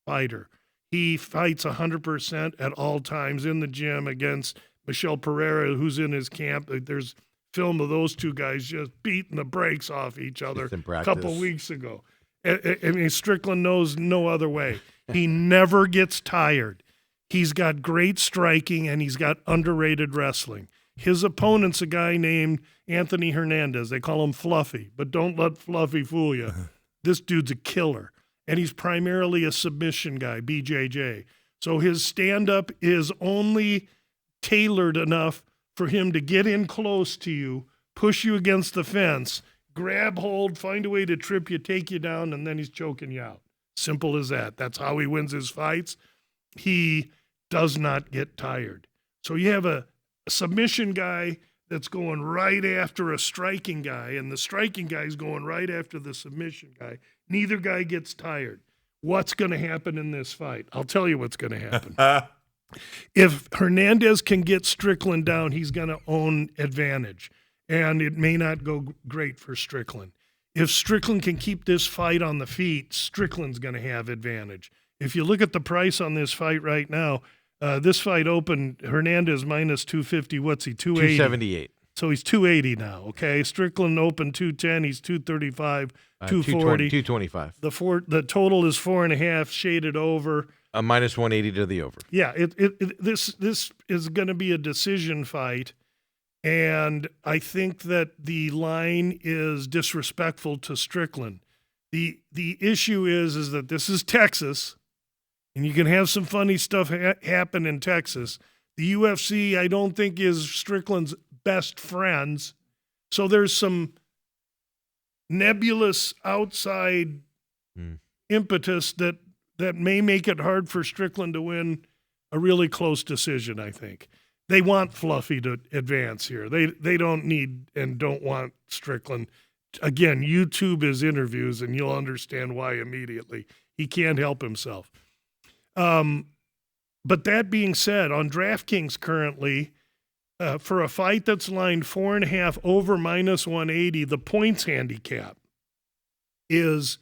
fighter. He fights 100% at all times in the gym against Michel Pereira, who's in his camp. There's film of those two guys just beating the brakes off each other a couple weeks ago. I mean, Strickland knows no other way. He never gets tired. He's got great striking, and he's got underrated wrestling. His opponent's a guy named Anthony Hernandez. They call him Fluffy, but don't let Fluffy fool you. This dude's a killer, and he's primarily a submission guy, BJJ. So his stand-up is only tailored enough for him to get in close to you, push you against the fence, grab hold, find a way to trip you, take you down, and then he's choking you out. Simple as that. That's how he wins his fights. He does not get tired. So you have a submission guy that's going right after a striking guy, and the striking guy is going right after the submission guy. Neither guy gets tired. What's going to happen in this fight? I'll tell you what's going to happen. If Hernandez can get Strickland down, he's going to own advantage, and it may not go great for Strickland. If Strickland can keep this fight on the feet, Strickland's going to have advantage. If you look at the price on this fight right now, this fight opened Hernandez minus 250. What's he, 280? 278. So he's 280 now, okay? Strickland opened 210. He's 235, 240. 225. The total is 4.5, shaded over. A minus 180 to the over. Yeah, this is going to be a decision fight. And I think that the line is disrespectful to Strickland. The issue is that this is Texas, and you can have some funny stuff happen in Texas. The UFC, I don't think, is Strickland's best friends. So there's some nebulous outside impetus that may make it hard for Strickland to win a really close decision, I think. They want Fluffy to advance here. They don't need and don't want Strickland. Again, YouTube his interviews, and you'll understand why immediately. He can't help himself. But that being said, on DraftKings currently, for a fight that's lined 4.5 over minus 180, the points handicap is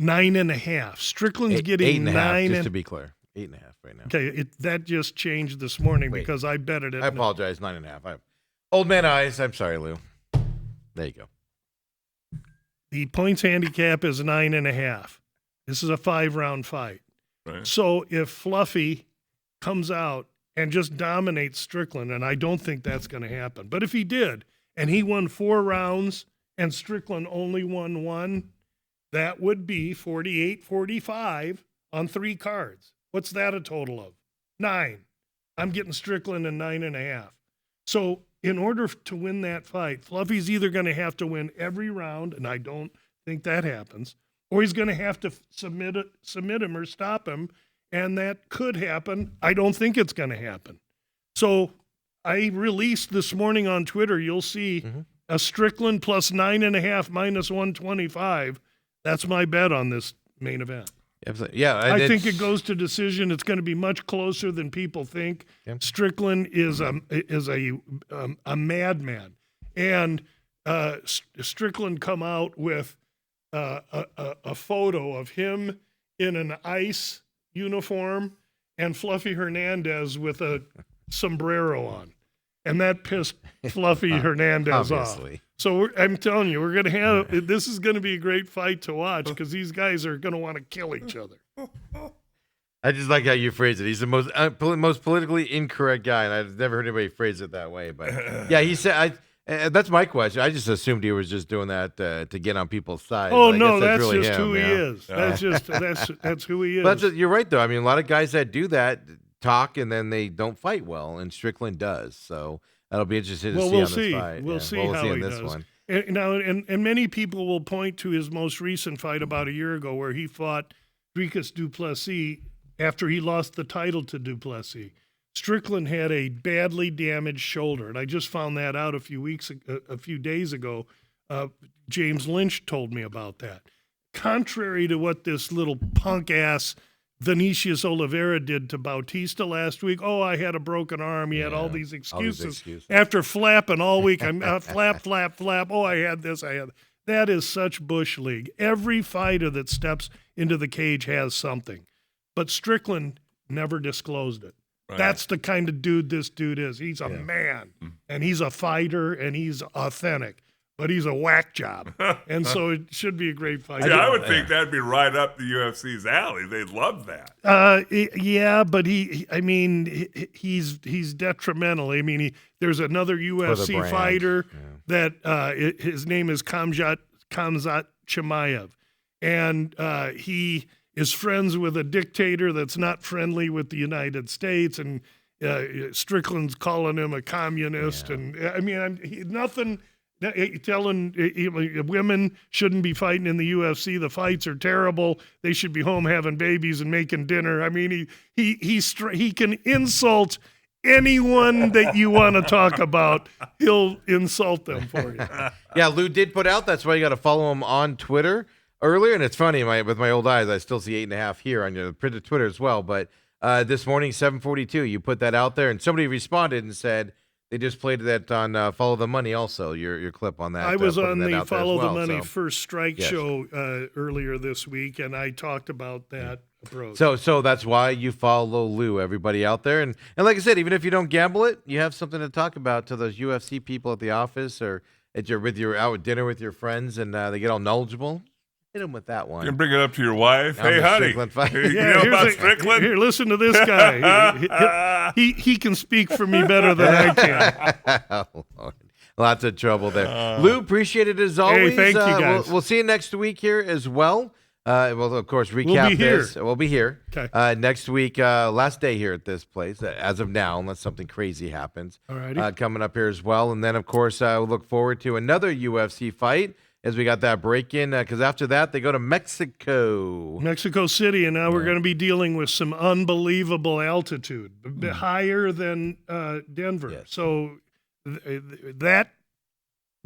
9.5. Strickland's getting 9.5. Just to be clear. 8.5 right now. Okay, that just changed this morning because I bet it. I apologize. 9.5. Old man eyes. I'm sorry, Lou. There you go. The points handicap is 9.5. This is a 5-round fight. Right. So if Fluffy comes out and just dominates Strickland, and I don't think that's going to happen, but if he did and he won 4 rounds and Strickland only won 1, that would be 48-45 on 3 cards. What's that a total of? 9. I'm getting Strickland in 9.5. So in order to win that fight, Fluffy's either going to have to win every round, and I don't think that happens, or he's going to have to submit him or stop him, and that could happen. I don't think it's going to happen. So I released this morning on Twitter, you'll see a Strickland plus 9.5 minus 125. That's my bet on this main event. Yeah, I think it goes to decision. It's going to be much closer than people think. Yep. Strickland is a madman, and Strickland come out with a photo of him in an ice uniform and Fluffy Hernandez with a sombrero on. And that pissed Fluffy Hernandez Obviously. off. So I'm telling you, we're going to have this is going to be a great fight to watch because these guys are going to want to kill each other. I just like how you phrase it. He's the most politically incorrect guy, and I've never heard anybody phrase it that way. But yeah, he said, that's my question. I just assumed he was just doing that to get on people's side. Oh but I no, guess that's really just him, who he yeah. is. That's just that's who he is. But you're right, though. I mean, a lot of guys that do that talk and then they don't fight well, and Strickland does. So that'll be interesting to see we'll on see. this fight. We'll see how he this does. one. And many people will point to his most recent fight about a year ago where he fought Dricus du Plessis after he lost the title to du Plessis. Strickland had a badly damaged shoulder, and I just found that out a few days ago. James Lynch told me about that. Contrary to what this little punk-ass Vinicius Oliveira did to Bautista last week. Oh, I had a broken arm. He had all these excuses. After flapping all week. I'm flap. Oh, I had this. That is such Bush League. Every fighter that steps into the cage has something. But Strickland never disclosed it. Right. That's the kind of dude this dude is. He's a man, and he's a fighter, and he's authentic. But he's a whack job, and so it should be a great fight. Yeah, I would think that'd be right up the UFC's alley. They'd love that. Yeah, but he's detrimental. I mean, there's another UFC fighter that his name is Khamzat Chimaev, and he is friends with a dictator that's not friendly with the United States, and Strickland's calling him a communist, and I mean, nothing. Telling women shouldn't be fighting in the UFC. The fights are terrible. They should be home having babies and making dinner. I mean, he can insult anyone that you want to talk about. He'll insult them for you. Yeah, Lou did put out. That's why you got to follow him on Twitter earlier. And it's funny, with my old eyes, I still see 8.5 here on your printed Twitter as well. But this morning, 7:42, you put that out there, and somebody responded and said. They just played that on Follow the Money also, your clip on that. I was on the Follow the Money First Strike show earlier this week, and I talked about that approach. So that's why you follow Lou, everybody out there. And like I said, even if you don't gamble it, you have something to talk about to those UFC people at the office or out at dinner with your friends, and they get all knowledgeable. Hit him with that one. You can bring it up to your wife. Hey, honey, you know about Strickland? Here, listen to this guy. he can speak for me better than I can. Oh, Lord. Lots of trouble there. Lou, appreciate it as always. Hey, thank you, guys. We'll see you next week here as well. We'll, of course, recap this. We'll be here. Okay. Next week, last day here at this place, as of now, unless something crazy happens. All righty. Coming up here as well. And then, of course, we'll look forward to another UFC fight. As we got that break in, because after that, they go to Mexico City, and now we're going to be dealing with some unbelievable altitude, higher than Denver. Yes. So that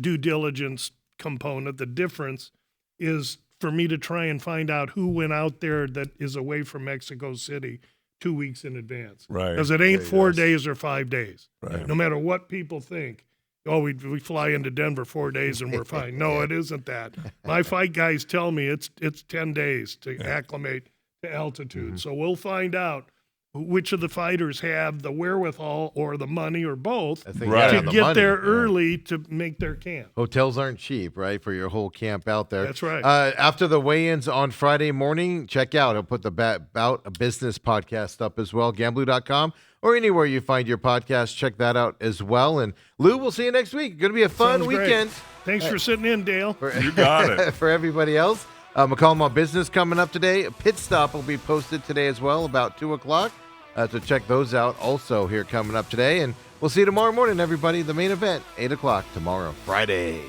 due diligence component, the difference is for me to try and find out who went out there that is away from Mexico City 2 weeks in advance. Right. Because it ain't 4 days or 5 days. Right. No matter what people think. Oh, we fly into Denver 4 days and we're fine. No, it isn't that. My fight guys tell me it's 10 days to acclimate to altitude. Mm-hmm. So we'll find out which of the fighters have the wherewithal or the money or both to get there early to make their camp. Hotels aren't cheap, right, for your whole camp out there. That's right. After the weigh-ins on Friday morning, check out. I'll put the Bout a Business podcast up as well, Gamblu.com, or anywhere you find your podcast. Check that out as well. And Lou, we'll see you next week. Going to be a fun weekend. Thanks for sitting in, Dale. You got it. For everybody else, McCollum on Business coming up today. Pit Stop will be posted today as well, about 2 o'clock. So check those out also here coming up today. And we'll see you tomorrow morning, everybody. The main event, 8 o'clock tomorrow, Friday.